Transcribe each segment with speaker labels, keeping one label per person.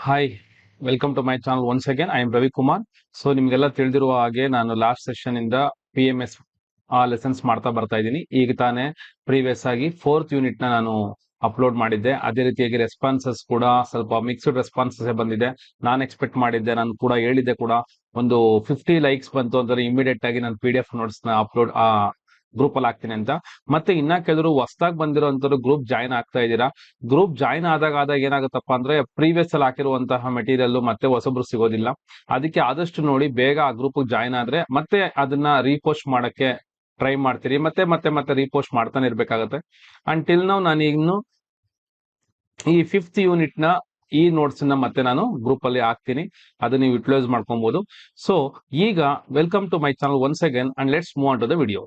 Speaker 1: Hi welcome to my channel once again I am Ravikumar. So ನಿಮ್ಗೆಲ್ಲ ತಿಳಿದಿರುವ ಹಾಗೆ ನಾನು ಲಾಸ್ಟ್ ಸೆಷನ್ ಇಂದ PMS ಲೆಸನ್ಸ್ ಮಾಡ್ತಾ ಬರ್ತಾ ಇದ್ದೀನಿ. ಈಗ ತಾನೇ ಪ್ರೀವಿಯಸ್ ಆಗಿ 4th ಯೂನಿಟ್ ನ ನಾನು ಅಪ್ಲೋಡ್ ಮಾಡಿದ್ದೆ. ಅದೇ ರೀತಿಯಾಗಿ ರೆಸ್ಪಾನ್ಸಸ್ ಕೂಡ ಸ್ವಲ್ಪ ಮಿಕ್ಸ್ಡ್ ರೆಸ್ಪಾನ್ಸಸ್ ಬಂದಿದೆ. ನಾನು ಎಕ್ಸ್ಪೆಕ್ಟ್ ಮಾಡಿದ್ದೆ, ನಾನು ಕೂಡ ಹೇಳಿದ್ದೆ ಕೂಡ ಒಂದು 50 ಲೈಕ್ಸ್ ಬಂತು ಅಂದ್ರೆ ಇಮಿಡಿಯೇಟ್ ಆಗಿ ನಾನು PDF ನೋಟ್ಸ್ ನ ಅಪ್ಲೋಡ್ ಗ್ರೂಪ್ ಅಲ್ಲಿ ಹಾಕ್ತೀನಿ ಅಂತ. ಮತ್ತೆ ಇನ್ನ ಕೆಲವರು ಹೊಸದಾಗಿ ಬಂದಿರೋಂಥವ್ರು ಗ್ರೂಪ್ ಜಾಯ್ನ್ ಆಗ್ತಾ ಇದ್ದೀರಾ. ಗ್ರೂಪ್ ಜಾಯ್ನ್ ಆದಾಗ ಏನಾಗುತ್ತಪ್ಪ ಅಂದ್ರೆ ಪ್ರೀವಿಯಸ್ ಅಲ್ಲಿ ಹಾಕಿರುವಂತಹ ಮೆಟೀರಿಯಲ್ ಮತ್ತೆ ಹೊಸಬ್ರು ಸಿಗೋದಿಲ್ಲ. ಅದಕ್ಕೆ ಆದಷ್ಟು ನೋಡಿ ಬೇಗ ಆ ಗ್ರೂಪ್ ಜಾಯ್ನ್ ಆದ್ರೆ ಮತ್ತೆ ಅದನ್ನ ರೀಪೋಸ್ಟ್ ಮಾಡಕ್ಕೆ ಟ್ರೈ ಮಾಡ್ತೀರಿ. ಮತ್ತೆ ಮತ್ತೆ ಮತ್ತೆ ರೀಪೋಸ್ಟ್ ಮಾಡ್ತಾನೆ ಇರ್ಬೇಕಾಗತ್ತೆ. ಅಂಟಿಲ್ ನಾವು ನಾನು ಇನ್ನು ಈ 5th ಯೂನಿಟ್ ನ ಈ ನೋಟ್ಸ್ ನ ಮತ್ತೆ ನಾನು ಗ್ರೂಪ್ ಅಲ್ಲಿ ಹಾಕ್ತೀನಿ, ಅದನ್ನ ನೀವು ಯುಟಿಲೈಸ್ ಮಾಡ್ಕೊಬಹುದು. ಸೊ ಈಗ welcome to my channel once again and let's move on to the video.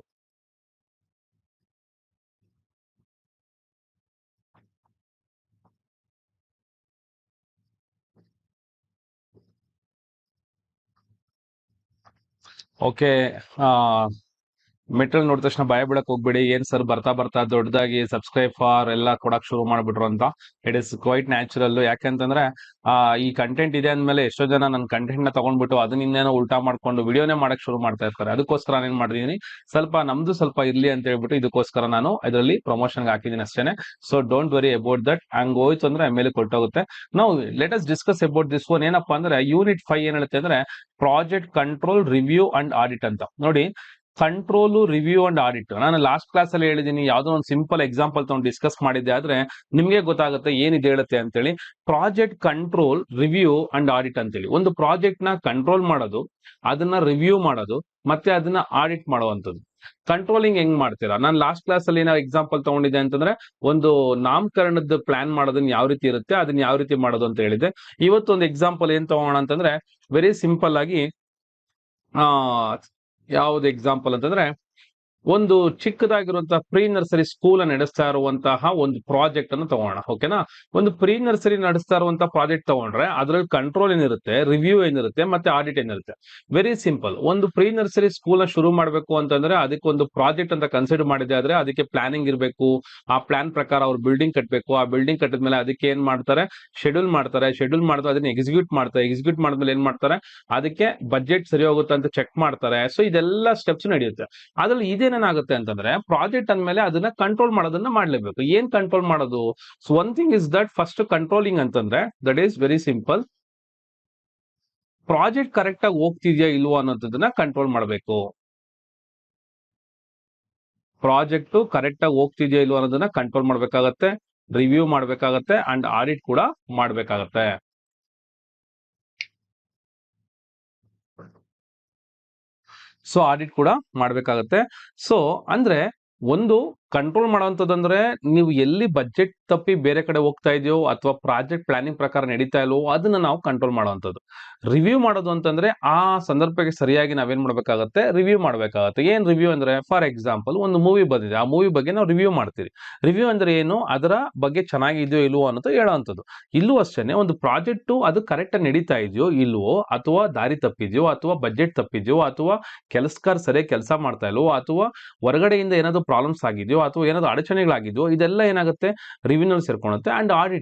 Speaker 1: Okay, material ನೋಡಿದ ತಕ್ಷಣ ಭಯ ಬಿಡಕ್ ಹೋಗ್ಬೇಡಿ. ಏನ್ ಸರ್ ಬರ್ತಾ ಬರ್ತಾ ದೊಡ್ಡದಾಗಿ ಸಬ್ಸ್ಕ್ರೈಬ್ ಫಾರ್ ಎಲ್ಲ ಕೊಡಕ್ ಶುರು ಮಾಡ್ಬಿಟ್ರು ಅಂತ. It is quite natural. ಯಾಕೆಂತಂದ್ರೆ ಈ ಕಂಟೆಂಟ್ ಇದೆ ಅಂದ್ಮೇಲೆ ಎಷ್ಟೋ ಜನ ನನ್ನ ಕಂಟೆಂಟ್ ನ ತಗೊಂಡ್ಬಿಟ್ಟು ಅದನ್ನ ಇನ್ನೇನೋ ಉಲ್ಟಾ ಮಾಡ್ಕೊಂಡು ವಿಡಿಯೋನೇ ಮಾಡಕ್ ಶುರು ಮಾಡ್ತಾ ಇರ್ತಾರೆ. ಅದಕ್ಕೋಸ್ಕರ ನಾನು ಏನ್ ಮಾಡಿದೀನಿ, ನಮ್ದು ಸ್ವಲ್ಪ ಇರ್ಲಿ ಅಂತ ಹೇಳ್ಬಿಟ್ಟು ಇದಕ್ಕೋಸ್ಕರ ನಾನು ಇದರಲ್ಲಿ ಪ್ರಮೋಷನ್ ಹಾಕಿದೀನಿ ಅಷ್ಟೇನೆ. So don't worry about that. ಹಂಗ್ ಹೋಯ್ತು ಅಂದ್ರೆ ಮೇಲೆ ಕೊಟ್ಟೋಗುತ್ತೆ. ನಾವು let us discuss about this one. ಏನಪ್ಪಾ ಅಂದ್ರೆ ಯೂನಿಟ್ 5 ಏನ್ ಹೇಳುತ್ತೆ ಅಂದ್ರೆ project control, review and audit ಅಂತ. ನೋಡಿ, ಕಂಟ್ರೋಲ್, ರಿವ್ಯೂ ಅಂಡ್ ಆಡಿಟ್ ನಾನು ಲಾಸ್ಟ್ ಕ್ಲಾಸ್ ಅಲ್ಲಿ ಹೇಳಿದೀನಿ. ಯಾವ್ದೋ ಒಂದು ಸಿಂಪಲ್ ಎಕ್ಸಾಂಪಲ್ ತಗೊಂಡು ಡಿಸ್ಕಸ್ ಮಾಡಿದ್ದೆ ಆದ್ರೆ ನಿಮ್ಗೆ ಗೊತ್ತಾಗುತ್ತೆ ಏನಿದೆ ಹೇಳುತ್ತೆ ಅಂತೇಳಿ. Project control, review and audit ಅಂತೇಳಿ ಒಂದು ಪ್ರಾಜೆಕ್ಟ್ ನ ಕಂಟ್ರೋಲ್ ಮಾಡೋದು, ಅದನ್ನ ರಿವ್ಯೂ ಮಾಡೋದು, ಮತ್ತೆ ಅದನ್ನ ಆಡಿಟ್ ಮಾಡುವಂಥದ್ದು. ಕಂಟ್ರೋಲಿಂಗ್ ಹೆಂಗ್ ಮಾಡ್ತೀರಾ? ನಾನು ಲಾಸ್ಟ್ ಕ್ಲಾಸ್ ಅಲ್ಲಿ ಏನೋ ಎಕ್ಸಾಂಪಲ್ ತಗೊಂಡಿದ್ದೆ ಅಂತಂದ್ರೆ ಒಂದು ನಾಮಕರಣದ ಪ್ಲಾನ್ ಮಾಡೋದನ್ನ ಯಾವ ರೀತಿ ಇರುತ್ತೆ, ಅದನ್ನ ಯಾವ ರೀತಿ ಮಾಡೋದು ಅಂತ ಹೇಳಿದೆ. ಇವತ್ತು ಒಂದು ಎಕ್ಸಾಂಪಲ್ ಏನ್ ತಗೋಣ ಅಂತಂದ್ರೆ ವೆರಿ ಸಿಂಪಲ್ ಆಗಿ ಯಾವ್ದು ಎಕ್ಸಾಂಪಲ್ ಅಂತಂದ್ರೆ ಒಂದು ಚಿಕ್ಕದಾಗಿರುವಂತಹ ಪ್ರೀ ನರ್ಸರಿ ಸ್ಕೂಲ್ ನಡೆಸ್ತಾ ಇರುವಂತಹ ಒಂದು ಪ್ರಾಜೆಕ್ಟ್ ಅನ್ನು ತಗೋಣ. ಓಕೆನಾ? ಒಂದು ಪ್ರೀ ನರ್ಸರಿ ನಡೆಸ್ತಾ ಇರುವಂತಹ ಪ್ರಾಜೆಕ್ಟ್ ತಗೊಂಡ್ರೆ ಅದ್ರಲ್ಲಿ ಕಂಟ್ರೋಲ್ ಏನಿರುತ್ತೆ, ರಿವ್ಯೂ ಏನಿರುತ್ತೆ, ಮತ್ತೆ ಆಡಿಟ್ ಏನಿರುತ್ತೆ. Very simple. ಒಂದು ಪ್ರೀ ನರ್ಸರಿ ಸ್ಕೂಲ್ ನ ಶುರು ಮಾಡ್ಬೇಕು ಅಂತಂದ್ರೆ ಅದಕ್ಕೆ ಒಂದು ಪ್ರಾಜೆಕ್ಟ್ ಅಂತ ಕನ್ಸಿಡರ್ ಮಾಡಿದೆ ಆದ್ರೆ ಅದಕ್ಕೆ ಪ್ಲಾನಿಂಗ್ ಇರಬೇಕು. ಆ ಪ್ಲಾನ್ ಪ್ರಕಾರ ಅವ್ರು ಬಿಲ್ಡಿಂಗ್ ಕಟ್ಟಬೇಕು. ಆ ಬಿಲ್ಡಿಂಗ್ ಕಟ್ಟಿದ್ಮೇಲೆ ಅದಕ್ಕೆ ಏನ್ ಮಾಡ್ತಾರೆ, ಶೆಡ್ಯೂಲ್ ಮಾಡ್ತಾರೆ ಅದನ್ನ ಎಕ್ಸಿಕ್ಯೂಟ್ ಮಾಡಿದ್ಮೇಲೆ ಏನ್ ಮಾಡ್ತಾರೆ, ಅದಕ್ಕೆ ಬಜೆಟ್ ಸರಿ ಹೋಗುತ್ತೆ ಅಂತ ಚೆಕ್ ಮಾಡ್ತಾರೆ. ಸೊ ಇದೆಲ್ಲ ಸ್ಟೆಪ್ಸ್ ನಡೆಯುತ್ತೆ. ಅದ್ರಲ್ಲಿ ಇದೇನಾಗುತ್ತೆ ಅಂತಂದ್ರೆ ಪ್ರಾಜೆಕ್ಟ್ ಅಂದ್ಮೇಲೆ ಅದನ್ನ ಕಂಟ್ರೋಲ್ ಮಾಡೋದನ್ನ ಮಾಡ್ಲೇಬೇಕು. ಏನ್ ಕಂಟ್ರೋಲ್ ಮಾಡೋದು? So one thing is that first controlling ಅಂತಂದ್ರೆ that is very simple. Project correct ಆಗಿ ಹೋಗ್ತಿದ್ಯಾ ಇಲ್ವೋ ಅನ್ನೋದನ್ನ ಕಂಟ್ರೋಲ್ ಮಾಡಬೇಕು. ಪ್ರಾಜೆಕ್ಟ್ ಕರೆಕ್ಟ್ ಆಗಿ ಹೋಗ್ತಿದ್ಯಾ ಇಲ್ವೋ ಅನ್ನೋದನ್ನ ಕಂಟ್ರೋಲ್ ಮಾಡ್ಬೇಕಾಗತ್ತೆ, ರಿವ್ಯೂ ಮಾಡ್ಬೇಕಾಗತ್ತೆ ಅಂಡ್ ಆಡಿಟ್ ಕೂಡ ಮಾಡ್ಬೇಕಾಗತ್ತೆ. ಸೊ ಆಡಿಟ್ ಕೂಡ ಮಾಡ್ಬೇಕಾಗತ್ತೆ. ಸೊ ಅಂದ್ರೆ ಒಂದು ಕಂಟ್ರೋಲ್ ಮಾಡುವಂತದಂದ್ರೆ ನೀವು ಎಲ್ಲಿ ಬಜೆಟ್ ತಪ್ಪಿ ಬೇರೆ ಕಡೆ ಹೋಗ್ತಾ ಇದೆಯೋ ಅಥವಾ ಪ್ರಾಜೆಕ್ಟ್ ಪ್ಲಾನಿಂಗ್ ಪ್ರಕಾರ ನಡೀತಾ ಇಲ್ವೋ ಅದನ್ನ ನಾವು ಕಂಟ್ರೋಲ್ ಮಾಡುವಂಥದ್ದು. ರಿವ್ಯೂ ಮಾಡೋದು ಅಂತಂದ್ರೆ ಆ ಸಂದರ್ಭಕ್ಕೆ ಸರಿಯಾಗಿ ನಾವೇನ್ ಮಾಡ್ಬೇಕಾಗತ್ತೆ, ರಿವ್ಯೂ ಮಾಡ್ಬೇಕಾಗತ್ತೆ. ಏನ್ ರಿವ್ಯೂ ಅಂದ್ರೆ ಫಾರ್ ಎಕ್ಸಾಂಪಲ್ ಒಂದು ಮೂವಿ ಬಂದಿದೆ, ಆ ಮೂವಿ ಬಗ್ಗೆ ನಾವು ರಿವ್ಯೂ ಮಾಡ್ತೀವಿ. ರಿವ್ಯೂ ಅಂದ್ರೆ ಏನು, ಅದರ ಬಗ್ಗೆ ಚೆನ್ನಾಗಿದೆಯೋ ಇಲ್ವೋ ಅನ್ನೋದು ಹೇಳೋವಂಥದ್ದು. ಇಲ್ಲೂ ಅಷ್ಟೇನೆ ಒಂದು ಪ್ರಾಜೆಕ್ಟ್ ಅದು ಕರೆಕ್ಟ್ ಆಗಿ ನಡೀತಾ ಇದೆಯೋ ಇಲ್ವೋ, ಅಥವಾ ದಾರಿ ತಪ್ಪಿದೆಯೋ, ಅಥವಾ ಬಜೆಟ್ ತಪ್ಪಿದೆಯೋ, ಅಥವಾ ಕೆಲಸಗಾರ ಸರಿಯಾಗಿ ಕೆಲಸ ಮಾಡ್ತಾ ಇಲ್ವೋ, ಅಥವಾ ಹೊರಗಡೆಯಿಂದ ಏನಾದ್ರು ಪ್ರಾಬ್ಲಮ್ಸ್ ಆಗಿದೆಯೋ, ಅಥವಾ ಏನಾದ್ರು ಅಡಚಣೆಗಳಾಗಿದೆಯೋ, ಇದೆಲ್ಲ ಏನಾಗುತ್ತೆ ರಿವ್ಯೂನಲ್ಲಿ ಸೇರ್ಕೊಳ್ಳುತ್ತೆ. ಅಂಡ್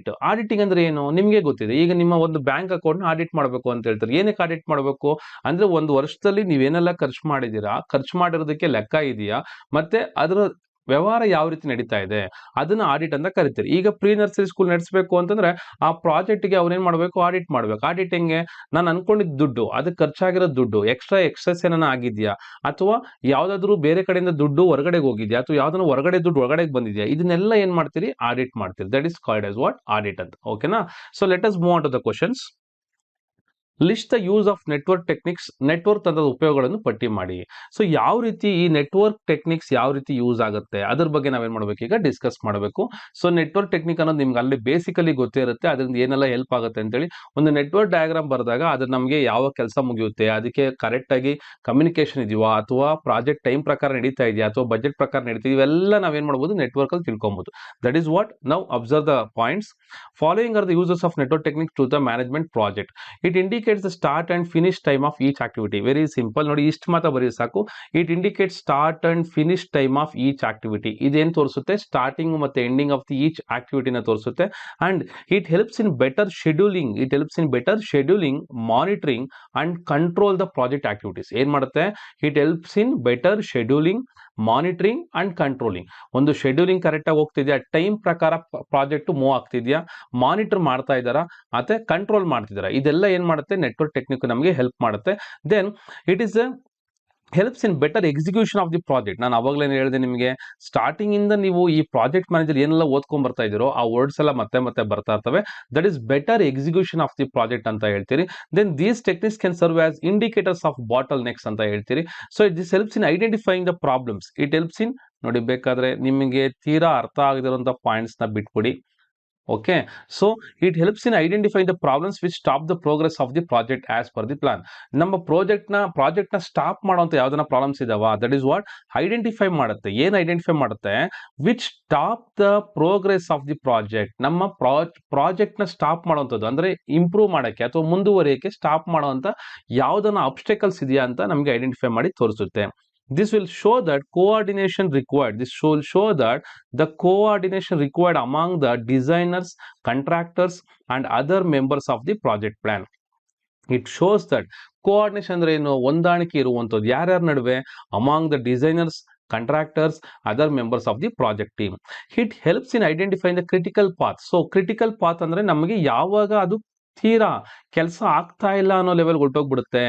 Speaker 1: ಆಡಿಟಿಂಗ್ ಅಂದ್ರೆ ಏನು ನಿಮ್ಗೆ ಗೊತ್ತಿದೆ. ಈಗ ನಿಮ್ಮ ಒಂದು ಬ್ಯಾಂಕ್ ಅಕೌಂಟ್ ನ ಆಡಿಟ್ ಮಾಡಬೇಕು ಅಂತ ಹೇಳ್ತಾರೆ. ಏನಕ್ಕೆ ಆಡಿಟ್ ಮಾಡಬೇಕು ಅಂದ್ರೆ ಒಂದು ವರ್ಷದಲ್ಲಿ ನೀವೇನೆಲ್ಲ ಖರ್ಚು ಮಾಡಿದೀರಾ, ಖರ್ಚು ಮಾಡಿರೋದಕ್ಕೆ ಲೆಕ್ಕ ಇದೆಯಾ, ಮತ್ತೆ ಅದರ ವ್ಯವಹಾರ ಯಾವ ರೀತಿ ನಡೀತಾ ಇದೆ, ಅದನ್ನ ಆಡಿಟ್ ಅಂತ ಕರಿತೀರಿ. ಈಗ ಪ್ರೀ ನರ್ಸರಿ ಸ್ಕೂಲ್ ನಡೆಸಬೇಕು ಅಂತಂದ್ರೆ ಆ ಪ್ರಾಜೆಕ್ಟ್ ಗೆ ಅವ್ರೇನ್ ಮಾಡ್ಬೇಕು, ಆಡಿಟ್ ಮಾಡ್ಬೇಕು. ಆಡಿಟ್ ಹೆಂಗೆ, ನಾನು ಅನ್ಕೊಂಡಿದ್ದ ದುಡ್ಡು, ಅದಕ್ಕೆ ಖರ್ಚಾಗಿರೋ ದುಡ್ಡು ಎಕ್ಸೆಸ್ ಏನಾನ ಆಗಿದ್ಯಾ, ಅಥವಾ ಯಾವ್ದಾದ್ರು ಬೇರೆ ಕಡೆಯಿಂದ ದುಡ್ಡು ಹೊರಗಡೆಗೆ ಹೋಗಿದ್ಯಾ, ಅಥವಾ ಯಾವ್ದಾದ್ರು ಹೊರಗಡೆ ದುಡ್ಡು ಹೊರಗಡೆಗೆ ಬಂದಿದ್ಯಾ, ಇದನ್ನೆಲ್ಲ ಏನ್ ಮಾಡ್ತೀರಿ, ಆಡಿಟ್ ಮಾಡ್ತೀರಿ. That is called as what, audit ಅಂತ. ಓಕೆನಾ? So let us move on to the questions. List the use of network techniques. Network ತಂತ್ರದ ಉಪಯೋಗಗಳನ್ನು ಪಟ್ಟಿ ಮಾಡಿ. ಸೊ ಯಾವ ರೀತಿ ಈ ನೆಟ್ವರ್ಕ್ ಟೆಕ್ನಿಕ್ಸ್ ಯಾವ ರೀತಿ ಯೂಸ್ ಆಗುತ್ತೆ ಅದ್ರ ಬಗ್ಗೆ ನಾವೇನ್ ಮಾಡ್ಬೇಕು, ಈಗ ಡಿಸ್ಕಸ್ ಮಾಡಬೇಕು. ಸೊ ನೆಟ್ವರ್ಕ್ ಟೆಕ್ನಿಕ್ ಅನ್ನೋದು ನಿಮ್ಗೆ ಅಲ್ಲಿ ಬೇಸಿಕಲಿ ಗೊತ್ತೇ ಇರುತ್ತೆ, ಅದರಿಂದ ಏನೆಲ್ಲ ಹೆಲ್ಪ್ ಆಗುತ್ತೆ ಅಂತೇಳಿ. ಒಂದು ನೆಟ್ವರ್ಕ್ ಡಯಾಗ್ರಾಮ್ ಬರೆದಾಗ ಅದು ನಮಗೆ ಯಾವ ಕೆಲಸ ಮುಗಿಯುತ್ತೆ, ಅದಕ್ಕೆ ಕರೆಕ್ಟ್ ಆಗಿ ಕಮ್ಯುನಿಕೇಶನ್ ಇದೆಯಾ, ಅಥವಾ ಪ್ರಾಜೆಕ್ಟ್ ಟೈಮ್ ಪ್ರಕಾರ ನಡೀತಾ ಇದೆಯಾ, ಅಥವಾ ಬಜೆಟ್ ಪ್ರಕಾರ ನಡೀತಾ ಇವೆಲ್ಲ ನಾವೇನ್ ಮಾಡಬಹುದು, ನೆಟ್ವರ್ಕ್ ಅಲ್ಲಿ ತಿಳ್ಕೊಬಹುದು. That is what now observe the points. Following are the uses of network techniques to the management project. It indicate indicates the start and finish time of each activity. Very simple ನೋಡಿ, ಇಷ್ಟು ಮಾತ್ರ ಬರೀ ಸಾಕು. It indicates start and finish time of each activity. ಇದೇನು ತೋರಿಸುತ್ತೆ? Starting ಮತ್ತೆ ending of the each ಆಕ್ಟಿವಿಟಿನ ತೋರಿಸುತ್ತೆ. And it helps in better scheduling. Monitoring and control the project activities. ಏನ್ ಮಾಡುತ್ತೆ? It helps in better scheduling, monitoring and controlling. ಒಂದು scheduling correct ಆಗಿ ಹೋಗ್ತಿದ್ಯಾ, ಟೈಮ್ ಪ್ರಕಾರ ಪ್ರಾಜೆಕ್ಟ್ ಮೂವ್ ಆಗ್ತಿದ್ಯಾ, ಮಾನಿಟರ್ ಮಾಡ್ತಾ ಇದ್ದಾರಾ, ಮತ್ತೆ ಕಂಟ್ರೋಲ್ ಮಾಡ್ತಿದ್ದಾರಾ, ಇದೆಲ್ಲ ಏನ್ ಮಾಡುತ್ತೆ? ನೆಟ್ವರ್ಕ್ ಟೆಕ್ನಿಕ್ ನಮಗೆ ಹೆಲ್ಪ್ ಮಾಡುತ್ತೆ. Then it is helps in better execution of the project. ನಾನು ಅವಾಗಲೇ ಹೇಳಿದೆ ನಿಮಗೆ, ಸ್ಟಾರ್ಟಿಂಗ್ ಇಂದ ನೀವು ಈ ಪ್ರಾಜೆಕ್ಟ್ ಮ್ಯಾನೇಜರ್ ಏನೆಲ್ಲ ಓದ್ಕೊಂಡ್ ಬರ್ತಾ ಇದ್ದೀರೋ ಆ ವರ್ಡ್ಸ್ ಎಲ್ಲ ಮತ್ತೆ ಮತ್ತೆ ಬರ್ತಾ ಇರ್ತವೆ. That is better execution of the project ಅಂತ ಹೇಳ್ತೀರಿ. Then these techniques can serve as indicators of bottlenecks ಅಂತ ಹೇಳ್ತೀರಿ. So this helps in identifying the problems. It helps in, ನೋಡಿ ಬೇಕಾದ್ರೆ ನಿಮಗೆ ತೀರಾ ಅರ್ಥ ಆಗದಿರುವಂತ ಪಾಯಿಂಟ್ಸ್ ನ ಬಿಟ್ಬಿಡಿ. Okay, so it helps in identifying the problems which stop the progress of the project as per the plan. ನಮ್ಮ ಪ್ರಾಜೆಕ್ಟ್ ನ ಸ್ಟಾಪ್ ಮಾಡುವಂತ ಯಾವ್ದನ್ನ ಪ್ರಾಬ್ಲಮ್ಸ್ ಇದಾವ, ದಟ್ ಇಸ್ ವಾಟ್ ಐಡೆಂಟಿಫೈ ಮಾಡುತ್ತೆ. ಏನ್ ಐಡೆಂಟಿಫೈ ಮಾಡುತ್ತೆ? Which stop the progress of the project. ನಮ್ಮ project ನ ಸ್ಟಾಪ್ ಮಾಡುವಂಥದ್ದು ಅಂದ್ರೆ ಇಂಪ್ರೂವ್ ಮಾಡಕ್ಕೆ ಅಥವಾ ಮುಂದುವರಿಯಕ್ಕೆ ಸ್ಟಾಪ್ ಮಾಡುವಂತ ಯಾವ್ದನ್ನ ಅಬ್ಸ್ಟೆಕಲ್ಸ್ ಇದೆಯಾ ಅಂತ ನಮಗೆ ಐಡೆಂಟಿಫೈ ಮಾಡಿ ತೋರಿಸುತ್ತೆ. This will show that coordination required. This will show that the coordination required among the designers, contractors, and other members of the project plan. It shows that coordination ಅಂದ್ರೆ ಏನು? ಹೊಂದಾಣಿಕೆ ಇರುವಂಥದ್ದು ಯಾರ್ಯಾರ ನಡುವೆ? Among the designers, contractors, other members of the project team. It helps in identifying the critical path. So critical path ಅಂದ್ರೆ ನಮಗೆ ಯಾವಾಗ ಅದು ತೀರಾ ಕೆಲಸ ಆಗ್ತಾ ಇಲ್ಲ ಅನ್ನೋ ಲೆವೆಲ್ ಹೊರಟೋಗ್ಬಿಡುತ್ತೆ,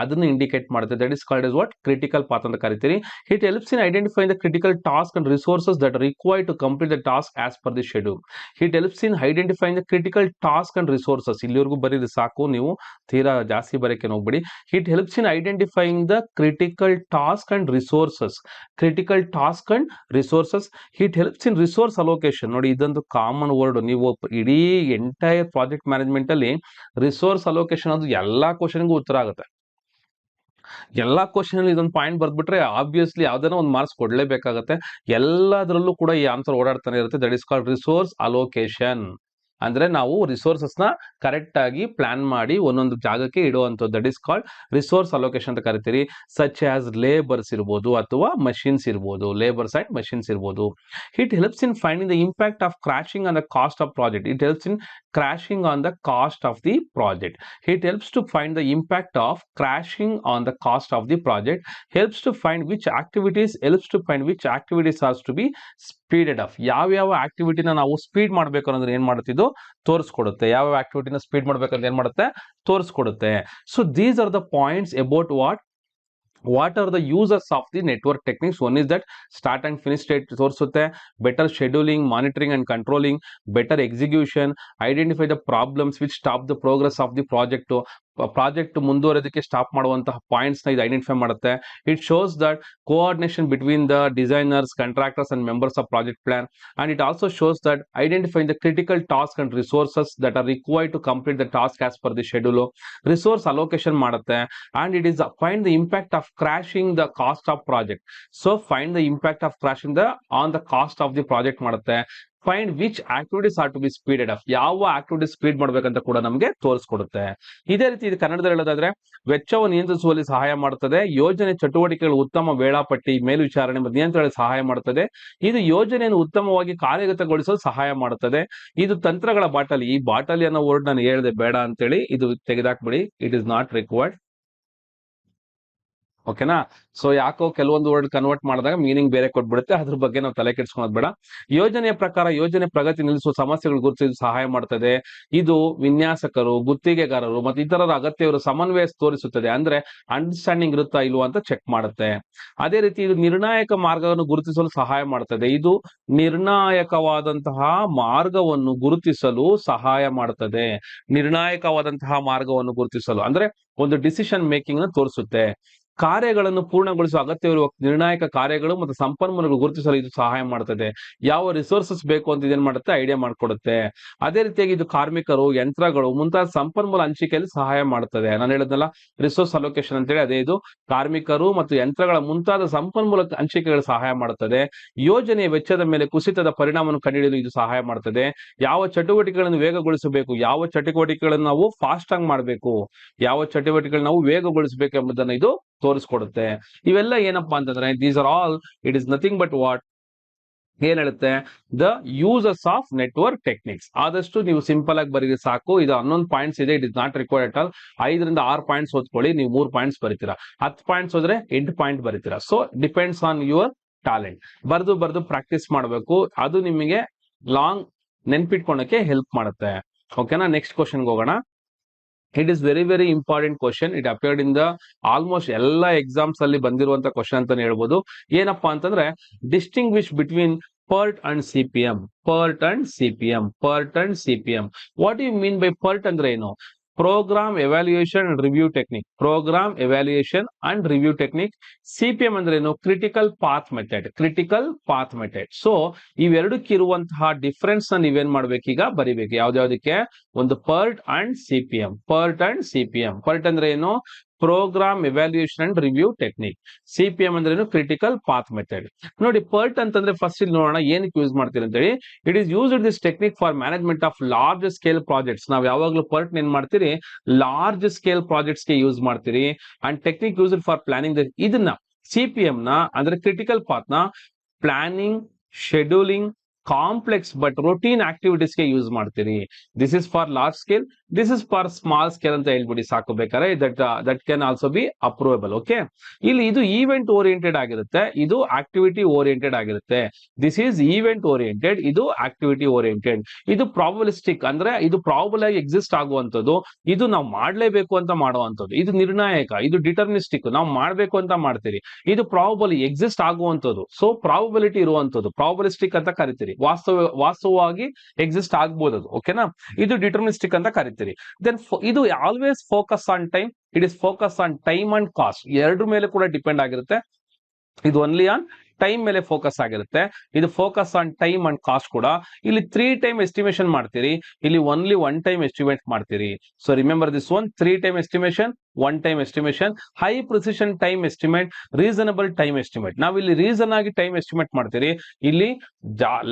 Speaker 1: ಅದನ್ನು ಇಂಡಿಕೇಟ್ ಮಾಡುತ್ತೆ. That is called as what? Critical path ಅಂತ ಕರಿತೀರಿ. It helps in identifying the critical task and resources that required to complete the task as per the schedule. It helps in identifying the critical task and resources. ಇಲ್ಲಿವರೆಗೂ ಬರೀರಿ ಸಾಕು, ನೀವು ತೀರಾ ಜಾಸ್ತಿ ಬರೋಕೆ ಹೋಗ್ಬಿಡಿ. It helps in identifying the critical task and resources. It helps in resource allocation. ನೋಡಿ, ಇದೊಂದು ಕಾಮನ್ ವರ್ಡ್. ನೀವು ಇಡೀ ಎಂಟೈರ್ ಪ್ರಾಜೆಕ್ಟ್ ಮ್ಯಾನೇಜ್ಮೆಂಟ್ ಅಲ್ಲಿ ರಿಸೋರ್ಸ್ ಅಲೋಕೇಶನ್ ಅದು ಎಲ್ಲಾ ಕ್ವಶನ್ಗೂ ಉತ್ತರ ಆಗುತ್ತೆ. ಎಲ್ಲಾ ಕ್ವಶನ್ ಅಲ್ಲಿ ಇದೊಂದು ಪಾಯಿಂಟ್ ಬರ್ದ್ಬಿಟ್ರೆ ಆಬ್ವಿಯಸ್ಲಿ ಯಾವ್ದಾನ ಒಂದು ಮಾರ್ಕ್ಸ್ ಕೊಡ್ಲೇಬೇಕಾಗತ್ತೆ. ಎಲ್ಲದರಲ್ಲೂ ಕೂಡ ಈ ಆನ್ಸರ್ ಓಡಾಡ್ತಾನೆ ಇರುತ್ತೆ. That is called resource allocation. ಅಂದ್ರೆ ನಾವು ರಿಸೋರ್ಸಸ್ ನ ಕರೆಕ್ಟ್ ಆಗಿ ಪ್ಲಾನ್ ಮಾಡಿ ಒಂದೊಂದು ಜಾಗಕ್ಕೆ ಇಡುವಂಥದ್ದು. That is called resource allocation ಅಂತ ಕರಿತೀರಿ. ಸಚ್ ಆಸ್ ಲೇಬರ್ಸ್ ಇರ್ಬೋದು ಅಥವಾ ಮಷಿನ್ಸ್ ಇರ್ಬೋದು, ಲೇಬರ್ಸ್ ಅಂಡ್ ಮಷಿನ್ಸ್ ಇರ್ಬೋದು. It helps in finding the impact of crashing on the cost of project. It helps in crashing on the cost of the project. It helps to find the impact of crashing on the cost of the project. Helps to find which activities has to be speeded up. ಯಾವ ಆಕ್ಟಿವಿಟಿನ ನಾವು speed ಮಾಡಬೇಕು ಅನ್ನೋದನ್ನ ಏನ್ ಮಾಡುತ್ತಿದ್ದು ತೋರಿಸ್ಕೊಡುತ್ತೆ. ಯಾವ ಆಕ್ಟಿವಿಟಿನ speed ಮಾಡಬೇಕಂದ್ರೆ ಏನ್ ಮಾಡುತ್ತೆ? ತೋರಿಸ್ಕೊಡುತ್ತೆ. So these are the points about what are the uses of the network techniques. One is that start and finish state ತೋರಿಸುತ್ತೆ, better scheduling, monitoring and controlling, better execution, identify the problems which stop the progress of the project. Project ಮುಂದುವರೆದಕ್ಕೆ stop ಮಾಡುವಂತಹ points ನ ಇದು identify ಮಾಡುತ್ತೆ. It shows that coordination between the designers, contractors and members of project plan. And it also shows that identifying the critical task and resources that are required to complete the task as per the schedule. Resource allocation ಮಾಡುತ್ತೆ. And it is find the impact of crashing the cost of project. So find the impact of crashing on the cost of the project ಮಾಡುತ್ತೆ. Find which activities are to be speeded up. ಯಾವ activities speed ಮಾಡ್ಬೇಕಂತ ಕೂಡ ನಮಗೆ ತೋರಿಸ್ಕೊಡುತ್ತೆ. ಇದೇ ರೀತಿ ಇದು ಕನ್ನಡದಲ್ಲಿ ಹೇಳೋದಾದ್ರೆ ವೆಚ್ಚವನ್ನು ನಿಯಂತ್ರಿಸುವಲ್ಲಿ ಸಹಾಯ ಮಾಡುತ್ತದೆ. ಯೋಜನೆ ಚಟುವಟಿಕೆಗಳ ಉತ್ತಮ ವೇಳಾಪಟ್ಟಿ, ಮೇಲ್ವಿಚಾರಣೆ ಮತ್ತು ನಿಯಂತ್ರಣಕ್ಕೆ ಸಹಾಯ ಮಾಡುತ್ತದೆ. ಇದು ಯೋಜನೆಯನ್ನು ಉತ್ತಮವಾಗಿ ಕಾರ್ಯಗತಗೊಳಿಸಲು ಸಹಾಯ ಮಾಡುತ್ತದೆ. ಇದು ತಂತ್ರಗಳ ಬಾಟಲಿ. ಈ ಬಾಟಲಿ ಅನ್ನೋ ವರ್ಡ್ ನಾನು ಹೇಳಿದೆ ಬೇಡ ಅಂತೇಳಿ, ಇದು ತೆಗೆದಾಕ್ಬಿಡಿ. It is not required. ಓಕೆನಾ? ಸೊ ಯಾಕೋ ಕೆಲವೊಂದು ವರ್ಡ್ ಕನ್ವರ್ಟ್ ಮಾಡಿದಾಗ ಮೀನಿಂಗ್ ಬೇರೆ ಕೊಟ್ಬಿಡುತ್ತೆ. ಅದ್ರ ಬಗ್ಗೆ ನಾವು ತಲೆ ಕೆಡಿಸ್ಕೊಳ್ಳೋದು ಬೇಡ. ಯೋಜನೆಯ ಪ್ರಕಾರ ಯೋಜನೆ ಪ್ರಗತಿ ನಿಲ್ಲಿಸುವ ಸಮಸ್ಯೆಗಳು ಗುರುತಿಸಲು ಸಹಾಯ ಮಾಡುತ್ತದೆ. ಇದು ವಿನ್ಯಾಸಕರು, ಗುತ್ತಿಗೆಗಾರರು ಮತ್ತು ಇತರರ ಅಗತ್ಯವಿರುವ ಸಮನ್ವಯ ತೋರಿಸುತ್ತದೆ. ಅಂದ್ರೆ ಅಂಡರ್ಸ್ಟ್ಯಾಂಡಿಂಗ್ ಇರುತ್ತಾ ಇಲ್ವಾ ಅಂತ ಚೆಕ್ ಮಾಡುತ್ತೆ. ಅದೇ ರೀತಿ ಇದು ನಿರ್ಣಾಯಕ ಮಾರ್ಗವನ್ನು ಗುರುತಿಸಲು ಸಹಾಯ ಮಾಡುತ್ತದೆ. ಇದು ನಿರ್ಣಾಯಕವಾದಂತಹ ಮಾರ್ಗವನ್ನು ಗುರುತಿಸಲು ಸಹಾಯ ಮಾಡುತ್ತದೆ. ನಿರ್ಣಾಯಕವಾದಂತಹ ಮಾರ್ಗವನ್ನು ಗುರುತಿಸಲು ಅಂದ್ರೆ ಒಂದು ಡಿಸಿಷನ್ ಮೇಕಿಂಗ್ ನ ತೋರಿಸುತ್ತೆ. ಕಾರ್ಯಗಳನ್ನು ಪೂರ್ಣಗೊಳಿಸುವ ಅಗತ್ಯವಿರುವ ನಿರ್ಣಾಯಕ ಕಾರ್ಯಗಳು ಮತ್ತು ಸಂಪನ್ಮೂಲಗಳು ಗುರುತಿಸಲು ಇದು ಸಹಾಯ ಮಾಡ್ತದೆ. ಯಾವ ರಿಸೋರ್ಸಸ್ ಬೇಕು ಅಂತ ಇದೇನ್ ಮಾಡುತ್ತೆ, ಐಡಿಯಾ ಮಾಡ್ಕೊಡುತ್ತೆ. ಅದೇ ರೀತಿಯಾಗಿ ಇದು ಕಾರ್ಮಿಕರು, ಯಂತ್ರಗಳು ಮುಂತಾದ ಸಂಪನ್ಮೂಲ ಹಂಚಿಕೆಯಲ್ಲಿ ಸಹಾಯ ಮಾಡುತ್ತದೆ. ನಾನು ಹೇಳಿದ್ನಲ್ಲ ರಿಸೋರ್ಸ್ ಅಲೋಕೇಶನ್ ಅಂತೇಳಿ, ಅದೇ ಇದು ಕಾರ್ಮಿಕರು ಮತ್ತು ಯಂತ್ರಗಳ ಮುಂತಾದ ಸಂಪನ್ಮೂಲ ಹಂಚಿಕೆಗಳು ಸಹಾಯ ಮಾಡುತ್ತದೆ. ಯೋಜನೆಯ ವೆಚ್ಚದ ಮೇಲೆ ಕುಸಿತದ ಪರಿಣಾಮವನ್ನು ಕಂಡುಹಿಡಿಯಲು ಇದು ಸಹಾಯ ಮಾಡುತ್ತದೆ. ಯಾವ ಚಟುವಟಿಕೆಗಳನ್ನು ವೇಗಗೊಳಿಸಬೇಕು, ಯಾವ ಚಟುವಟಿಕೆಗಳನ್ನು ನಾವು ಫಾಸ್ಟ್ ಆಗಿ ಮಾಡಬೇಕು, ಯಾವ ಚಟುವಟಿಕೆಗಳನ್ನು ನಾವು ವೇಗಗೊಳಿಸಬೇಕು ಎಂಬುದನ್ನು ಇದು ತೋರಿಸ್ಕೊಡುತ್ತೆ. ಇವೆಲ್ಲ ಏನಪ್ಪಾ ಅಂತಂದ್ರೆ these are all, it is nothing but what, ಏನ್ ಹೇಳುತ್ತೆ, the uses of network techniques. ಆದಷ್ಟು ನೀವು ಸಿಂಪಲ್ ಆಗಿ ಬರೀರಿ ಸಾಕು. ಇದು 11 ಪಾಯಿಂಟ್ಸ್ ಇದೆ, it is not required at all. 5 ರಿಂದ 6 ಪಾಯಿಂಟ್ಸ್ ಓದ್ಕೊಳ್ಳಿ, ನೀವು 3 ಪಾಯಿಂಟ್ಸ್ ಬರೀತೀರಾ. 10 ಪಾಯಿಂಟ್ಸ್ ಹೋದ್ರೆ 8 ಪಾಯಿಂಟ್ ಬರೀತೀರಾ. So depends on your talent. ಬರ್ದು ಪ್ರಾಕ್ಟೀಸ್ ಮಾಡಬೇಕು, ಅದು ನಿಮಗೆ ಲಾಂಗ್ ನೆನ್ಪಿಟ್ಕೊಳಕ್ಕೆ ಹೆಲ್ಪ್ ಮಾಡುತ್ತೆ. ಓಕೆನಾ, ನೆಕ್ಸ್ಟ್ ಕ್ವಶನ್ಗೆ ಹೋಗೋಣ. It is very very important question. It appeared in the almost ಎಲ್ಲ ಎಕ್ಸಾಮ್ಸ್ ಅಲ್ಲಿ ಬಂದಿರುವಂತ ಕ್ವಶನ್ ಅಂತಾನೆ ಹೇಳ್ಬೋದು. ಏನಪ್ಪಾ ಅಂತಂದ್ರೆ, distinguish between PERT and CPM. PERT and CPM. PERT and CPM. What do you mean by PERT ಅಂದ್ರೆ ಏನು? Program evaluation and review technique. Program evaluation and review technique. CPM ಅಂದ್ರೆ ಏನು? Critical path method. Critical path method. So ಇವೆರಡಕ್ಕೆ ಇರುವಂತಹ difference ನ ನೀವೇನ್ ಮಾಡ್ಬೇಕೀಗ ಬರಿಬೇಕು. ಯಾವ್ದಾವ್ದಕ್ಕೆ? ಒಂದು PERT and CPM. PERT and CPM. PERT ಅಂದ್ರೆ ಏನು? Program evaluation and review technique. CPM ಅಂದ್ರೆ ಏನು? Critical path method. ನೋಡಿ, PERT ಅಂತಂದ್ರೆ ಫಸ್ಟ್ ಇಲ್ಲಿ ನೋಡೋಣ ಏನಕ್ಕೆ ಯೂಸ್ ಮಾಡ್ತೀರಿ ಅಂತ ಹೇಳಿ. It is used this technique for management of large scale projects. ನಾವು ಯಾವಾಗಲೂ PERT ಏನ್ ಮಾಡ್ತೀರಿ? ಲಾರ್ಜ್ ಸ್ಕೇಲ್ ಪ್ರಾಜೆಕ್ಟ್ಸ್ ಗೆ ಯೂಸ್ ಮಾಡ್ತೀರಿ. And technique used for planning. ಇದನ್ನ CPM ನ ಅಂದ್ರೆ ಕ್ರಿಟಿಕಲ್ ಪಾತ್ ನ planning, scheduling, complex but routine activities ಗೆ ಯೂಸ್ ಮಾಡ್ತೀರಿ. This is for large scale, this is for small scale ಅಂತ ಹೇಳ್ಬಿಡಿ ಸಾಕು. ಬೇಕಾದ್ರೆ that can also be approvable. Okay, ಇಲ್ಲಿ ಇದು ಈವೆಂಟ್ ಓರಿಯೆಂಟೆಡ್ ಆಗಿರುತ್ತೆ, ಇದು ಆಕ್ಟಿವಿಟಿ ಓರಿಯೆಂಟೆಡ್ ಆಗಿರುತ್ತೆ. ದಿಸ್ ಈಸ್ ಈವೆಂಟ್ ಓರಿಯೆಂಟೆಡ್, ಇದು ಆಕ್ಟಿವಿಟಿ ಓರಿಯೆಂಟೆಡ್. ಇದು ಪ್ರಾಬಲಿಸ್ಟಿಕ್ ಅಂದ್ರೆ ಇದು ಪ್ರಾಬಲ್ ಆಗಿ ಎಕ್ಸಿಸ್ಟ್ ಆಗುವಂತದ್ದು, ಇದು ನಾವು ಮಾಡ್ಲೇಬೇಕು ಅಂತ ಮಾಡುವಂತದ್ದು. ಇದು ನಿರ್ಣಾಯಕ, ಇದು ಡಿಟರ್ಮಿನಿಸ್ಟಿಕ್, ನಾವು ಮಾಡ್ಬೇಕು ಅಂತ ಮಾಡ್ತೀರಿ. ಇದು ಪ್ರಾಬಲಿ ಎಕ್ಸಿಸ್ಟ್ ಆಗುವಂತದ್ದು, ಸೊ ಪ್ರಾಬಬಿಲಿಟಿ ಇರುವಂತದ್ದು, ಪ್ರಾಬಲಿಸ್ಟಿಕ್ ಅಂತ ಕರಿತೀರಿ. ವಾಸ್ತವವಾಗಿ ಎಕ್ಸಿಸ್ಟ್ ಆಗ್ಬೋದು ಅದು. ಓಕೆನಾ, ಇದು ಡಿಟರ್ಮಿನಿಸ್ಟಿಕ್ ಅಂತ ಕರಿತೀರಿ. ದೆನ್ ಇದು always focus on time. It is focus on time and cost. ಎರಡರ ಮೇಲೆ ಕೂಡ ಡಿಪೆಂಡ್ ಆಗಿರುತ್ತೆ. ಇದು ಓನ್ಲಿ ಆನ್ ಟೈಮ್ ಮೇಲೆ ಫೋಕಸ್ ಆಗಿರುತ್ತೆ. ಇದು focus on time and cost ಕೂಡ. ಇಲ್ಲಿ 3 ಟೈಮ್ ಎಸ್ಟಿಮೇಷನ್ ಮಾಡ್ತೀರಿ, ಇಲ್ಲಿ ಓನ್ಲಿ 1 ಟೈಮ್ ಎಸ್ಟಿಮೇಟ್ ಮಾಡ್ತೀರಿ. So remember this one, 3 time estimation, 1 time estimation. High precision time estimate, reasonable time estimate. ನಾವು ಇಲ್ಲಿ ರೀಸನ್ ಆಗಿ ಟೈಮ್ ಎಸ್ಟಿಮೇಟ್ ಮಾಡ್ತೀರಿ. ಇಲ್ಲಿ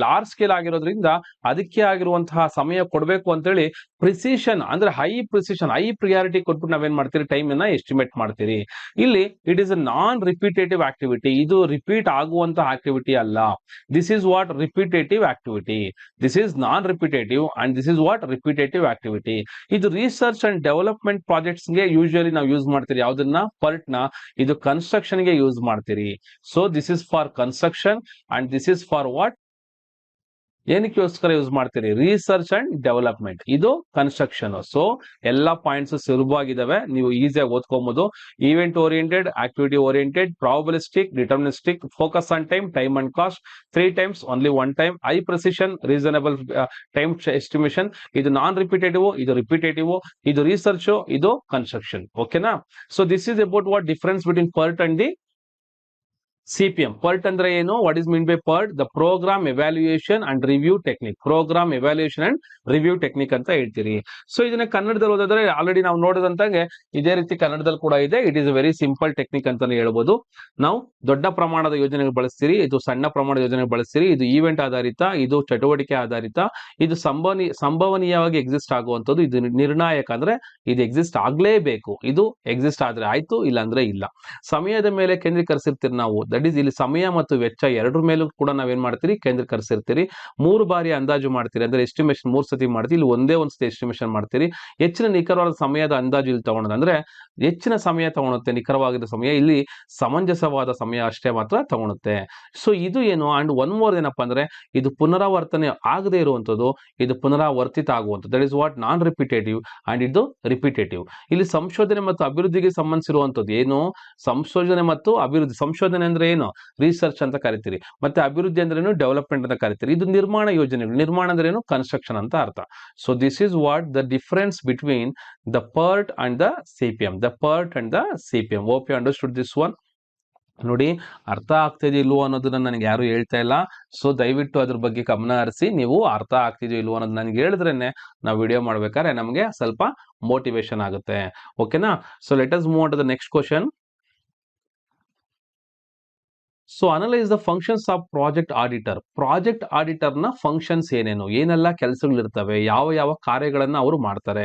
Speaker 1: ಲಾರ್ಜ್ ಸ್ಕೇಲ್ ಆಗಿರೋದ್ರಿಂದ ಅದಕ್ಕೆ ಆಗಿರುವಂತಹ ಸಮಯ ಕೊಡಬೇಕು ಅಂತೇಳಿ ಪ್ರಿಸಿಷನ್ ಅಂದ್ರೆ ಹೈ ಪ್ರಿಸಿಷನ್, ಹೈ ಪ್ರಿಯಾರಿಟಿ ಕೊಟ್ಬಿಟ್ಟು ನಾವೇನ್ ಮಾಡ್ತೀರಿ? ಟೈಮ್ ಅನ್ನ ಎಸ್ಟಿಮೇಟ್ ಮಾಡ್ತೀರಿ. ಇಲ್ಲಿ it is a non repetitive activity. ಇದು ರಿಪೀಟ್ ಆಗುವಂತಹ ಆಕ್ಟಿವಿಟಿ ಅಲ್ಲ. This is what repetitive activity. This is non repetitive and this is what repetitive activity. ಇದು ರಿಸರ್ಚ್ ಅಂಡ್ ಡೆವಲಪ್ಮೆಂಟ್ ಪ್ರಾಜೆಕ್ಟ್ಸ್ ಗೆ ಯೂಶುವಲಿ ನಾವು ಯೂಸ್ ಮಾಡ್ತೀರಿ. ಯಾವ್ದನ್ನ? PERT ನ. ಇದು ಕನ್ಸ್ಟ್ರಕ್ಷನ್ ಗೆ ಯೂಸ್ ಮಾಡ್ತೀರಿ. So this is for construction and this is for what? ಏನಕ್ಕೋಸ್ಕರ ಯೂಸ್ ಮಾಡ್ತೀರಿ? Research and development. ಇದು ಕನ್ಸ್ಟ್ರಕ್ಷನ್. ಸೊ ಎಲ್ಲಾ ಪಾಯಿಂಟ್ಸ್ ಸುಲಭವಾಗಿದ್ದಾವೆ, ನೀವು ಈಸಿಯಾಗಿ ಓದ್ಕೊಬಹುದು. Event oriented, activity oriented, probabilistic, deterministic, focus on time, time and cost. 3 times, only 1 time. High precision, reasonable time estimation. ಇದು non repetitive, ಇದು repetitive. ಇದು ರಿಸರ್ಚ್, ಇದು ಕನ್ಸ್ಟ್ರಕ್ಷನ್. ಓಕೆನಾ? So this is about what difference between PERT and the CPM. PERT ಅಂದ್ರೆ ಏನು? What is mean by PERT? The program evaluation and review technique. Program evaluation and review technique ಅಂತ ಹೇಳ್ತೀರಿ. So ಇದನ್ನ ಕನ್ನಡದಲ್ಲಿ ಓದಿದ್ರೆ already ನಾವು ನೋಡಿದಂತಾಗೆ ಇದೇ ರೀತಿ ಕನ್ನಡದಲ್ಲಿ ಕೂಡ ಇದೆ. It is a very simple technique ಅಂತಾನೆ ಹೇಳ್ಬೋದು. ನಾವು ದೊಡ್ಡ ಪ್ರಮಾಣದ ಯೋಜನೆಗಳು ಬಳಸ್ತೀರಿ, ಇದು ಸಣ್ಣ ಪ್ರಮಾಣದ ಯೋಜನೆ ಬಳಸ್ತೀರಿ. ಇದು ಈವೆಂಟ್ ಆಧಾರಿತ, ಇದು ಚಟುವಟಿಕೆ ಆಧಾರಿತ, ಇದು ಸಂಭವನೀಯವಾಗಿ ಎಕ್ಸಿಸ್ಟ್ ಆಗುವಂತದ್ದು. ಇದು ನಿರ್ಣಾಯಕ ಅಂದ್ರೆ ಇದು ಎಕ್ಸಿಸ್ಟ್ ಆಗ್ಲೇಬೇಕು. ಇದು ಎಕ್ಸಿಸ್ಟ್ ಆದ್ರೆ ಆಯ್ತು, ಇಲ್ಲ ಅಂದ್ರೆ ಇಲ್ಲ. ಸಮಯದ ಮೇಲೆ ಕೇಂದ್ರೀಕರಿಸಿರ್ತೀರಿ ನಾವು. ದಟ್ ಈಸ್ ಇಲ್ಲಿ ಸಮಯ ಮತ್ತು ವೆಚ್ಚ ಎರಡರ ಮೇಲೂ ಕೂಡ ನಾವೇನ್ ಮಾಡ್ತೀರಿ? ಕೇಂದ್ರೀಕರಿಸಿರ್ತೀರಿ. 3 ಬಾರಿ ಅಂದಾಜು ಮಾಡ್ತೀರಿ, ಅಂದ್ರೆ ಎಸ್ಟಿಮೇಷನ್ 3 ಸತಿ ಮಾಡ್ತೀರಿ. ಇಲ್ಲಿ ಒಂದೇ ಒಂದು ಸತಿ ಎಸ್ಟಿಮೇಷನ್ ಮಾಡ್ತೀರಿ. ಹೆಚ್ಚಿನ ನಿಖರವಾದ ಸಮಯದ ಅಂದಾಜು ಇಲ್ಲಿ ತಗೊಳೋದು ಅಂದ್ರೆ ಹೆಚ್ಚಿನ ಸಮಯ ತಗೊಳುತ್ತೆ. ನಿಖರವಾಗಿದ್ದ ಸಮಯ ಇಲ್ಲಿ ಸಮಂಜಸವಾದ ಸಮಯ ಅಷ್ಟೇ ಮಾತ್ರ ತಗೊಳುತ್ತೆ. ಸೊ ಇದು ಏನು? ಅಂಡ್ ಒನ್ ಮೋರ್ ಏನಪ್ಪಾ ಅಂದ್ರೆ ಇದು ಪುನರಾವರ್ತನೆ ಆಗದೆ ಇರುವಂತದ್ದು, ಇದು ಪುನರಾವರ್ತಿತ ಆಗುವಂಥದ್ದು. That is what non repetitive and ಇದು ರಿಪೀಟೇಟಿವ್. ಇಲ್ಲಿ ಸಂಶೋಧನೆ ಮತ್ತು ಅಭಿವೃದ್ಧಿಗೆ ಸಂಬಂಧಿಸಿರುವಂತದ್ದು ಏನು? ಸಂಶೋಧನೆ ಮತ್ತು ಅಭಿವೃದ್ಧಿ. ಸಂಶೋಧನೆ ಅಂದ್ರೆ ಏನು ರಿಸರ್ಚ್ ಅಂತ ಕರಿತೀರಿ, ಮತ್ತೆ ಅಭಿವೃದ್ಧಿ ಅಂದ್ರೇನು ಡೆವಲಪ್ಮೆಂಟ್ ಅಂತ ಕರಿತೀರಿ. ಇದು ನಿರ್ಮಾಣ ಯೋಜನೆಗಳು, ನಿರ್ಮಾಣ ಅಂದ್ರೆ ಏನು ಕನ್ಸ್ಟ್ರಕ್ಷನ್ ಅಂತ ಅರ್ಥ. So this is what the difference between the PERT and the CPM. The PERT and the CPM. Hope you understood this one. ನೋಡಿ, ಅರ್ಥ ಆಗ್ತಿದೆಯೋ ಇಲ್ವೋ ಅನ್ನೋದನ್ನ ನನಗೆ ಯಾರು ಹೇಳ್ತಾ ಇಲ್ಲ. ಸೊ ದಯವಿಟ್ಟು ಅದ್ರ ಬಗ್ಗೆ ಗಮನ ಹರಿಸಿ, ನೀವು ಅರ್ಥ ಆಗ್ತಿದೆಯೋ ಇಲ್ವೋ ಅನ್ನೋದು ನನಗೆ ಹೇಳಿದ್ರೇನೆ ನಾವು ವಿಡಿಯೋ ಮಾಡ್ಬೇಕಾದ್ರೆ ನಮಗೆ ಸ್ವಲ್ಪ ಮೋಟಿವೇಶನ್ ಆಗುತ್ತೆ. ಓಕೆನಾ? So let us move on to the next question. So analyse the functions of project auditor. Project auditor ನ ಫಂಕ್ಷನ್ಸ್ ಏನೇನು, ಏನೆಲ್ಲ ಕೆಲಸಗಳಿರ್ತವೆ, ಯಾವ ಯಾವ ಕಾರ್ಯಗಳನ್ನ ಅವರು ಮಾಡ್ತಾರೆ,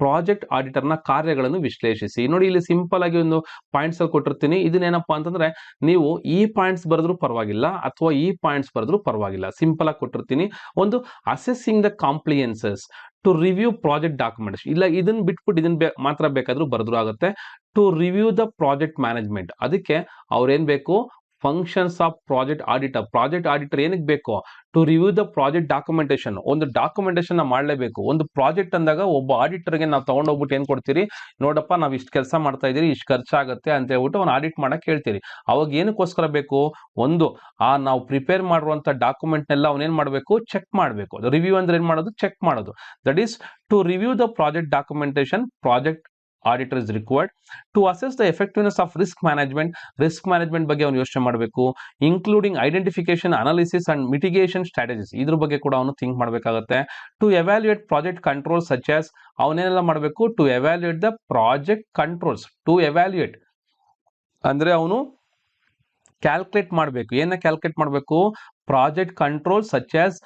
Speaker 1: ಪ್ರಾಜೆಕ್ಟ್ ಆಡಿಟರ್ ನ ಕಾರ್ಯಗಳನ್ನು ವಿಶ್ಲೇಷಿಸಿ. ನೋಡಿ, ಇಲ್ಲಿ ಸಿಂಪಲ್ ಆಗಿ ಒಂದು ಪಾಯಿಂಟ್ಸ್ ಅಲ್ಲಿ ಕೊಟ್ಟಿರ್ತೀನಿ. ಇದನ್ನೇನಪ್ಪಾ ಅಂತಂದ್ರೆ ನೀವು ಈ ಪಾಯಿಂಟ್ಸ್ ಬರೆದ್ರು ಪರವಾಗಿಲ್ಲ ಅಥವಾ ಈ ಪಾಯಿಂಟ್ಸ್ ಬರೆದ್ರು ಪರವಾಗಿಲ್ಲ, ಸಿಂಪಲ್ ಆಗಿ ಕೊಟ್ಟಿರ್ತೀನಿ. ಒಂದು assessing the compliances to review project documentation. ಇಲ್ಲ, ಇದನ್ನ ಬಿಟ್ಬಿಟ್ಟು ಇದನ್ನ ಮಾತ್ರ ಬೇಕಾದ್ರೂ ಬರೆದ್ರು ಆಗುತ್ತೆ. To review the project management. ಅದಕ್ಕೆ ಅವ್ರೇನ್ ಬೇಕು, functions of project auditor. Project auditor ಏನಕ್ಕೆ ಬೇಕು? To review the project documentation. ಒಂದು ಡಾಕ್ಯುಮೆಂಟೇಶನ್ ಮಾಡಲೇಬೇಕು. ಒಂದು ಪ್ರಾಜೆಕ್ಟ್ ಅಂದಾಗ ಒಬ್ಬ ಆಡಿಟರ್ಗೆ ನಾವು ತಗೊಂಡೋಗ್ಬಿಟ್ಟು ಏನ್ ಕೊಡ್ತೀರಿ, ನೋಡಪ್ಪ ನಾವು ಇಷ್ಟು ಕೆಲಸ ಮಾಡ್ತಾ ಇದೀರಿ, ಇಷ್ಟು ಖರ್ಚಾಗುತ್ತೆ ಅಂತ ಹೇಳ್ಬಿಟ್ಟು ಅವ್ನು ಆಡಿಟ್ ಮಾಡಕ್ ಹೇಳ್ತೀರಿ. ಅವಾಗ ಏನಕ್ಕೋಸ್ಕರ ಬೇಕು? ಒಂದು ನಾವು ಪ್ರಿಪೇರ್ ಮಾಡಿರುವಂತ ಡಾಕ್ಯುಮೆಂಟ್ ನೆಲ್ಲ ಅವನೇನ್ ಮಾಡಬೇಕು, ಚೆಕ್ ಮಾಡಬೇಕು. ರಿವ್ಯೂ ಅಂದ್ರೆ ಏನ್ ಮಾಡೋದು? ಚೆಕ್ ಮಾಡೋದು. That is to review the project documentation. Project auditor is required to assess the effectiveness of risk management. risk management ಬಗ್ಗೆ ಅವನು ಯೋಚನೆ ಮಾಡಬೇಕು. including identification, analysis and mitigation strategies. ಇದ್ರ ಬಗ್ಗೆ ಕೂಡ ಅವನು ಥಿಂಕ್ ಮಾಡಬೇಕಾಗುತ್ತೆ. to evaluate project controls such as, ಅವನೇನೆಲ್ಲ ಮಾಡಬೇಕು? to evaluate the project controls. to evaluate ಅಂದ್ರೆ ಅವನು ಕ್ಯಾಲ್ಕುಲೇಟ್ ಮಾಡಬೇಕು. ಏನ ಕ್ಯಾಲ್ಕುಲೇಟ್ ಮಾಡಬೇಕು? Project control such as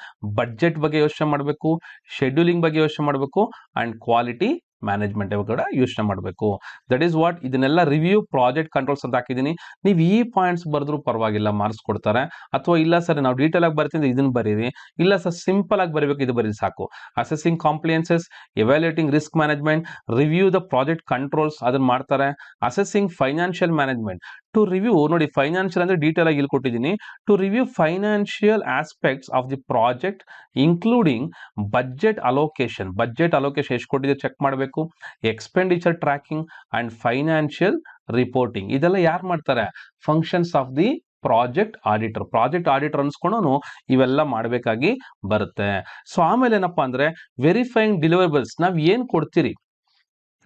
Speaker 1: budget ಬಗ್ಗೆ ಯೋಚನೆ ಮಾಡಬೇಕು, ಶೆಡ್ಯೂಲಿಂಗ್ ಬಗ್ಗೆ ಯೋಚನೆ ಮಾಡಬೇಕು ಅಂಡ್ ಕ್ವಾಲಿಟಿ ಮ್ಯಾನೇಜ್ಮೆಂಟ್ ಕೂಡ ಯೋಚನೆ ಮಾಡಬೇಕು. ದಟ್ ಈಸ್ ವಾಟ್ ಇದನ್ನೆಲ್ಲ ರಿವ್ಯೂ ಪ್ರಾಜೆಕ್ಟ್ ಕಂಟ್ರೋಲ್ಸ್ ಅಂತ ಹಾಕಿದೀನಿ. ನೀವು ಈ ಪಾಯಿಂಟ್ಸ್ ಬರೆದ್ರು ಪರವಾಗಿಲ್ಲ, ಮಾರ್ಕ್ಸ್ ಕೊಡ್ತಾರೆ. ಅಥವಾ ಇಲ್ಲ ಸರ್ ನಾವು ಡೀಟೇಲ್ ಆಗಿ ಬರ್ತೀನಿ ಇದನ್ನ ಬರೀರಿ, ಇಲ್ಲ ಸರ್ ಸಿಂಪಲ್ ಆಗಿ ಬರೀಬೇಕು, ಇದು ಬರೀ ಸಾಕು. Assessing compliances, evaluating risk management, review the project controls ಅದನ್ನ ಮಾಡ್ತಾರೆ. Assessing financial management. To review, ನೋಡಿ ಫೈನಾನ್ಷಿಯಲ್ ಅಂದ್ರೆ ಡೀಟೇಲ್ ಆಗಿ ಇಲ್ಲಿ ಕೊಟ್ಟಿದ್ದೀನಿ. To review financial aspects of the project including budget allocation. Budget allocation ಎಷ್ಟು ಕೊಟ್ಟಿದೆ ಚೆಕ್ ಮಾಡಬೇಕು. Expenditure tracking and financial reporting. ಇದೆಲ್ಲ ಯಾರು ಮಾಡ್ತಾರೆ? Functions of the project auditor. Project auditor ಅನ್ಸ್ಕೊಂಡು ಇವೆಲ್ಲ ಮಾಡಬೇಕಾಗಿ ಬರುತ್ತೆ. ಸೊ ಆಮೇಲೆ ಏನಪ್ಪಾ ಅಂದ್ರೆ ವೆರಿಫೈಯಿಂಗ್ ಡಿಲಿವರಬಲ್ಸ್. ನಾವ್ ಏನ್ ಕೊಡ್ತೀರಿ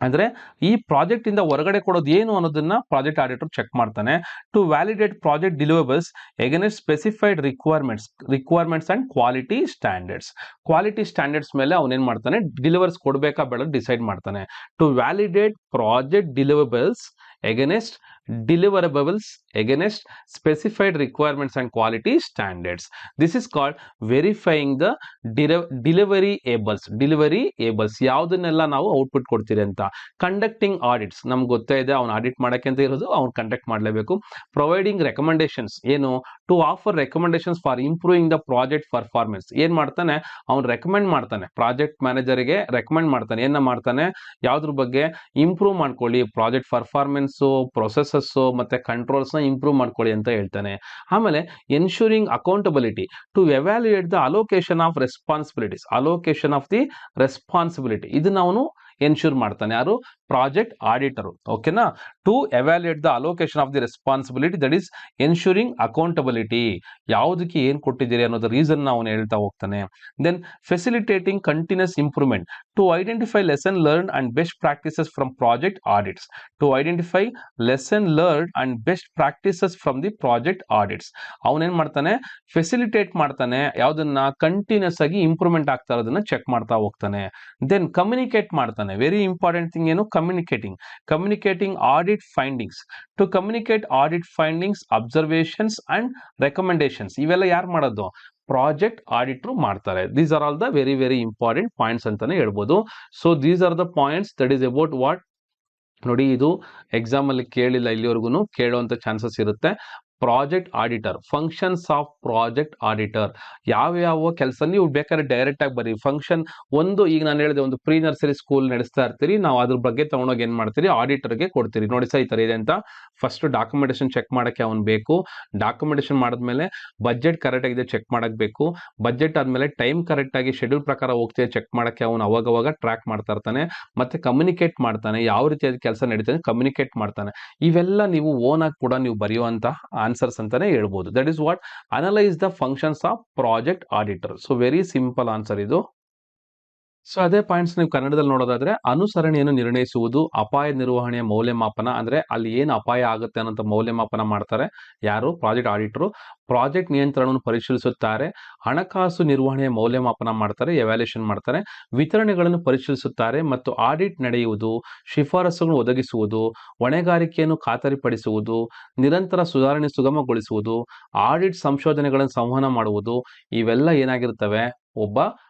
Speaker 1: ಅಂದ್ರೆ ಈ ಪ್ರಾಜೆಕ್ಟ್ ಇಂದ ಹೊರಗಡೆ ಕೊಡೋದು ಏನು ಅನ್ನೋದನ್ನ ಪ್ರಾಜೆಕ್ಟ್ ಆಡಿಟರ್ ಚೆಕ್ ಮಾಡ್ತಾನೆ. To validate project deliverables against specified requirements and quality standards. Quality standards ಮೇಲೆ ಅವನೇನ್ ಮಾಡ್ತಾನೆ, ಡಿಲಿವರ್ಸ್ ಕೊಡ್ಬೇಕಾ ಬೇಡ ಡಿಸೈಡ್ ಮಾಡ್ತಾನೆ. To validate project deliverables against specified requirements and quality standards. This is called verifying the deliverables. ಯಾವುದನ್ನೆಲ್ಲ ನಾವು output ಕೊಡ್ತೀರಿ ಅಂತ. Conducting audits, ನಮ್ಗೆ ಗೊತ್ತೇ ಇದೆ ಅವ್ನು ಆಡಿಟ್ ಮಾಡಕ್ಕೆ ಅಂತ ಇರೋದು, ಅವ್ನು ಕಂಡಕ್ಟ್ ಮಾಡಲೇಬೇಕು. ಪ್ರೊವೈಡಿಂಗ್ ರೆಕಮೆಂಡೇಶನ್ಸ್, ಏನು to offer recommendations for improving the project performance. ಏನ್ ಮಾಡ್ತಾನೆ ಅವ್ನು? ರೆಕಮೆಂಡ್ ಮಾಡ್ತಾನೆ, ಪ್ರಾಜೆಕ್ಟ್ ಮ್ಯಾನೇಜರ್ಗೆ ರೆಕಮೆಂಡ್ ಮಾಡ್ತಾನೆ. ಏನ ಮಾಡ್ತಾನೆ? ಯಾವ್ದ್ರ ಬಗ್ಗೆ? ಇಂಪ್ರೂವ್ ಮಾಡ್ಕೊಳ್ಳಿ ಪ್ರಾಜೆಕ್ಟ್ ಪರ್ಫಾರ್ಮೆನ್ಸ್, ಪ್ರೊಸೆಸಸ್ ಮತ್ತೆ ಕಂಟ್ರೋಲ್ಸ್ ನ ಇಂಪ್ರೂವ್ ಮಾಡ್ಕೊಳ್ಳಿ ಅಂತ ಹೇಳ್ತಾನೆ. ಆಮೇಲೆ ensuring accountability. To evaluate the allocation of responsibility. ಇದನ್ನ ಅವನು ಎನ್ಶೂರ್ ಮಾಡ್ತಾನೆ. ಯಾರು? Project auditor. ಓಕೆನಾ? To evaluate the allocation of the responsibility, that is ensuring accountability. ಯಾವುದಕ್ಕೆ ಏನ್ ಕೊಟ್ಟಿದ್ದೀರಿ ಅನ್ನೋದು ರೀಸನ್ ಅವನು ಹೇಳ್ತಾ ಹೋಗ್ತಾನೆ. Then facilitating continuous improvement. To identify lesson learn and best practices from project audits. To identify lesson learn and best practices from the project audits. ಅವನೇನ್ ಮಾಡ್ತಾನೆ? Facilitate ಮಾಡ್ತಾನೆ. ಯಾವ್ದನ್ನ? ಕಂಟಿನ್ಯೂಸ್ ಆಗಿ ಇಂಪ್ರೂವ್ಮೆಂಟ್ ಆಗ್ತಾ ಇರೋದನ್ನ ಚೆಕ್ ಮಾಡ್ತಾ ಹೋಗ್ತಾನೆ. ದೆನ್ ಕಮ್ಯುನಿಕೇಟ್ ಮಾಡ್ತಾನೆ. ವೆರಿ ಇಂಪಾರ್ಟೆಂಟ್ ಥಿಂಗ್ ಏನು? Communicating audit findings. To communicate audit findings, observations and recommendations. ಇವೆಲ್ಲ ಯಾರು ಮಾಡೋದು? ಪ್ರಾಜೆಕ್ಟ್ ಆಡಿಟರ್ ಮಾಡ್ತಾರೆ. These are all the very very important points ಅಂತಾನೆ ಹೇಳ್ಬೋದು. So these are the points that is about what. ನೋಡಿ, ಇದು exam ಅಲ್ಲಿ ಕೇಳಿಲ್ಲ, ಇಲ್ಲಿವರೆಗೂ ಕೇಳುವಂತ ಚಾನ್ಸಸ್ ಇರುತ್ತೆ. Project auditor, functions of project auditor, ಯಾವ ಕೆಲಸ ನೀವು ಬೇಕಾದ್ರೆ ಡೈರೆಕ್ಟ್ ಆಗಿ ಬರೀ. ಫಂಕ್ಷನ್ ಒಂದು, ಈಗ ನಾನು ಹೇಳಿದೆ, ಒಂದು ಪ್ರೀ ನರ್ಸರಿ ಸ್ಕೂಲ್ ನಡೆಸ್ತಾ ಇರ್ತೀರಿ, ನಾವು ಅದ್ರ ಬಗ್ಗೆ ತಗೊಂಡೋಗಿ ಏನ್ ಮಾಡ್ತೀರಿ? ಆಡಿಟರ್ಗೆ ಕೊಡ್ತೀರಿ. ನೋಡಿ ಸರ್ ಈ ತರ ಇದೆ ಅಂತ. ಫಸ್ಟ್ ಡಾಕ್ಯುಮೆಂಟೇಶನ್ ಚೆಕ್ ಮಾಡಕ್ಕೆ ಅವನು ಬೇಕು. ಡಾಕ್ಯುಮೆಂಟೇಶನ್ ಮಾಡಿದ್ಮೇಲೆ ಬಜೆಟ್ ಕರೆಕ್ಟ್ ಆಗಿದೆ ಚೆಕ್ ಮಾಡಕ್ ಬೇಕು. ಬಜೆಟ್ ಆದ್ಮೇಲೆ ಟೈಮ್ ಕರೆಕ್ಟ್ ಆಗಿ ಶೆಡ್ಯೂಲ್ ಪ್ರಕಾರ ಹೋಗ್ತಿದೆ ಚೆಕ್ ಮಾಡಕ್ಕೆ ಅವನು ಅವಾಗವಾಗ ಟ್ರ್ಯಾಕ್ ಮಾಡ್ತಾ ಇರ್ತಾನೆ. ಮತ್ತೆ ಕಮ್ಯುನಿಕೇಟ್ ಮಾಡ್ತಾನೆ, ಯಾವ ರೀತಿಯಾದ ಕೆಲಸ ನಡೀತದೆ ಕಮ್ಯುನಿಕೇಟ್ ಮಾಡ್ತಾನೆ. ಇವೆಲ್ಲ ನೀವು ಓನ್ ಆಗಿ ಕೂಡ ನೀವು ಬರೆಯುವಂತ ಆನ್ಸರ್ಸ್ ಅಂತಾನೆ ಹೇಳ್ಬೋದು. That is what analyse the functions of project auditor. So very simple answer ಇದು. ಸೊ ಅದೇ ಪಾಯಿಂಟ್ಸ್ ನೀವು ಕನ್ನಡದಲ್ಲಿ ನೋಡೋದಾದ್ರೆ, ಅನುಸರಣೆಯನ್ನು ನಿರ್ಣಯಿಸುವುದು, ಅಪಾಯ ನಿರ್ವಹಣೆಯ ಮೌಲ್ಯಮಾಪನ, ಅಂದ್ರೆ ಅಲ್ಲಿ ಏನು ಅಪಾಯ ಆಗುತ್ತೆ ಅನ್ನೋ ಮೌಲ್ಯಮಾಪನ ಮಾಡ್ತಾರೆ ಯಾರು, ಪ್ರಾಜೆಕ್ಟ್ ಆಡಿಟರು. ಪ್ರಾಜೆಕ್ಟ್ ನಿಯಂತ್ರಣವನ್ನು ಪರಿಶೀಲಿಸುತ್ತಾರೆ. ಹಣಕಾಸು ನಿರ್ವಹಣೆಯ ಮೌಲ್ಯಮಾಪನ ಮಾಡ್ತಾರೆ, ಎವ್ಯಾಲ್ಯೂಯೇಷನ್ ಮಾಡ್ತಾರೆ. ವಿತರಣೆಗಳನ್ನು ಪರಿಶೀಲಿಸುತ್ತಾರೆ ಮತ್ತು ಆಡಿಟ್ ನಡೆಯುವುದು, ಶಿಫಾರಸುಗಳನ್ನು ಒದಗಿಸುವುದು, ಹೊಣೆಗಾರಿಕೆಯನ್ನು ಖಾತರಿಪಡಿಸುವುದು, ನಿರಂತರ ಸುಧಾರಣೆ ಸುಗಮಗೊಳಿಸುವುದು, ಆಡಿಟ್ ಸಂಶೋಧನೆಗಳನ್ನು ಸಂವಹನ ಮಾಡುವುದು, ಇವೆಲ್ಲ ಏನಾಗಿರ್ತವೆ, ಒಬ್ಬ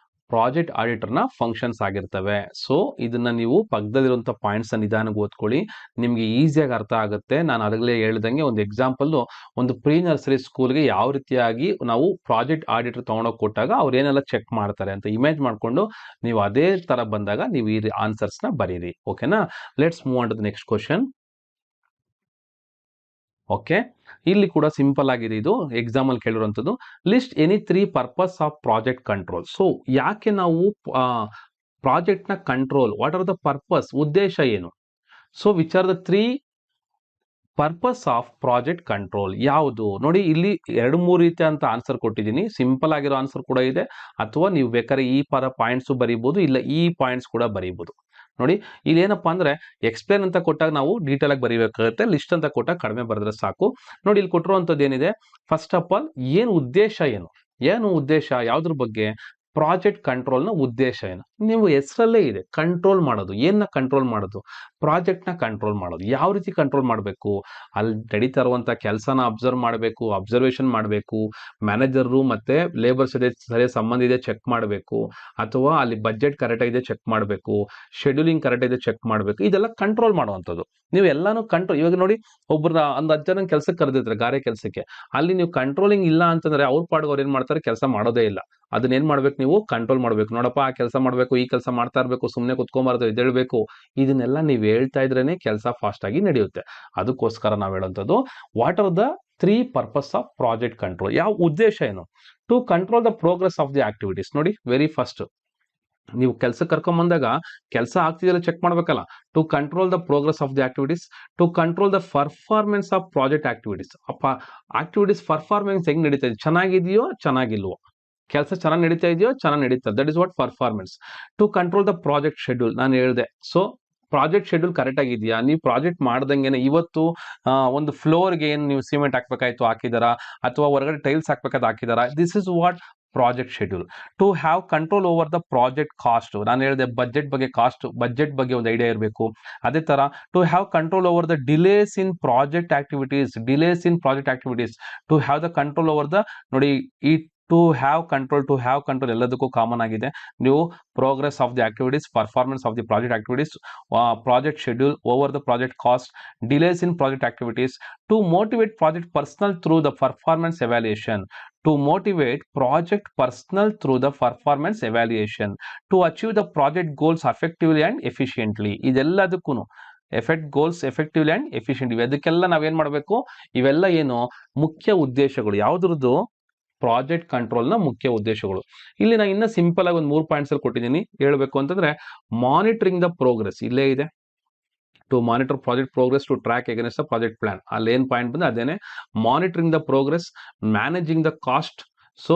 Speaker 1: ಪ್ರಾಜೆಕ್ಟ್ ಆಡಿಟರ್ನ ಫಂಕ್ಷನ್ಸ್ ಆಗಿರ್ತವೆ. ಸೊ ಇದನ್ನ ನೀವು ಪಕ್ಕದಲ್ಲಿರುವಂಥ ಪಾಯಿಂಟ್ಸ್ ನಿಧಾನಕ್ಕೆ ಓದ್ಕೊಳ್ಳಿ, ನಿಮಗೆ ಈಸಿಯಾಗಿ ಅರ್ಥ ಆಗುತ್ತೆ. ನಾನು ಆಗಲೇ ಹೇಳ್ದಂಗೆ ಒಂದು ಎಕ್ಸಾಂಪಲ್, ಒಂದು ಪ್ರೀ ನರ್ಸರಿ ಸ್ಕೂಲ್ಗೆ ಯಾವ ರೀತಿಯಾಗಿ ನಾವು ಪ್ರಾಜೆಕ್ಟ್ ಆಡಿಟರ್ ತಗೊಂಡೋಗಿ ಕೊಟ್ಟಾಗ ಅವ್ರು ಏನೆಲ್ಲ ಚೆಕ್ ಮಾಡ್ತಾರೆ ಅಂತ ಇಮೇಜ್ ಮಾಡಿಕೊಂಡು ನೀವು ಅದೇ ತರ ಬಂದಾಗ ನೀವು ಈ ಆನ್ಸರ್ಸ್ನ ಬರೀರಿ. ಓಕೆನಾ? Let's move on to the next question. Okay, ಇಲ್ಲಿ ಕೂಡ ಸಿಂಪಲ್ ಆಗಿದೆ, ಇದು ಎಕ್ಸಾಮ್ ಅಲ್ಲಿ ಕೇಳಿರುವಂಥದ್ದು. List any 3 purpose of project control. So ಯಾಕೆ ನಾವು ಪ್ರಾಜೆಕ್ಟ್ ನ control, what are the purpose, ಉದ್ದೇಶ ಏನು? So which are the 3 purpose of project control ಯಾವುದು? ನೋಡಿ, ಇಲ್ಲಿ 2-3 ರೀತಿ ಅಂತ ಆನ್ಸರ್ ಕೊಟ್ಟಿದ್ದೀನಿ. ಸಿಂಪಲ್ ಆಗಿರೋ ಆನ್ಸರ್ ಕೂಡ ಇದೆ, ಅಥವಾ ನೀವು ಬೇಕಾದ್ರೆ ಈ ಪಾಯಿಂಟ್ಸ್ ಬರೀಬಹುದು, ಇಲ್ಲ ಈ ಪಾಯಿಂಟ್ಸ್ ಕೂಡ ಬರೀಬಹುದು. ನೋಡಿ, ಇಲ್ಲಿ ಏನಪ್ಪಾ ಅಂದ್ರೆ ಎಕ್ಸ್ಪ್ಲೇನ್ ಅಂತ ಕೊಟ್ಟಾಗ ನಾವು ಡೀಟೇಲ್ ಆಗಿ ಬರೀಬೇಕಾಗುತ್ತೆ, ಲಿಸ್ಟ್ ಅಂತ ಕೊಟ್ಟಾಗ ಕಡಿಮೆ ಬರೆದ್ರೆ ಸಾಕು. ನೋಡಿ, ಇಲ್ಲಿ ಕೊಟ್ಟಿರುವಂತದ್ದು ಏನಿದೆ, ಫಸ್ಟ್ ಆಫ್ ಆಲ್ ಏನು ಉದ್ದೇಶ, ಏನು ಉದ್ದೇಶ, ಯಾವ್ದ್ರ ಬಗ್ಗೆ, ಪ್ರಾಜೆಕ್ಟ್ ಕಂಟ್ರೋಲ್ ನ ಉದ್ದೇಶ ಏನು? ನೀವು ಹೆಸರಲ್ಲೇ ಇದೆ, ಕಂಟ್ರೋಲ್ ಮಾಡೋದು. ಏನ್ನ ಕಂಟ್ರೋಲ್ ಮಾಡೋದು? ಪ್ರಾಜೆಕ್ಟ್ ನ ಕಂಟ್ರೋಲ್ ಮಾಡೋದು. ಯಾವ ರೀತಿ ಕಂಟ್ರೋಲ್ ಮಾಡಬೇಕು? ಅಲ್ಲಿ ನಡೀತಾ ಇರುವಂತ ಕೆಲಸನ ಅಬ್ಸರ್ವ್ ಮಾಡಬೇಕು, ಅಬ್ಸರ್ವೇಷನ್ ಮಾಡಬೇಕು, ಮ್ಯಾನೇಜರ್ ಮತ್ತೆ ಲೇಬರ್ಸ್ ಇದೆ ಸರಿಯಾದ ಸಂಬಂಧ ಇದೆ ಚೆಕ್ ಮಾಡಬೇಕು, ಅಥವಾ ಅಲ್ಲಿ ಬಜೆಟ್ ಕರೆಕ್ಟ್ ಇದೆ ಚೆಕ್ ಮಾಡಬೇಕು, ಶೆಡ್ಯೂಲಿಂಗ್ ಕರೆಕ್ಟ್ ಇದೆ ಚೆಕ್ ಮಾಡಬೇಕು. ಇದೆಲ್ಲ ಕಂಟ್ರೋಲ್ ಮಾಡುವಂಥದ್ದು. ನೀವು ಎಲ್ಲಾನು ಕಂಟ್ರೋಲ್, ಇವಾಗ ನೋಡಿ, ಒಬ್ಬರನ್ನ ಒಂದು 10 ಜನ ಕೆಲಸಕ್ಕೆ ಕರೆದಿರ್ತಾರೆ ಗಾರೆ ಕೆಲಸಕ್ಕೆ, ಅಲ್ಲಿ ನೀವು ಕಂಟ್ರೋಲಿಂಗ್ ಇಲ್ಲ ಅಂತಂದ್ರೆ ಅವ್ರ ಪಾಡ್ಗೆ ಅವ್ರು ಏನ್ ಮಾಡ್ತಾರೆ, ಕೆಲಸ ಮಾಡೋದೇ ಇಲ್ಲ. ಅದನ್ನ ಏನ್ ಮಾಡ್ಬೇಕು, ನೀವು ಕಂಟ್ರೋಲ್ ಮಾಡ್ಬೇಕು. ನೋಡಪ್ಪ, ಆ ಕೆಲಸ ಮಾಡ್ಬೇಕು, ಈ ಕೆಲಸ ಮಾಡ್ತಾ ಇರ್ಬೇಕು, ಸುಮ್ನೆ ಕುತ್ಕೊಂಬಾರ್ದು, ಎದ್ದೇಳ್ಬೇಕು. ಇದನ್ನೆಲ್ಲ ನೀವು ಹೇಳ್ತಾ ಇದ್ರೇನೆ ಕೆಲಸ ಫಾಸ್ಟ್ ಆಗಿ ನಡೆಯುತ್ತೆ. ಅದಕ್ಕೋಸ್ಕರ ನಾವು ಹೇಳುವಂಥದ್ದು, what are the 3 purpose of project control. ಯಾವ ಉದ್ದೇಶ ಏನು? To control the progress of the activities. ನೋಡಿ, ವೆರಿ ಫಸ್ಟ್ ನೀವು ಕೆಲಸ ಕರ್ಕೊಂಡ್ ಬಂದಾಗ ಕೆಲಸ ಆಗ್ತಿದೆಯಲ್ಲ ಚೆಕ್ ಮಾಡ್ಬೇಕಲ್ಲ. To control the progress of the activities, to control the performance of project activities. Activities performance ಹೆಂಗ್ ನಡೀತಾ ಇದೆ, ಚೆನ್ನಾಗಿದೆಯೋ ಚೆನ್ನಾಗಿಲ್ವೋ, ಕೆಲಸ ಚೆನ್ನಾಗಿ ನಡೀತಾ ಇದೆಯೋ ಚೆನ್ನಾಗಿ ನಡೀತಾ, that is what performance. To control the project schedule, ನಾನು ಹೇಳಿದೆ. ಸೊ ಪ್ರಾಜೆಕ್ಟ್ ಶೆಡ್ಯೂಲ್ ಕರೆಕ್ಟ್ ಆಗಿದೆಯಾ, ನೀವು ಪ್ರಾಜೆಕ್ಟ್ ಮಾಡ್ದಂಗೆನೆ ಇವತ್ತು ಒಂದು ಫ್ಲೋರ್ಗೆ ಏನು ನೀವು ಸಿಮೆಂಟ್ ಹಾಕ್ಬೇಕಾಯ್ತು ಹಾಕಿದಾರಾ, ಅಥವಾ ಹೊರಗಡೆ ಟೈಲ್ಸ್ ಹಾಕ್ಬೇಕಾದ್ ಹಾಕಿದಾರಾ, this is what project schedule. To have control over the project cost, ನಾನು ಹೇಳಿದೆ ಬಜೆಟ್ ಬಗ್ಗೆ, ಬಜೆಟ್ ಬಗ್ಗೆ ಒಂದು ಐಡಿಯಾ ಇರಬೇಕು. ಅದೇ ತರ to have control over the delays in project activities, to have the control over the, ನೋಡಿ ಈ ಟು ಹ್ಯಾವ್ ಕಂಟ್ರೋಲ್ ಎಲ್ಲದಕ್ಕೂ ಕಾಮನ್ ಆಗಿದೆ. ನೀವು progress of the activities, performance of the project activities, project schedule, over the project cost, delays in project activities, to motivate project personnel through the performance evaluation, to motivate project personnel through the performance evaluation, to achieve the project goals effectively and efficiently. ಇದೆಲ್ಲದಕ್ಕೂ effect goals effectively and efficiently, ಅದಕ್ಕೆಲ್ಲ ನಾವೇನ್ ಮಾಡಬೇಕು, ಇವೆಲ್ಲ ಏನು ಮುಖ್ಯ ಉದ್ದೇಶಗಳು, ಯಾವ್ದ್ರದ್ದು, project control ನ ಮುಖ್ಯ ಉದ್ದೇಶಗಳು. ಇಲ್ಲಿ ನಾನು ಇನ್ನ ಸಿಂಪಲ್ ಆಗಿ ಒಂದು 3 ಪಾಯಿಂಟ್ಸ್ ಅಲ್ಲಿ ಕೊಟ್ಟಿದ್ದೀನಿ. ಹೇಳ್ಬೇಕು ಅಂತಂದ್ರೆ, ಮಾನಿಟರಿಂಗ್ ದ ಪ್ರೋಗ್ರೆಸ್ ಇಲ್ಲೇ ಇದೆ. To monitor project progress to track against the project plan, ಅಲ್ಲಿ ಏನ್ ಪಾಯಿಂಟ್ ಬಂದ್ರೆ ಅದೇನೆ monitoring the progress, managing the cost. So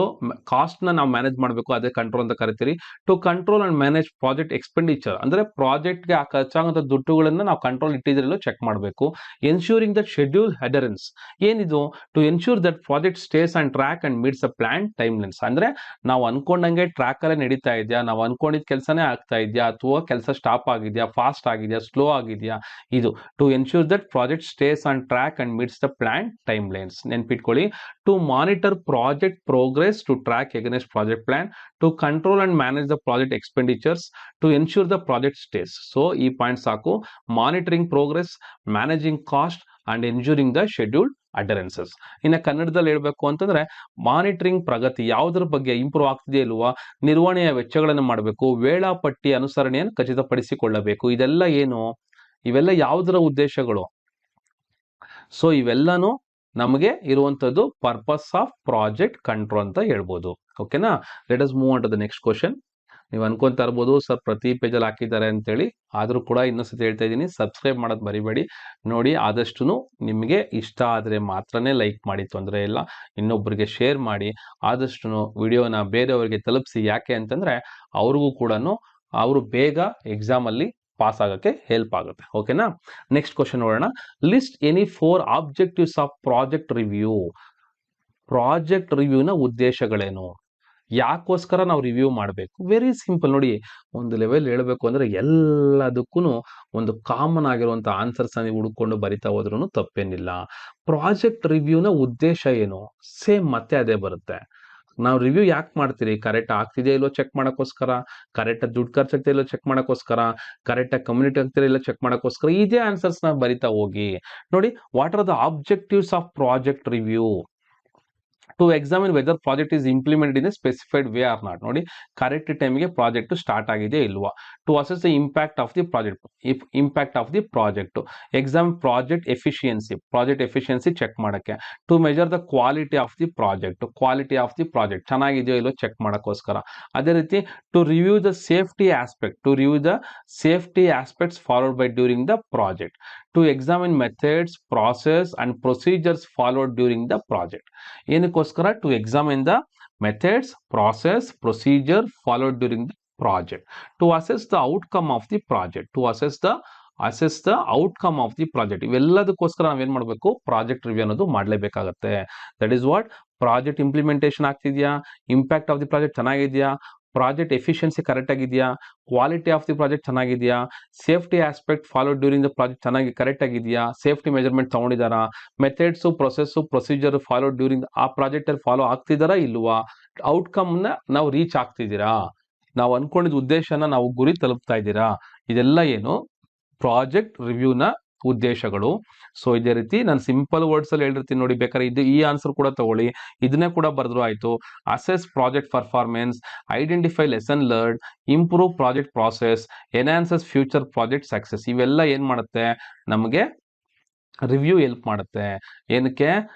Speaker 1: cost ನ ನಾವು ಮ್ಯಾನೇಜ್ ಮಾಡಬೇಕು, ಅದೇ ಕಂಟ್ರೋಲ್ ಅಂತ ಕರಿತೀರಿ. To control and manage project expenditure, ಅಂದ್ರೆ ಪ್ರಾಜೆಕ್ಟ್ ಗೆ ಖರ್ಚಾಗುವಂತ ದುಡ್ಡುಗಳನ್ನ ನಾವು ಕಂಟ್ರೋಲ್ ಇಟ್ಟಿದ್ರಲ್ಲೂ ಚೆಕ್ ಮಾಡಬೇಕು. ಎನ್ಶೂರಿಂಗ್ ದಟ್ ಶೆಡ್ಯೂಲ್ ಅಡರೆನ್ಸ್, ಏನಿದು, to ensure that project stays on track and meets the plan time lines, ಅಂದ್ರೆ ನಾವು ಅನ್ಕೊಂಡಂಗೆ ಟ್ರ್ಯಾಕ್ ಅಲ್ಲೇ ನಡೀತಾ ಇದೆಯಾ, ನಾವು ಅನ್ಕೊಂಡಿದ್ ಕೆಲಸನೇ ಆಗ್ತಾ ಇದೆಯಾ, ಅಥವಾ ಕೆಲಸ ಸ್ಟಾಪ್ ಆಗಿದೆಯಾ, ಫಾಸ್ಟ್ ಆಗಿದೆಯಾ, ಸ್ಲೋ ಆಗಿದೆಯಾ, ಇದು to ensure that project stays on track and meets the plan time lines. ನೆನ್ಪಿಟ್ಕೊಳ್ಳಿ, to monitor project progress to track against project plan, to control and manage the project expenditures, to ensure the project stays. So ಈ point ಸಾಕು, monitoring progress, managing cost and ensuring the scheduled adherences. ಇನ್ನು ಕನ್ನಡದಲ್ಲಿ ಹೇಳ್ಬೇಕು ಅಂತಂದ್ರೆ, monitoring ಪ್ರಗತಿ, ಯಾವುದ್ರ ಬಗ್ಗೆ improve ಆಗ್ತಿದೆಯಾ ಇಲ್ವಾ, ನಿರ್ವಹಣೆಯ ವೆಚ್ಚಗಳನ್ನು ಮಾಡಬೇಕು, ವೇಳಾಪಟ್ಟಿ ಅನುಸರಣೆಯನ್ನು ಖಚಿತಪಡಿಸಿಕೊಳ್ಳಬೇಕು. ಇದೆಲ್ಲ ಏನು, ಇವೆಲ್ಲ ಯಾವುದರ ಉದ್ದೇಶಗಳು? ಸೊ ಇವೆಲ್ಲನೂ ನಮಗೆ ಇರುವಂತದ್ದು ಪರ್ಪಸ್ ಆಫ್ ಪ್ರಾಜೆಕ್ಟ್ ಕಂಟ್ರೋಲ್ ಅಂತ ಹೇಳ್ಬೋದು. ಓಕೆನಾ? Let us move on to the next question. ನೀವು ಅನ್ಕೊಂತಾ ಇರ್ಬೋದು ಸರ್ ಪ್ರತಿ ಪೇಜಲ್ಲಿ ಹಾಕಿದ್ದಾರೆ ಅಂತೇಳಿ, ಆದರೂ ಕೂಡ ಇನ್ನೊಂದ್ಸತಿ ಹೇಳ್ತಾ ಇದ್ದೀನಿ, ಸಬ್ಸ್ಕ್ರೈಬ್ ಮಾಡೋದು ಮರಿಬೇಡಿ. ನೋಡಿ ಆದಷ್ಟು ನಿಮಗೆ ಇಷ್ಟ ಆದರೆ ಮಾತ್ರನೇ ಲೈಕ್ ಮಾಡಿ, ತೊಂದರೆ ಇಲ್ಲ. ಇನ್ನೊಬ್ಬರಿಗೆ ಶೇರ್ ಮಾಡಿ, ಆದಷ್ಟು ವಿಡಿಯೋನ ಬೇರೆಯವರಿಗೆ ತಲುಪಿಸಿ. ಯಾಕೆ ಅಂತಂದರೆ ಅವ್ರಿಗೂ ಕೂಡ ಅವರು ಬೇಗ ಎಕ್ಸಾಮಲ್ಲಿ ಪಾಸ್ ಆಗೋಕ್ಕೆ ಹೆಲ್ಪ್ ಆಗುತ್ತೆ. ಓಕೆನಾ? ನೆಕ್ಸ್ಟ್ ಕ್ವಶನ್ ನೋಡೋಣ. List any 4 objectives of project review. Project ರಿವ್ಯೂನ ಉದ್ದೇಶಗಳೇನು, ಯಾಕೋಸ್ಕರ ನಾವು ರಿವ್ಯೂ ಮಾಡಬೇಕು? ವೆರಿ ಸಿಂಪಲ್ ನೋಡಿ, ಒಂದು ಲೆವೆಲ್ ಹೇಳಬೇಕು ಅಂದರೆ ಎಲ್ಲದಕ್ಕೂ ಒಂದು ಕಾಮನ್ ಆಗಿರುವಂಥ ಆನ್ಸರ್ಸ್ ನೀವು ಹುಡ್ಕೊಂಡು ಬರಿತಾ ಹೋದ್ರೂ ತಪ್ಪೇನಿಲ್ಲ. ಪ್ರಾಜೆಕ್ಟ್ ರಿವ್ಯೂನ ಉದ್ದೇಶ ಏನು? ಸೇಮ್ ಮತ್ತೆ ಅದೇ ಬರುತ್ತೆ. ನಾವು ರಿವ್ಯೂ ಯಾಕೆ ಮಾಡ್ತೀರಿ? ಕರೆಕ್ಟ್ ಆಗ್ತಿದೆಯೋ ಇಲ್ಲೋ ಚೆಕ್ ಮಾಡೋಕ್ಕೋಸ್ಕರ, ಕರೆಕ್ಟಾಗಿ ದುಡ್ಡು ಖರ್ಚಾಗ್ತಿದೆಯೋ ಇಲ್ಲೋ ಚೆಕ್ ಮಾಡೋಕ್ಕೋಸ್ಕರ, ಕರೆಕ್ಟಾಗಿ ಕಮ್ಯುನಿಟಿ ಆಗ್ತಿರೋ ಇಲ್ಲ ಚೆಕ್ ಮಾಡೋಕ್ಕೋಸ್ಕರ. ಇದೇ ಆನ್ಸರ್ಸ್ನ ಬರಿತಾ ಹೋಗಿ. ನೋಡಿ, what are the objectives of project review? To examine whether project is implemented in a specified way or not. ನೋಡಿ, ಕರೆಕ್ಟ್ ಟೈಮಿಗೆ ಪ್ರಾಜೆಕ್ಟ್ ಸ್ಟಾರ್ಟ್ ಆಗಿದೆ ಇಲ್ವಾ? To assess the impact of the project. Impact of the project. Exam project efficiency check ಮಾಡೋಕ್ಕೆ. To measure the quality of the project ಚೆನ್ನಾಗಿದೆಯೋ ಇಲ್ಲೋ check ಮಾಡೋಕ್ಕೋಸ್ಕರ. ಅದೇ ರೀತಿ to review the safety aspects followed by during the project. To examine methods, process and procedures followed during the project. ಏನಕ್ಕೋಸ್ಕರ? To examine the methods, process, procedure followed during the project. To assess the outcome of the project. Outcome of the project. ಇವೆಲ್ಲದಕ್ಕೋಸ್ಕರ ನಾವೇನ್ ಮಾಡಬೇಕು? Project review ಅನ್ನೋದು ಮಾಡಲೇಬೇಕಾಗತ್ತೆ. That is what project implementation ಆಗ್ತಿದ್ಯಾ, impact of the project ಚೆನ್ನಾಗಿದೆಯಾ, project efficiency correct ಆಗಿದೆಯಾ, quality of the project ಚೆನ್ನಾಗಿದೆಯಾ, safety aspect follow during the project correct ಆಗಿದೆಯಾ, ಸೇಫ್ಟಿ ಮೆಜರ್ಮೆಂಟ್ ತಗೊಂಡಿದ್ದಾರಾ, methods, process, procedure follow during ಆ project ಅಲ್ಲಿ follow ಆಗ್ತಿದಾರಾ ಇಲ್ವಾ, ಔಟ್ಕಮ್ನ ನಾವು ರೀಚ್ ಆಗ್ತಿದ್ದೀರಾ, ನಾವು ಅನ್ಕೊಂಡಿದ್ದ ಉದ್ದೇಶನ ನಾವು ಗುರಿ ತಲುಪ್ತಾ ಇದ್ದೀರಾ, ಇದೆಲ್ಲ ಏನು ಪ್ರಾಜೆಕ್ಟ್ ರಿವ್ಯೂನ ಉದ್ದೇಶಗಳು. ಸೊ ಇದೇ ರೀತಿ ನಾನು ಸಿಂಪಲ್ ವರ್ಡ್ಸ್ ಅಲ್ಲಿ ಹೇಳಿರ್ತೀನಿ ನೋಡಿ, ಬೇಕಾದ್ರೆ ಈ ಆನ್ಸರ್ ಕೂಡ ತಗೊಳ್ಳಿ, ಇದನ್ನೇ ಕೂಡ ಬರೆದ್ರು ಆಯ್ತು. Assess project performance, identify lesson learn, improve project process, enhances future project success. ಇವೆಲ್ಲ ಏನ್ ಮಾಡುತ್ತೆ? ನಮಗೆ ರಿವ್ಯೂ ಹೆಲ್ಪ್ ಮಾಡುತ್ತೆ. ಏನಕ್ಕೆ?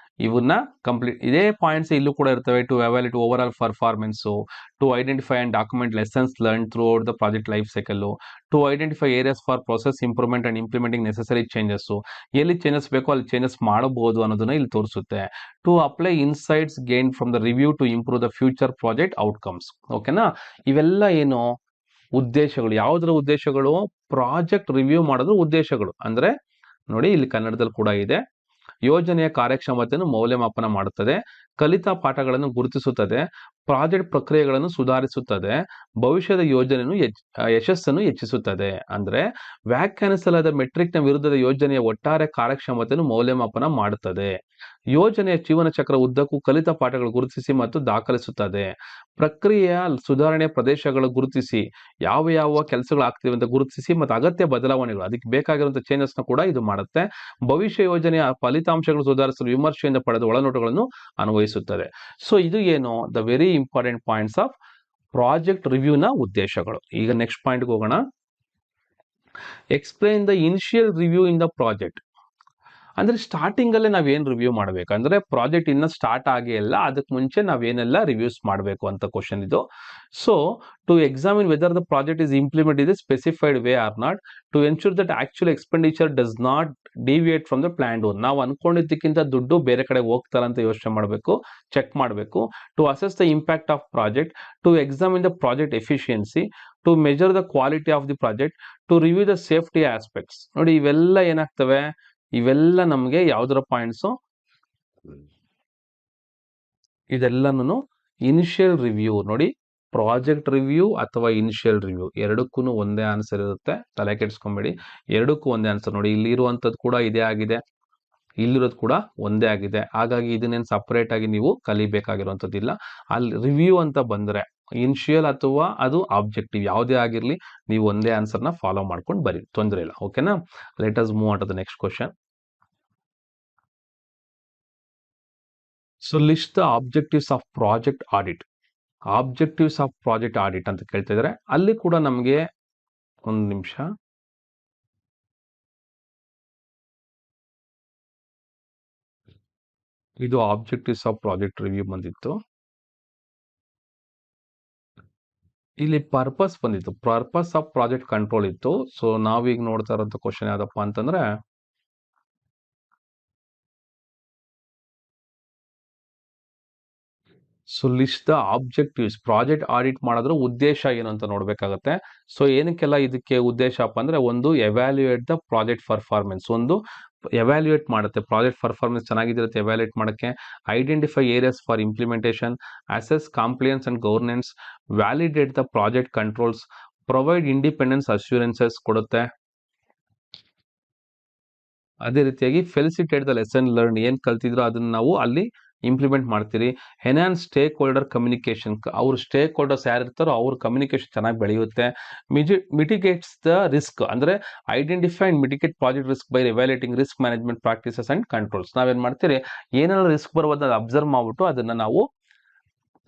Speaker 1: ಇವನ್ನ ಕಂಪ್ಲೀಟ್ ಇದೇ ಪಾಯಿಂಟ್ಸ್ ಇಲ್ಲೂ ಕೂಡ ಇರ್ತವೆ. To evaluate overall performance, to identify and document lessons learn throughout the project life cycle, to identify areas for process improvement and implementing necessary changes. ಎಲ್ಲಿ changes ಬೇಕೋ ಅಲ್ಲಿ ಚೇಂಜಸ್ ಮಾಡಬಹುದು ಅನ್ನೋದನ್ನ ಇಲ್ಲಿ ತೋರಿಸುತ್ತೆ. To apply insights gain from the review to improve the future project outcomes. ಓಕೆನಾ? ಇವೆಲ್ಲ ಏನು ಉದ್ದೇಶಗಳು? ಯಾವುದರ ಉದ್ದೇಶಗಳು? ಪ್ರಾಜೆಕ್ಟ್ ರಿವ್ಯೂ ಮಾಡೋದ್ರ ಉದ್ದೇಶಗಳು. ಅಂದ್ರೆ ನೋಡಿ, ಇಲ್ಲಿ ಕನ್ನಡದಲ್ಲಿ ಕೂಡ ಇದೆ. ಯೋಜನೆಯ ಕಾರ್ಯಕ್ಷಮತೆಯನ್ನು ಮೌಲ್ಯಮಾಪನ ಮಾಡುತ್ತದೆ, ಕಲಿತ ಪಾಠಗಳನ್ನು ಗುರುತಿಸುತ್ತದೆ, ಪ್ರಾಜೆಕ್ಟ್ ಪ್ರಕ್ರಿಯೆಗಳನ್ನು ಸುಧಾರಿಸುತ್ತದೆ, ಭವಿಷ್ಯದ ಯೋಜನೆಯನ್ನು ಯಶಸ್ಸನ್ನು ಹೆಚ್ಚಿಸುತ್ತದೆ. ಅಂದ್ರೆ ವ್ಯಾಖ್ಯಾನಿಸಲಾದ ಮೆಟ್ರಿಕ್ನ ವಿರುದ್ಧದ ಯೋಜನೆಯ ಒಟ್ಟಾರೆ ಕಾರ್ಯಕ್ಷಮತೆಯನ್ನು ಮೌಲ್ಯಮಾಪನ ಮಾಡುತ್ತದೆ. ಯೋಜನೆಯ ಜೀವನ ಚಕ್ರ ಉದ್ದಕ್ಕೂ ಕಲಿತ ಪಾಠಗಳು ಗುರುತಿಸಿ ಮತ್ತು ದಾಖಲಿಸುತ್ತದೆ. ಪ್ರಕ್ರಿಯೆಯ ಸುಧಾರಣೆಯ ಪ್ರದೇಶಗಳು ಗುರುತಿಸಿ, ಯಾವ ಕೆಲಸಗಳು ಆಗ್ತಿವೆ ಅಂತ ಗುರುತಿಸಿ ಮತ್ತು ಅಗತ್ಯ ಬದಲಾವಣೆಗಳು, ಅದಕ್ಕೆ ಬೇಕಾಗಿರುವಂತಹ ಚೇಂಜಸ್ನ ಕೂಡ ಇದು ಮಾಡುತ್ತೆ. ಭವಿಷ್ಯ ಯೋಜನೆಯ ಫಲಿತಾಂಶಗಳು ಸುಧಾರಿಸಲು ವಿಮರ್ಶೆಯಿಂದ ಪಡೆದ ಒಳನೋಟಗಳನ್ನು ಅನ್ವಯಿಸುತ್ತದೆ. ಸೊ ಇದು ಏನು the very important points of project ರಿವ್ಯೂನ ಉದ್ದೇಶಗಳು. ಈಗ ನೆಕ್ಸ್ಟ್ ಪಾಯಿಂಟ್ಗೆ ಹೋಗೋಣ. Explain the initial review in the project. ಅಂದ್ರೆ ಸ್ಟಾರ್ಟಿಂಗ್ ಅಲ್ಲೇ ನಾವೇನ್ ರಿವ್ಯೂ ಮಾಡಬೇಕು? ಅಂದ್ರೆ ಪ್ರಾಜೆಕ್ಟ್ ಇನ್ನ ಸ್ಟಾರ್ಟ್ ಆಗೇ ಇಲ್ಲ, ಅದಕ್ಕೆ ಮುಂಚೆ ನಾವೇನೆಲ್ಲ ರಿವ್ಯೂಸ್ ಮಾಡಬೇಕು ಅಂತ ಕ್ವಶನ್ ಇದು. So to examine whether the project is implement in specified way or not, to ensure that actual expenditure does not deviate from the plan. ನಾವು ಅನ್ಕೊಂಡಿದ್ದಕ್ಕಿಂತ ದುಡ್ಡು ಬೇರೆ ಕಡೆ ಹೋಗ್ತಾರ ಅಂತ ಯೋಚನೆ ಮಾಡಬೇಕು, ಚೆಕ್ ಮಾಡಬೇಕು. To assess the impact of project, to examine the project efficiency, to measure the quality of the project, to review the safety aspects. ನೋಡಿ, ಇವೆಲ್ಲ ಏನಾಗ್ತವೆ? ಇವೆಲ್ಲ ನಮಗೆ ಯಾವ್ದರ ಪಾಯಿಂಟ್ಸು? ಇದೆಲ್ಲನೂ ಇನಿಷಿಯಲ್ ರಿವ್ಯೂ. ನೋಡಿ, ಪ್ರಾಜೆಕ್ಟ್ ರಿವ್ಯೂ ಅಥವಾ ಇನಿಷಿಯಲ್ ರಿವ್ಯೂ ಎರಡಕ್ಕೂ ಒಂದೇ ಆನ್ಸರ್ ಇರುತ್ತೆ, ತಲೆ ಕೆಡಿಸ್ಕೊಂಬೇಡಿ, ಎರಡಕ್ಕೂ ಒಂದೇ ಆನ್ಸರ್. ನೋಡಿ, ಇಲ್ಲಿರುವಂಥದ್ದು ಕೂಡ ಇದೇ ಆಗಿದೆ, ಇಲ್ಲಿರೋದು ಕೂಡ ಒಂದೇ ಆಗಿದೆ. ಹಾಗಾಗಿ ಇದನ್ನೇನು ಸಪರೇಟ್ ಆಗಿ ನೀವು ಕಲಿಬೇಕಾಗಿರುವಂಥದ್ದಿಲ್ಲ. ಅಲ್ಲಿ ರಿವ್ಯೂ ಅಂತ ಬಂದ್ರೆ ಇನಿಷಿಯಲ್ ಅಥವಾ ಅದು ಆಬ್ಜೆಕ್ಟಿವ್ ಯಾವುದೇ ಆಗಿರಲಿ, ನೀವು ಒಂದೇ ಆನ್ಸರ್ನ ಫಾಲೋ ಮಾಡ್ಕೊಂಡು ಬರೀ, ತೊಂದರೆ ಇಲ್ಲ. ಓಕೆನಾ? Let us move on to the next question. So list the objectives of project audit. Objectives of project audit ಅಂತ ಕೇಳ್ತಾ ಇದ್ದಾರೆ. ಅಲ್ಲಿ ಕೂಡ ನಮಗೆ ಒಂದು ನಿಮಿಷ, ಇದು ಆಬ್ಜೆಕ್ಟಿವ್ಸ್ ಆಫ್ ಪ್ರಾಜೆಕ್ಟ್ ರಿವ್ಯೂ ಬಂದಿತ್ತು. ಇಲ್ಲಿ ಪರ್ಪಸ್ ಬಂದಿತ್ತು, ಪರ್ಪಸ್ ಆಫ್ ಪ್ರಾಜೆಕ್ಟ್ ಕಂಟ್ರೋಲ್ ಇತ್ತು. ಸೊ ನಾವೀಗ ನೋಡ್ತಾ ಇರೋಂಥ ಕ್ವಶನ್ ಯಾವ್ದಪ್ಪ ಅಂತಂದ್ರೆ, so list the objectives. Project audit ಮಾಡಿದ್ರೆ ಉದ್ದೇಶ ಏನು ಅಂತ ನೋಡ್ಬೇಕಾಗತ್ತೆ. ಸೊ ಏನಕ್ಕೆಲ್ಲ ಇದಕ್ಕೆ ಉದ್ದೇಶಪ್ಪ ಅಂದ್ರೆ, ಒಂದು ಎವ್ಯಾಲ್ಯೂಯೇಟ್ ದ ಪ್ರಾಜೆಕ್ಟ್ ಪರ್ಫಾರ್ಮೆನ್ಸ್, ಒಂದು ಎವ್ಯಾಲ್ಯೂಯೇಟ್ ಮಾಡುತ್ತೆ ಪ್ರಾಜೆಕ್ಟ್ ಪರ್ಫಾರ್ಮೆನ್ಸ್ ಚೆನ್ನಾಗಿರುತ್ತೆ ಎವ್ಯಾಲ್ಯೂಯೇಟ್ ಮಾಡೋಕ್ಕೆ. Identify areas for implementation, assess compliance and governance, validate the project controls, provide independence assurances ಕೊಡುತ್ತೆ. ಅದೇ ರೀತಿಯಾಗಿ ಫೆಲಿಸಿಟೇಟ್ ದ ಲೆಸನ್ ಲರ್ನ್, ಏನ್ ಕಲ್ತಿದ್ರು ಅದನ್ನ ನಾವು ಅಲ್ಲಿ ಇಂಪ್ಲಿಮೆಂಟ್ ಮಾಡ್ತೀರಿ. ಎನ್ಹಾನ್ಸ್ ಸ್ಟೇಕ್ ಹೋಲ್ಡರ್ ಕಮ್ಯುನಿಕೇಶನ್, ಅವ್ರ ಸ್ಟೇಕ್ ಹೋಲ್ಡರ್ಸ್ ಯಾರು ಇರ್ತಾರೋ ಅವ್ರ ಕಮ್ಯುನಿಕೇಶನ್ ಚೆನ್ನಾಗಿ ಬೆಳೆಯುತ್ತೆ. ಮಿಟಿಗೇಟ್ಸ್ ದ ರಿಸ್ಕ್, ಅಂದ್ರೆ identify and mitigate project risk by ಎವ್ಯಾಲ್ಯೂಯೇಟಿಂಗ್ risk management practices and controls. ನಾವೇನ್ ಮಾಡ್ತೀರಿ, ಏನೆಲ್ಲ ರಿಸ್ಕ್ ಬರುವುದನ್ನ ಅಬ್ಸರ್ವ್ ಮಾಡ್ಬಿಟ್ಟು ಅದನ್ನ ನಾವು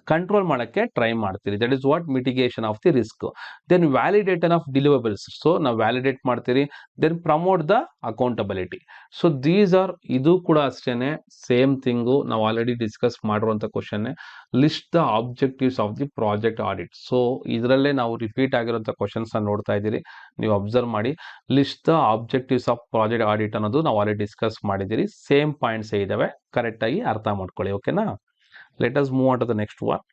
Speaker 1: ಕಂಟ್ರೋಲ್ ಮಾಡಕ್ಕೆ ಟ್ರೈ ಮಾಡ್ತೀರಿ. That is what mitigation of the risk. Then validation of deliverables, so ನಾವು ವ್ಯಾಲಿಡೇಟ್ ಮಾಡ್ತೀರಿ. Then promote the accountability. So these are, ಇದು ಕೂಡ ಅಷ್ಟೇನೆ ಸೇಮ್ ಥಿಂಗು, ನಾವು ಆಲ್ರೆಡಿ ಡಿಸ್ಕಸ್ ಮಾಡಿರುವಂತ question. List the objectives of the project audit. So ಇದರಲ್ಲೇ ನಾವು repeat ಆಗಿರುವಂತ ಕ್ವಶನ್ಸ್ ನೋಡ್ತಾ ಇದ್ದೀರಿ, ನೀವು ಅಬ್ಸರ್ವ್ ಮಾಡಿ. List the objectives of project audit ಅನ್ನೋದು ನಾವು ಆಲ್ರೆಡಿ ಡಿಸ್ಕಸ್ ಮಾಡಿದ್ದೀರಿ, ಸೇಮ್ ಪಾಯಿಂಟ್ಸ್ ಇದಾವೆ, ಕರೆಕ್ಟ್ ಆಗಿ ಅರ್ಥ ಮಾಡ್ಕೊಳ್ಳಿ. ಓಕೆನಾ? Let us move on to the next one.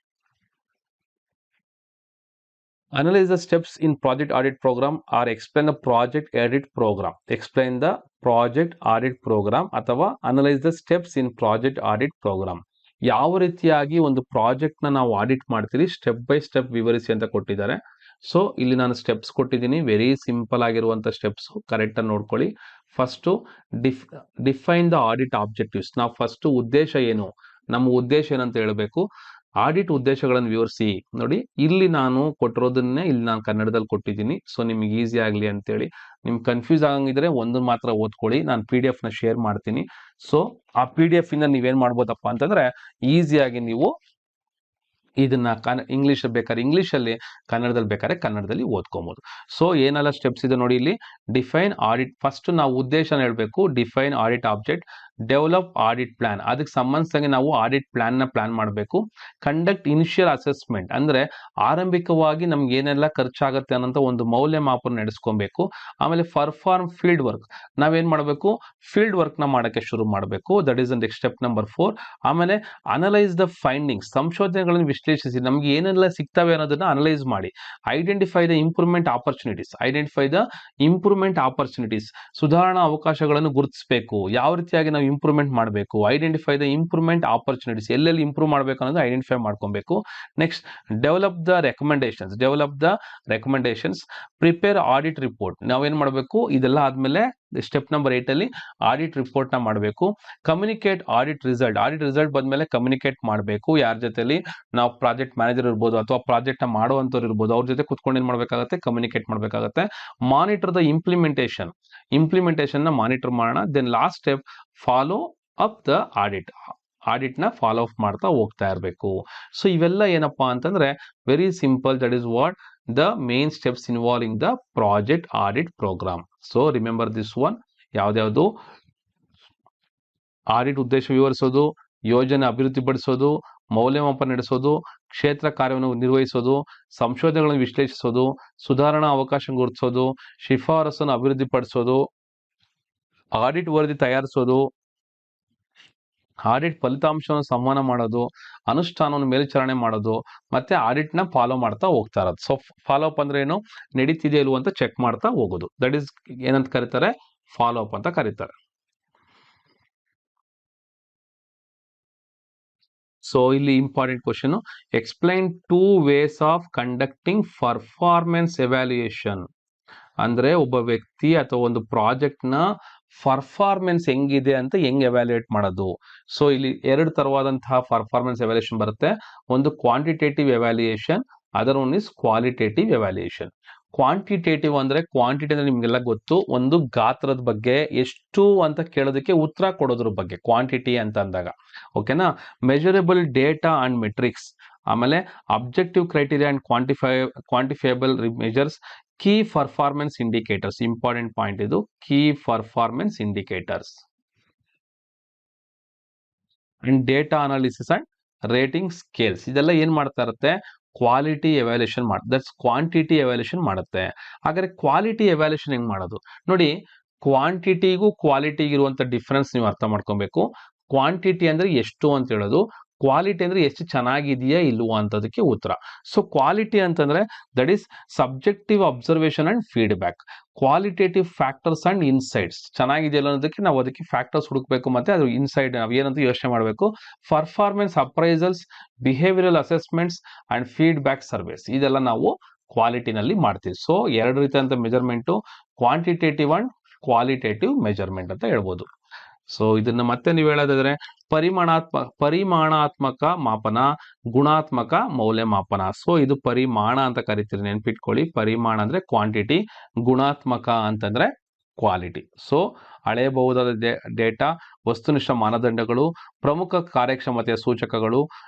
Speaker 1: Analyze the steps in project audit program or explain the project audit program. Explain the project audit program ಅಥವಾ analyze the steps in project audit program. ಯಾವ ರೀತಿಯಾಗಿ ಒಂದು project ನ ನಾವು audit ಮಾಡ್ತೀರಿ step by step ವಿವರಿಸಿ ಅಂತ ಕೊಟ್ಟಿದ್ದಾರೆ. ಸೊ ಇಲ್ಲಿ ನಾನು ಸ್ಟೆಪ್ಸ್ ಕೊಟ್ಟಿದ್ದೀನಿ, ವೆರಿ ಸಿಂಪಲ್ ಆಗಿರುವಂತ ಸ್ಟೆಪ್ಸ್, ಕರೆಕ್ಟ್ ಆಗಿ ನೋಡ್ಕೊಳ್ಳಿ. First define the audit objectives. ನಾವು ಫಸ್ಟ್ ಉದ್ದೇಶ ಏನು, ನಮ್ಮ ಉದ್ದೇಶ ಏನಂತ ಹೇಳಬೇಕು. ಆಡಿಟ್ ಉದ್ದೇಶಗಳನ್ನು ವಿವರಿಸಿ. ನೋಡಿ, ಇಲ್ಲಿ ನಾನು ಕೊಟ್ಟಿರೋದನ್ನೇ ಇಲ್ಲಿ ನಾನು ಕನ್ನಡದಲ್ಲಿ ಕೊಟ್ಟಿದ್ದೀನಿ. ಸೊ ನಿಮ್ಗೆ ಈಸಿ ಆಗಲಿ ಅಂತೇಳಿ, ನಿಮ್ಗೆ ಕನ್ಫ್ಯೂಸ್ ಆಗಂಗಿದ್ರೆ ಒಂದು ಮಾತ್ರ ಓದ್ಕೊಳ್ಳಿ, ನಾನು PDF ನ ಶೇರ್ ಮಾಡ್ತೀನಿ. ಸೊ ಆ PDF ಇಂದ ನೀವೇನ್ ಮಾಡ್ಬೋದಪ್ಪ ಅಂತಂದ್ರೆ, ಈಸಿಯಾಗಿ ನೀವು ಇದನ್ನ ಇಂಗ್ಲಿಷ್ ಬೇಕಾದ್ರೆ ಇಂಗ್ಲಿಷಲ್ಲಿ, ಕನ್ನಡದಲ್ಲಿ ಬೇಕಾದ್ರೆ ಕನ್ನಡದಲ್ಲಿ ಓದ್ಕೊಬಹುದು. ಸೊ ಏನೆಲ್ಲ ಸ್ಟೆಪ್ಸ್ ಇದೆ ನೋಡಿ ಇಲ್ಲಿ. ಡಿಫೈನ್ ಆಡಿಟ್, ಫಸ್ಟ್ ನಾವು ಉದ್ದೇಶನ ಹೇಳ್ಬೇಕು. Define audit object, develop audit plan, ಅದಕ್ಕೆ ಸಂಬಂಧಿಸಿದಂಗೆ ನಾವು ಆಡಿಟ್ ಪ್ಲಾನ್ ನ ಪ್ಲಾನ್ ಮಾಡಬೇಕು. ಕಂಡಕ್ಟ್ ಇನಿಷಿಯಲ್ ಅಸೆಸ್ಮೆಂಟ್, ಅಂದ್ರೆ ಆರಂಭಿಕವಾಗಿ ನಮ್ಗೆ ಏನೆಲ್ಲ ಖರ್ಚಾಗುತ್ತೆ ಅನ್ನೋ ಒಂದು ಮೌಲ್ಯಮಾಪನ ನಡೆಸ್ಕೊಬೇಕು. ಆಮೇಲೆ ಪರ್ಫಾರ್ಮ್ ಫೀಲ್ಡ್ ವರ್ಕ್, ನಾವೇನ್ ಮಾಡಬೇಕು, ಫೀಲ್ಡ್ ವರ್ಕ್ ನ ಮಾಡಕ್ಕೆ ಶುರು ಮಾಡಬೇಕು. That is next step number 4. ಆಮೇಲೆ ಅನಲೈಸ್ ದ ಫೈಂಡಿಂಗ್ಸ್, ಸಂಶೋಧನೆಗಳನ್ನು ವಿಶ್ಲೇಷಿಸಿ ನಮ್ಗೆ ಏನೆಲ್ಲ ಸಿಗ್ತವೆ ಅನ್ನೋದನ್ನ ಅನಲೈಸ್ ಮಾಡಿ. Identify the improvement opportunities, identify the improvement opportunities, ಸುಧಾರಣಾ ಅವಕಾಶಗಳನ್ನು ಗುರುತಿಸಬೇಕು. ಯಾವ ರೀತಿಯಾಗಿ ನಾವು ಇಂಪ್ರೂವ್ಮೆಂಟ್ ಮಾಡಬೇಕು. ಐಡೆಂಟಿಫೈ ದ ಇಂಪ್ರೂವ್ಮೆಂಟ್ ಆಪರ್ಚುನಿಟೀಸ್, ಎಲ್ಲೆಲ್ಲಿ ಇಂಪ್ರೂವ್ ಮಾಡಬೇಕು ಅನ್ನೋದು ಐಡೆಂಟಿಫೈ ಮಾಡ್ಕೊಬೇಕು. Next develop the recommendations, prepare audit report, ನಾವೇನ್ ಮಾಡಬೇಕು, ಇದೆಲ್ಲ ಆದ್ಮೇಲೆ ಸ್ಟೆಪ್ ನಂಬರ್ 8 ಅಲ್ಲಿ ಆಡಿಟ್ ರಿಪೋರ್ಟ್ ನ ಮಾಡಬೇಕು. ಕಮ್ಯುನಿಕೇಟ್ ಆಡಿಟ್ ರಿಸಲ್ಟ್ ಬಂದ್ಮೇಲೆ ಕಮ್ಯುನಿಕೇಟ್ ಮಾಡಬೇಕು. ಯಾರ ಜೊತೆಲಿ, ನಾವು ಪ್ರಾಜೆಕ್ಟ್ ಮ್ಯಾನೇಜರ್ ಇರ್ಬೋದು ಅಥವಾ ಪ್ರಾಜೆಕ್ಟ್ ನ ಮಾಡುವಂತವ್ರು ಇರ್ಬೋದು, ಅವ್ರ ಜೊತೆ ಕುತ್ಕೊಂಡು ಏನ್ ಮಾಡ್ಬೇಕಾಗತ್ತೆ, ಕಮ್ಯುನಿಕೇಟ್ ಮಾಡ್ಬೇಕಾಗತ್ತೆ. ಮಾನಿಟರ್ ದ ಇಂಪ್ಲಿಮೆಂಟೇಷನ್ ನ ಮಾನಿಟರ್ ಮಾಡೋಣ. Then last step, follow up the audit ನ ಫಾಲೋ ಅಪ್ ಮಾಡ್ತಾ ಹೋಗ್ತಾ ಇರಬೇಕು. ಸೊ ಇವೆಲ್ಲ ಏನಪ್ಪಾ ಅಂತಂದ್ರೆ very simple. That is what the main steps involving the project audit program. So remember this one. ಯಾವ್ದು ಆಡಿಟ್ ಉದ್ದೇಶ ವಿವರಿಸೋದು, ಯೋಜನೆ ಅಭಿವೃದ್ಧಿಪಡಿಸೋದು, ಮೌಲ್ಯಮಾಪನ ನಡೆಸೋದು, ಕ್ಷೇತ್ರ ಕಾರ್ಯವನ್ನು ನಿರ್ವಹಿಸೋದು, ಸಂಶೋಧನೆಗಳನ್ನು ವಿಶ್ಲೇಷಿಸೋದು, ಸುಧಾರಣಾ ಅವಕಾಶ ಗುರುತಿಸೋದು, ಶಿಫಾರಸನ್ನು ಅಭಿವೃದ್ಧಿಪಡಿಸೋದು, ಆಡಿಟ್ ವರದಿ ತಯಾರಿಸೋದು, ಆಡಿಟ್ ಫಲಿತಾಂಶವನ್ನು ಸಂವಹನ ಮಾಡೋದು, ಅನುಷ್ಠಾನವನ್ನು ಮೇಲ್ವಿಚಾರಣೆ ಮಾಡೋದು, ಮತ್ತೆ ಆಡಿಟ್ ನ ಫಾಲೋ ಮಾಡ್ತಾ ಹೋಗ್ತಾ ಇರೋದು. ಸೊ ಫಾಲೋ ಅಪ್ ಅಂದ್ರೆ ಏನು, ನಡೀತಿದೆಯಾ ಇಲ್ವ ಅಂತ ಚೆಕ್ ಮಾಡ್ತಾ ಹೋಗೋದು. ದಟ್ ಈಸ್ ಏನಂತ ಕರೀತಾರೆ, ಫಾಲೋ ಅಪ್ ಅಂತ ಕರೀತಾರೆ. ಸೊ ಇಲ್ಲಿ important question, explain 2 ways of conducting performance evaluation. ಅಂದ್ರೆ ಒಬ್ಬ ವ್ಯಕ್ತಿ ಅಥವಾ ಒಂದು ಪ್ರಾಜೆಕ್ಟ್ ನ ಪರ್ಫಾರ್ಮೆನ್ಸ್ ಹೆಂಗಿದೆ ಅಂತ ಹೆಂಗ್ ಎವ್ಯಾಲ್ಯೂಯೇಟ್ ಮಾಡೋದು. ಸೊ ಇಲ್ಲಿ 2 ತರವಾದಂತಹ ಪರ್ಫಾರ್ಮೆನ್ಸ್ ಎವ್ಯಾಲ್ಯೂಯೇಷನ್ ಬರುತ್ತೆ. ಒಂದು quantitative evaluation, other one is qualitative evaluation. Quantitative ಅಂದ್ರೆ, ಕ್ವಾಂಟಿಟಿ ಅಂದ್ರೆ ನಿಮ್ಗೆಲ್ಲ ಗೊತ್ತು, ಒಂದು ಗಾತ್ರದ ಬಗ್ಗೆ, ಎಷ್ಟು ಅಂತ ಕೇಳೋದಕ್ಕೆ ಉತ್ತರ ಕೊಡೋದ್ರ ಬಗ್ಗೆ ಕ್ವಾಂಟಿಟಿ ಅಂತ ಅಂದಾಗ. ಓಕೆನಾ? ಮೆಜರಬಲ್ ಡೇಟಾ ಅಂಡ್ ಮೆಟ್ರಿಕ್ಸ್, ಆಮೇಲೆ objective criteria and quantifiable measures, key performance indicators. Important point ಇದು, key performance indicators and data analysis and rating scales. ಇದೆಲ್ಲ ಏನ್ ಮಾಡ್ತಾ ಇರುತ್ತೆ, quality evaluation that's quantity evaluation ಮಾಡುತ್ತೆ. ಹಾಗಾದ್ರೆ ಕ್ವಾಲಿಟಿ ಎವ್ಯಾಲ್ಯೂಷನ್ ಹೆಂಗ್ ಮಾಡೋದು ನೋಡಿ. ಕ್ವಾಂಟಿಟಿಗೂ ಕ್ವಾಲಿಟಿಗೂ ಇರುವಂತ ಡಿಫ್ರೆನ್ಸ್ ನೀವು ಅರ್ಥ ಮಾಡ್ಕೊಬೇಕು. ಕ್ವಾಂಟಿಟಿ ಅಂದ್ರೆ ಎಷ್ಟು ಅಂತ ಹೇಳೋದು, ಕ್ವಾಲಿಟಿ ಅಂದ್ರೆ ಎಷ್ಟು ಚೆನ್ನಾಗಿದೆಯಾ ಇಲ್ವಾ ಅಂತದಕ್ಕೆ ಉತ್ತರ. ಸೊ ಕ್ವಾಲಿಟಿ ಅಂತಂದ್ರೆ that is subjective observation and feedback. Qualitative factors and insights, ಚೆನ್ನಾಗಿದೆಯಲ್ಲ ಅನ್ನೋದಕ್ಕೆ ನಾವು ಅದಕ್ಕೆ ಫ್ಯಾಕ್ಟರ್ಸ್ ಹುಡುಕ್ಬೇಕು, ಮತ್ತೆ ಅದು ಇನ್ಸೈಡ್ ನಾವು ಏನಂತ ಯೋಚನೆ ಮಾಡಬೇಕು. Performance appraisals, behavioural assessments and feedback surveys, ಇದೆಲ್ಲ ನಾವು ಕ್ವಾಲಿಟಿನಲ್ಲಿ ಮಾಡ್ತೀವಿ. ಸೊ ಎರಡು ರೀತಿಯಾದಂಥ measurement, quantitative and qualitative measurement ಅಂತ ಹೇಳ್ಬೋದು. ಸೊ ಇದನ್ನ ಮತ್ತೆ ನೀವು ಹೇಳೋದಾದ್ರೆ ಪರಿಮಾಣಾತ್ಮಕ ಮಾಪನ, ಗುಣಾತ್ಮಕ ಮೌಲ್ಯಮಾಪನ. ಸೊ ಇದು ಪರಿಮಾಣ ಅಂತ ಕರಿತೀರಿ, ನೆನ್ಪಿಟ್ಕೊಳ್ಳಿ. ಪರಿಮಾಣ ಅಂದ್ರೆ ಕ್ವಾಂಟಿಟಿ, ಗುಣಾತ್ಮಕ ಅಂತಂದ್ರೆ ಕ್ವಾಲಿಟಿ. ಸೊ ಅಳೆಯಬಹುದಾದ ಡೇಟಾ, ವಸ್ತುನಿಷ್ಠ ಮಾನದಂಡಗಳು, ಪ್ರಮುಖ ಕಾರ್ಯಕ್ಷಮತೆಯ ಸೂಚಕಗಳು,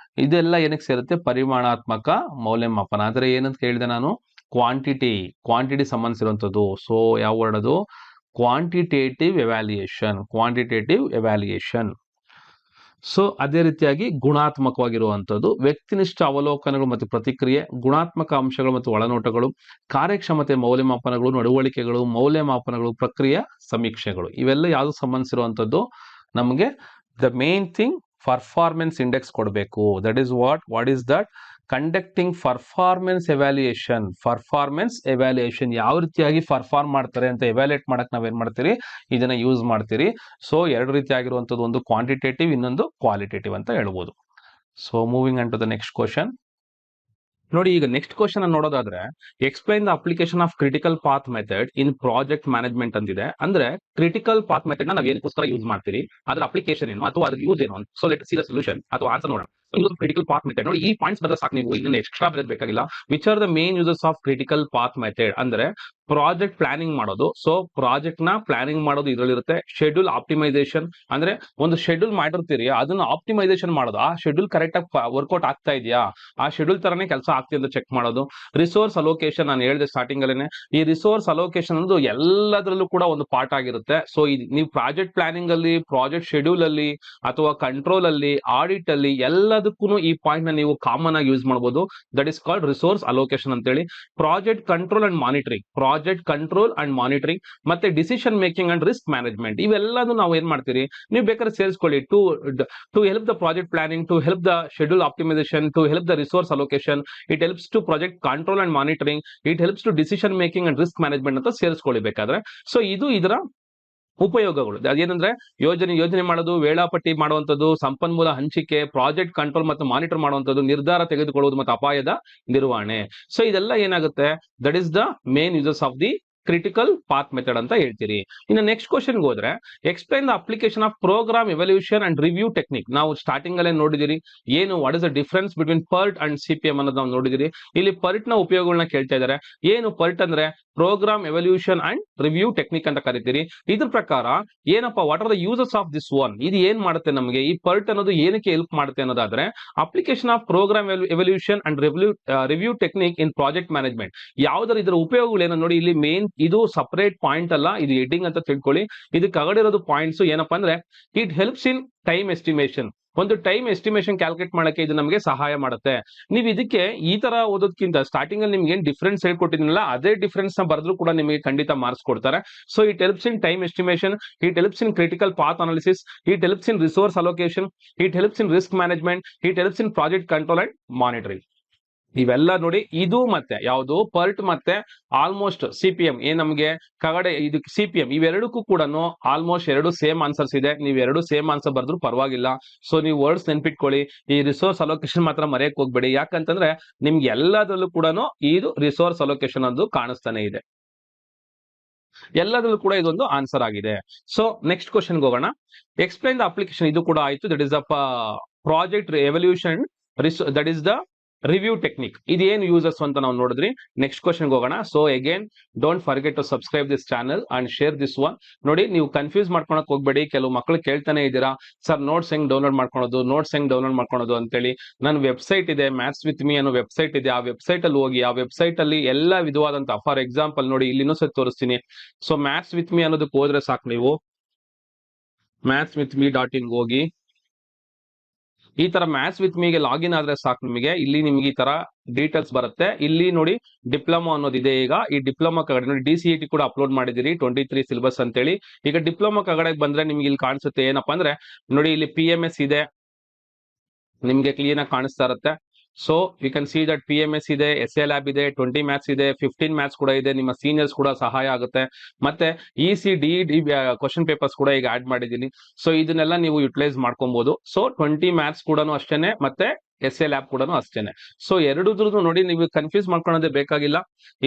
Speaker 1: ಇದೆಲ್ಲ ಏನಕ್ಕೆ ಸೇರುತ್ತೆ? ಪರಿಮಾಣಾತ್ಮಕ ಮೌಲ್ಯಮಾಪನ. ಅಂದ್ರೆ ಏನಂತ ಕೇಳಿದೆ ನಾನು? ಕ್ವಾಂಟಿಟಿ ಸಂಬಂಧಿಸಿರುವಂಥದ್ದು. ಸೊ ಯಾವ ವರ್ಡ್ ಅದು? Quantitative evaluation. ಸೊ ಅದೇ ರೀತಿಯಾಗಿ ಗುಣಾತ್ಮಕವಾಗಿರುವಂಥದ್ದು ವ್ಯಕ್ತಿನಿಷ್ಠ ಅವಲೋಕನಗಳು ಮತ್ತು ಪ್ರತಿಕ್ರಿಯೆ, ಗುಣಾತ್ಮಕ ಅಂಶಗಳು ಮತ್ತು ಒಳನೋಟಗಳು, ಕಾರ್ಯಕ್ಷಮತೆ ಮೌಲ್ಯಮಾಪನಗಳು, ನಡವಳಿಕೆಗಳು, ಮೌಲ್ಯಮಾಪನಗಳು, ಪ್ರಕ್ರಿಯೆ ಸಮೀಕ್ಷೆಗಳು. ಇವೆಲ್ಲ ಯಾವುದು ಸಂಬಂಧಿಸಿರುವಂಥದ್ದು? ನಮಗೆ the main thing performance index ಕೊಡಬೇಕು. That is what is that? Conducting performance evaluation. ಯಾವ ರೀತಿಯಾಗಿ ಪರ್ಫಾರ್ಮ್ ಮಾಡ್ತಾರೆ ಅಂತ ಎವ್ಯಾಲ್ಯೂಯೇಟ್ ಮಾಡಕ್ ನಾವೇನ್ ಮಾಡ್ತೀರಿ? ಇದನ್ನ ಯೂಸ್ ಮಾಡ್ತೀರಿ. ಸೊ ಎರಡು ರೀತಿ ಆಗಿರುವಂತದ್ದು, ಒಂದು ಕ್ವಾಂಟಿಟೇಟಿವ್, ಇನ್ನೊಂದು ಕ್ವಾಲಿಟೇಟಿವ್ ಅಂತ ಹೇಳ್ಬೋದು. So moving on to the next question. ನೋಡಿ, ಈಗ ನೆಕ್ಸ್ಟ್ ಕ್ವಶನ್ ನೋಡೋದಾದ್ರೆ, explain the application of critical path method in project management ಅಂತಿದೆ. ಅಂದ್ರೆ ಕ್ರಿಟಿಕಲ್ ಪಾತ್ ಮೆಥಡ್ ನಾವು ಏನಕ್ಕೋಸ್ಕರ ಯೂಸ್ ಮಾಡ್ತೀರಿ, ಅದರ ಅಪ್ಲಿಕೇಶನ್ ಏನು ಅಥವಾ ಅದ್ರ ಯೂಸ್ ಏನು? So let see the solution ಅಥವಾ ಆನ್ಸರ್ ನೋಡೋಣ. ಕ್ರಿಟಿಕಲ್ ಪಾತ್ ಮೆಥಡ್ ನೋಡಿ, ಈ ಪಾಯಿಂಟ್ಸ್ ಬರೆದ್ರೆ ಸಾಕು, ನೀವು ಇದನ್ನ ಎಕ್ಸ್ಟ್ರಾ ಬರೆಯೋದು ಬೇಕಾಗಿಲ್ಲ. Which are the main uses of critical path method ಅಂದ್ರೆ ಪ್ರಾಜೆಕ್ಟ್ ಪ್ಲಾನಿಂಗ್ ಮಾಡೋದು. ಸೊ ಪ್ರಾಜೆಕ್ಟ್ ನ ಪ್ಲಾನಿಂಗ್ ಮಾಡೋದು ಇದರಲ್ಲಿರುತ್ತೆ. ಶೆಡ್ಯೂಲ್ ಆಪ್ಟಿಮೈಸೇಷನ್ ಅಂದ್ರೆ ಒಂದು ಶೆಡ್ಯೂಲ್ ಮಾಡಿರ್ತೀರಿ, ಅದನ್ನ ಆಪ್ಟಿಮೈಸೇಷನ್ ಮಾಡೋದು. ಆ ಶೆಡ್ಯೂಲ್ ಕರೆಕ್ಟ್ ಆಗಿ ವರ್ಕೌಟ್ ಆಗ್ತಾ ಇದೆಯಾ, ಆ ಶೆಡ್ಯೂಲ್ ತರನೇ ಕೆಲಸ ಆಗ್ತಿದೆ ಅಂತ ಚೆಕ್ ಮಾಡೋದು. ರಿಸೋರ್ಸ್ ಅಲೋಕೇಶನ್, ನಾನು ಹೇಳಿದೆ ಸ್ಟಾರ್ಟಿಂಗ್ ಅಲ್ಲೇನೆ, ಈ ರಿಸೋರ್ಸ್ ಅಲೋಕೇಶನ್ ಅನ್ನೋದು ಎಲ್ಲದರಲ್ಲೂ ಕೂಡ ಒಂದು ಪಾರ್ಟ್ ಆಗಿರುತ್ತೆ. ಸೊ ನೀವು ಪ್ರಾಜೆಕ್ಟ್ ಪ್ಲಾನಿಂಗ್ ಅಲ್ಲಿ, ಪ್ರಾಜೆಕ್ಟ್ ಶೆಡ್ಯೂಲ್ ಅಲ್ಲಿ, ಅಥವಾ ಕಂಟ್ರೋಲ್ ಅಲ್ಲಿ, ಆಡಿಟ್ ಅಲ್ಲಿ, ಎಲ್ಲದಕ್ಕೂ ಈ ಪಾಯಿಂಟ್ ನ ನೀವು ಕಾಮನ್ ಆಗಿ ಯೂಸ್ ಮಾಡಬಹುದು. That is called resource allocation ಅಂತ ಹೇಳಿ. ಪ್ರಾಜೆಕ್ಟ್ ಕಂಟ್ರೋಲ್ ಅಂಡ್ ಮಾನಿಟರಿಂಗ್, ಮತ್ತೆ decision making and risk management, ಇವೆಲ್ಲದೂ ನಾವು ಏನ್ ಮಾಡ್ತೀರಿ, ನೀವು ಬೇಕಾದ್ರೆ ಸೇರಿಸ್ಕೊಳ್ಳಿ. To help the project planning, to help the schedule optimisation, to help the resource allocation, it helps to project control and monitoring, it helps to decision making and risk management ಅಂತ ಸೇರಿಸ್ಕೊಳ್ಳಿ ಬೇಕಾದ್ರೆ. ಸೊ ಇದು ಇದರ ಉಪಯೋಗಗಳು. ಅದೇನಂದ್ರೆ ಯೋಜನೆ ಮಾಡೋದು, ವೇಳಾಪಟ್ಟಿ ಮಾಡುವಂಥದ್ದು, ಸಂಪನ್ಮೂಲ ಹಂಚಿಕೆ, ಪ್ರಾಜೆಕ್ಟ್ ಕಂಟ್ರೋಲ್ ಮತ್ತು ಮಾನಿಟರ್ ಮಾಡುವಂಥದ್ದು, ನಿರ್ಧಾರ ತೆಗೆದುಕೊಳ್ಳುವುದು ಮತ್ತು ಅಪಾಯದ ನಿರ್ವಹಣೆ. ಸೊ ಇದೆಲ್ಲ ಏನಾಗುತ್ತೆ? That is the main uses of the critical path method ಅಂತ ಹೇಳ್ತೀರಿ. ಇನ್ನು ನೆಕ್ಸ್ಟ್ ಕ್ವಶನ್ ಹೋದ್ರೆ, explain the application of program evaluation and review technique. ನಾವು ಸ್ಟಾರ್ಟಿಂಗ್ ಅಲ್ಲೇ ನೋಡಿದಿರಿ ಏನು, what is the difference between PERT and CPM ಅನ್ನೋದು ನಾವು ನೋಡಿದಿರಿ. ಇಲ್ಲಿ ಪರ್ಟ್ ನ ಉಪಯೋಗಗಳನ್ನ ಕೇಳ್ತಾ ಇದ್ದಾರೆ. ಏನು ಪರ್ಟ್ ಅಂದ್ರೆ? Program evaluation and review technique ಅಂತ ಕರಿತೀರಿ. ಇದ್ರ ಪ್ರಕಾರ ಏನಪ್ಪಾ, what are the uses of this one? ಇದು ಏನ್ ಮಾಡುತ್ತೆ ನಮಗೆ? ಈ ಪರ್ಟ್ ಅನ್ನೋದು ಏನಕ್ಕೆ ಹೆಲ್ಪ್ ಮಾಡುತ್ತೆ ಅನ್ನೋದಾದ್ರೆ, application of program evaluation and review technique in project management. ಯಾವ್ದಾರ ಇದರ ಉಪಯೋಗಗಳು ಏನೋ ನೋಡಿ. ಇಲ್ಲಿ ಮೇನ್ ಇದು ಸಪರೇಟ್ ಪಾಯಿಂಟ್ ಅಲ್ಲ, ಇದು ಹೆಡ್ಡಿಂಗ್ ಅಂತ ತಿಳ್ಕೊಳ್ಳಿ. ಇದಕ್ಕೆ ಅಗಡಿರೋದು ಪಾಯಿಂಟ್ಸ್ ಏನಪ್ಪಾ ಅಂದ್ರೆ, it helps in time estimation. ಒಂದು ಟೈಮ್ ಎಸ್ಟಿಮೇಷನ್ ಕ್ಯಾಲ್ಕುಲೇಟ್ ಮಾಡಕ್ಕೆ ಇದು ನಮಗೆ ಸಹಾಯ ಮಾಡುತ್ತೆ. ನೀವು ಇದಕ್ಕೆ ಈ ತರ ಓದೋದಕ್ಕಿಂತ ಸ್ಟಾರ್ಟಿಂಗ್ ಅಲ್ಲಿ ನಿಮ್ಗೆ ಏನ್ ಡಿಫರೆನ್ಸ್ ಹೇಳ್ಕೊಟ್ಟಿದ್ನಲ್ಲ, ಅದೇ ಡಿಫರೆನ್ಸ್ ನ ಬರೆದ್ರು ಕೂಡ ನಿಮಗೆ ಖಂಡಿತ ಮಾರ್ಕ್ಸ್ ಕೊಡ್ತಾರೆ. So it helps in time estimation, it helps in critical path analysis, it helps in resource allocation, it helps in risk management, it helps in project control and monitoring. ಇವೆಲ್ಲ ನೋಡಿ, ಇದು ಮತ್ತೆ ಯಾವುದು ಪರ್ಟ್ ಮತ್ತೆ ಆಲ್ಮೋಸ್ಟ್ ಸಿಪಿಎಂ ಏನ್ ನಮಗೆ ಕಗಡೆ ಇದು CPM, ಇವೆರಡಕ್ಕೂ ಕೂಡ ಆಲ್ಮೋಸ್ಟ್ ಎರಡು ಸೇಮ್ ಆನ್ಸರ್ಸ್ ಇದೆ. ನೀವು ಎರಡು ಸೇಮ್ ಆನ್ಸರ್ ಬರೆದ್ರು ಪರವಾಗಿಲ್ಲ. ಸೊ ನೀವು ವರ್ಡ್ಸ್ ನೆನ್ಪಿಟ್ಕೊಳ್ಳಿ. ಈ ರಿಸೋರ್ಸ್ ಅಲೋಕೇಶನ್ ಮಾತ್ರ ಮರೆಯಕ್ ಹೋಗ್ಬೇಡಿ, ಯಾಕಂತಂದ್ರೆ ನಿಮ್ಗೆ ಎಲ್ಲದರಲ್ಲೂ ಕೂಡ ಇದು ರಿಸೋರ್ಸ್ ಅಲೋಕೇಶನ್ ಅದು ಕಾಣಿಸ್ತಾನೆ ಇದೆ. ಎಲ್ಲದರಲ್ಲೂ ಕೂಡ ಇದೊಂದು ಆನ್ಸರ್ ಆಗಿದೆ. ಸೊ ನೆಕ್ಸ್ಟ್ ಕ್ವಶನ್ಗೆ ಹೋಗೋಣ. ಎಕ್ಸ್ಪ್ಲೈನ್ ದ ಅಪ್ಲಿಕೇಶನ್, ಇದು ಕೂಡ ಆಯ್ತು. That is the project evaluation, that is the review technique. ಇದೇನು ಯೂಸಸ್ ಅಂತ ನಾವು ನೋಡಿದ್ರಿ. ನೆಕ್ಸ್ಟ್ ಕ್ವಶನ್ಗೆ ಹೋಗೋಣ. So again don't forget to subscribe this channel and share this one. ನೋಡಿ, ನೀವು ಕನ್ಫ್ಯೂಸ್ ಮಾಡ್ಕೊಳಕ್ ಹೋಗ್ಬೇಡಿ. ಕೆಲವು ಮಕ್ಕಳು ಕೇಳ್ತಾನೆ ಇದ್ದೀರಾ, ಸರ್ ನೋಟ್ಸ್ ಹೆಂಗ್ ಡೌನ್ಲೋಡ್ ಮಾಡ್ಕೊಳೋದು ಅಂತೇಳಿ. ನನ್ನ ವೆಬ್ಸೈಟ್ ಇದೆ, ಮ್ಯಾಥ್ಸ್ ವಿತ್ ಮೀ ಅನ್ನೋ ವೆಬ್ಸೈಟ್ ಇದೆ. ಆ ವೆಬ್ಸೈಟ್ ಅಲ್ಲಿ ಹೋಗಿ, ಆ ವೆಬ್ಸೈಟ್ ಅಲ್ಲಿ ಎಲ್ಲ ವಿಧವಾದಂತ, ಫಾರ್ ಎಕ್ಸಾಂಪಲ್ ನೋಡಿ, ಇಲ್ಲಿ ಇನ್ನೊಂದ್ಸತಿ ತೋರಿಸ್ತೀನಿ. ಸೊ ಮ್ಯಾಥ್ಸ್ ವಿತ್ ಮೀ ಅನ್ನೋದಕ್ಕೆ ಹೋದ್ರೆ ಸಾಕು, ನೀವು mathswithme.in ಹೋಗಿ ಈ ತರ ಮ್ಯಾಥ್ಸ್ ವಿತ್ ಮಿಗೆ ಲಾಗಿನ್ ಆದ್ರೆ ಸಾಕು ನಿಮಗೆ ಇಲ್ಲಿ ನಿಮ್ಗೆ ಈ ತರ ಡೀಟೇಲ್ಸ್ ಬರುತ್ತೆ. ಇಲ್ಲಿ ನೋಡಿ ಡಿಪ್ಲೊಮಾ ಅನ್ನೋದಿದೆ. ಈಗ ಈ ಡಿಪ್ಲೊಮಾ ಕಡೆ ನೋಡಿ DCET ಕೂಡ ಅಪ್ಲೋಡ್ ಮಾಡಿದಿರಿ 23 ಸಿಲೆಬಸ್ ಅಂತೇಳಿ. ಈಗ ಡಿಪ್ಲೊಮಾ ಕಡೆ ಬಂದ್ರೆ ನಿಮ್ಗೆ ಇಲ್ಲಿ ಕಾಣಿಸುತ್ತೆ ಏನಪ್ಪಾ ಅಂದ್ರೆ ನೋಡಿ ಇಲ್ಲಿ PMS ಇದೆ, ನಿಮ್ಗೆ ಕ್ಲೀನ್ ಆಗಿ ಕಾಣಿಸ್ತಾ ಇರುತ್ತೆ. So you can see that PMS ಇದೆ, SA ಲ್ಯಾಬ್ ಇದೆ, 20 ಮ್ಯಾಥ್ಸ್ ಇದೆ, 15 ಮ್ಯಾಥ್ಸ್ ಕೂಡ ಇದೆ. ನಿಮ್ಮ ಸೀನಿಯರ್ಸ್ ಕೂಡ ಸಹಾಯ ಆಗುತ್ತೆ. ಮತ್ತೆ ECDD ಕ್ವಶನ್ ಪೇಪರ್ಸ್ ಕೂಡ ಈಗ ಆಡ್ ಮಾಡಿದೀನಿ. ಸೊ ಇದನ್ನೆಲ್ಲ ನೀವು ಯುಟಿಲೈಸ್ ಮಾಡ್ಕೊಬಹುದು. ಸೊ 20 ಮ್ಯಾಥ್ಸ್ ಕೂಡ ಅಷ್ಟೇನೆ, ಮತ್ತೆ SA ಲ್ಯಾಬ್ ಕೂಡ ಅಷ್ಟೇನೆ. ಸೊ ಎರಡೂದ್ರದ್ದು ನೋಡಿ ನೀವು ಕನ್ಫ್ಯೂಸ್ ಮಾಡ್ಕೊಳ್ಳೋದೇ ಬೇಕಾಗಿಲ್ಲ.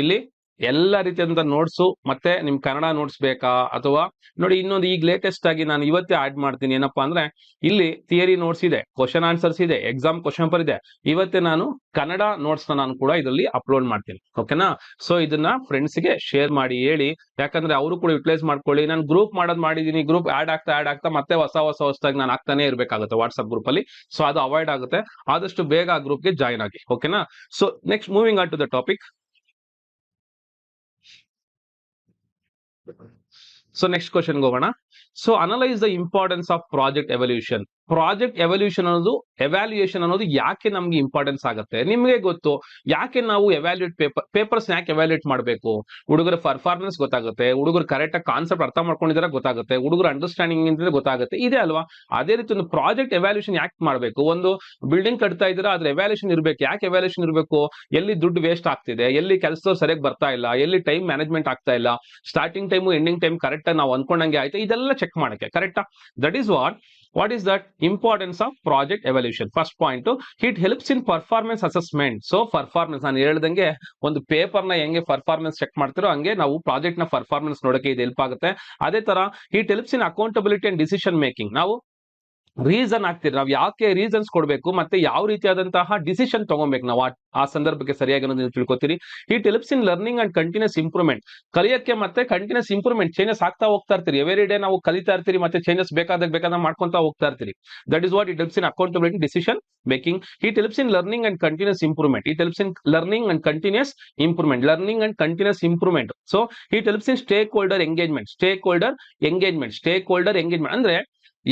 Speaker 1: ಇಲ್ಲಿ ಎಲ್ಲ ರೀತಿಯಾದಂತ ನೋಟ್ಸು ಮತ್ತೆ ನಿಮ್ ಕನ್ನಡ ನೋಟ್ಸ್ ಬೇಕಾ, ಅಥವಾ ನೋಡಿ ಇನ್ನೊಂದು ಈಗ ಲೇಟೆಸ್ಟ್ ಆಗಿ ನಾನು ಇವತ್ತೇ ಆಡ್ ಮಾಡ್ತೀನಿ ಏನಪ್ಪಾ ಅಂದ್ರೆ ಇಲ್ಲಿ ಥಿಯರಿ ನೋಟ್ಸ್ ಇದೆ, ಕ್ವಶನ್ ಆನ್ಸರ್ಸ್ ಇದೆ, ಎಕ್ಸಾಮ್ ಕ್ವಶನ್ ಪೇಪರ್ ಇದೆ. ಇವತ್ತೇ ನಾನು ಕನ್ನಡ ನೋಟ್ಸ್ ನಾನು ಕೂಡ ಇದರಲ್ಲಿ ಅಪ್ಲೋಡ್ ಮಾಡ್ತೀನಿ. ಓಕೆನಾ? ಸೊ ಇದನ್ನ ಫ್ರೆಂಡ್ಸ್ ಗೆ ಶೇರ್ ಮಾಡಿ ಹೇಳಿ, ಯಾಕಂದ್ರೆ ಅವರು ಕೂಡ ಯುಟಿಲೈಸ್ ಮಾಡ್ಕೊಳ್ಳಿ. ನಾನು ಗ್ರೂಪ್ ಮಾಡಿದೀನಿ, ಗ್ರೂಪ್ ಆಡ್ ಆಗ್ತಾ ಮತ್ತೆ ಹೊಸದಾಗಿ ನಾನು ಆಗ್ತಾನೆ ಇರ್ಬೇಕಾಗುತ್ತೆ ವಾಟ್ಸ್ಆಪ್ ಗ್ರೂಪ್ ಅಲ್ಲಿ. ಸೊ ಅದು ಅವಾಯ್ಡ್ ಆಗುತ್ತೆ. ಆದಷ್ಟು ಬೇಗ ಆ ಗ್ರೂಪ್ ಗೆ ಜಾಯ್ನ್ ಆಗಿ. ಓಕೆನಾ? So next moving on to the topic. So next question ಹೋಗೋಣ. So analyse the importance of project evolution. Project evolution evaluation ಅನ್ನೋದು ಯಾಕೆ ನಮ್ಗೆ ಇಂಪಾರ್ಟೆನ್ಸ್ ಆಗುತ್ತೆ? ನಿಮ್ಗೆ ಗೊತ್ತು ಯಾಕೆ ನಾವು ಪೇಪರ್ಸ್ ಯಾಕೆ ಎವ್ಯಾಲ್ಯೂಯೇಟ್ ಮಾಡಬೇಕು? ಹುಡುಗರ ಪರ್ಫಾರ್ಮೆನ್ಸ್ ಗೊತ್ತಾಗುತ್ತೆ, ಹುಡುಗರು ಕರೆಕ್ಟ್ ಆಗಿ ಕಾನ್ಸೆಪ್ಟ್ ಅರ್ಥ ಮಾಡ್ಕೊಂಡಿದ್ರೆ ಗೊತ್ತಾಗುತ್ತೆ, ಹುಡುಗರ ಅಂಡರ್ಸ್ಟ್ಯಾಂಡಿಂಗ್ ಇದ್ರೆ ಗೊತ್ತಾಗುತ್ತೆ, ಇದೆ ಅಲ್ವಾ? ಅದೇ ರೀತಿ ಒಂದು ಪ್ರಾಜೆಕ್ಟ್ ಎವ್ಯಾಲ್ಯೂಯೇಷನ್ ಯಾಕೆ ಮಾಡಬೇಕು? ಒಂದು ಬಿಲ್ಡಿಂಗ್ ಕಟ್ತಾ ಇದ್ರೆ ಅದ್ರ ಎವ್ಯಾಲ್ಯೂಯೇಷನ್ ಇರ್ಬೇಕು. ಯಾಕೆ ಎವ್ಯಾಲ್ಯೂಯೇಷನ್ ಇರಬೇಕು? ಎಲ್ಲಿ ದುಡ್ಡು ವೇಸ್ಟ್ ಆಗ್ತಿದೆ, ಎಲ್ಲಿ ಕೆಲಸ ಸರಿಯಾಗಿ ಬರ್ತಾ ಇಲ್ಲ, ಎಲ್ಲಿ ಟೈಮ್ ಮ್ಯಾನೇಜ್ಮೆಂಟ್ ಆಗ್ತಾ ಇಲ್ಲ, starting time ending time correct ಆಗಿ ನಾವು ಅನ್ಕೊಂಡಂಗೆ ಆಯ್ತು, ಇದೆಲ್ಲ ಚೆಕ್ ಮಾಡಕ್ಕೆ. ಕರೆಕ್ಟಾ? That is what is that importance of project evaluation? First point, it helps in performance assessment. So performance ನಾನು ಹೇಳ್ದಂಗೆ ಒಂದು ಪೇಪರ್ ನ ಹೆಂಗೆ ಪರ್ಫಾರ್ಮೆನ್ಸ್ ಚೆಕ್ ಮಾಡ್ತಿರೋ ಹಂಗೆ ನಾವು ಪ್ರಾಜೆಕ್ಟ್ ನ ಪರ್ಫಾರ್ಮೆನ್ಸ್ ನೋಡಕ್ಕೆ ಇದು ಹೆಲ್ಪ್ ಆಗುತ್ತೆ. ಅದೇ ತರ it helps in accountability and decision making. ನಾವು ರೀಸನ್ ಆಗ್ತೀರಿ, ನಾವು ಯಾಕೆ ರೀಸನ್ಸ್ ಕೊಡ್ಬೇಕು, ಮತ್ತೆ ಯಾವ ರೀತಿಯಾದಂತಹ ಡಿಸಿಷನ್ ತಗೊಬೇಕು ನಾವು ಆ ಸಂದರ್ಭಕ್ಕೆ ಸರಿಯಾಗಿ ನೀವು ತಿಳ್ಕೊತೀರಿ. It helps in learning and continuous improvement. ಕಲಿಯಕ್ಕೆ ಮತ್ತೆ ಕಂಟಿನ್ಯೂಸ್ ಇಂಪ್ರೂವ್ಮೆಂಟ್, ಚೇಂಜಸ್ ಆಗ್ತಾ ಹೋಗ್ತಾ ಇರ್ತೀರಿ. ಎವ್ರಿ ಡೇ ನಾವು ಕಲಿತಾ ಇರ್ತೀರಿ, ಮತ್ತೆ ಚೇಂಜಸ್ ಬೇಕಾದಾಗ ಮಾಡ್ಕೊಂತಾ ಹೋಗ್ತಾ ಇರ್ತೀರಿ. That is what it helps in accountability, decision making. It helps in learning and continuous improvement. It helps in learning and continuous improvement. Learning and continuous improvement. So it helps in stakeholder engagement. Stakeholder engagement ಅಂದ್ರೆ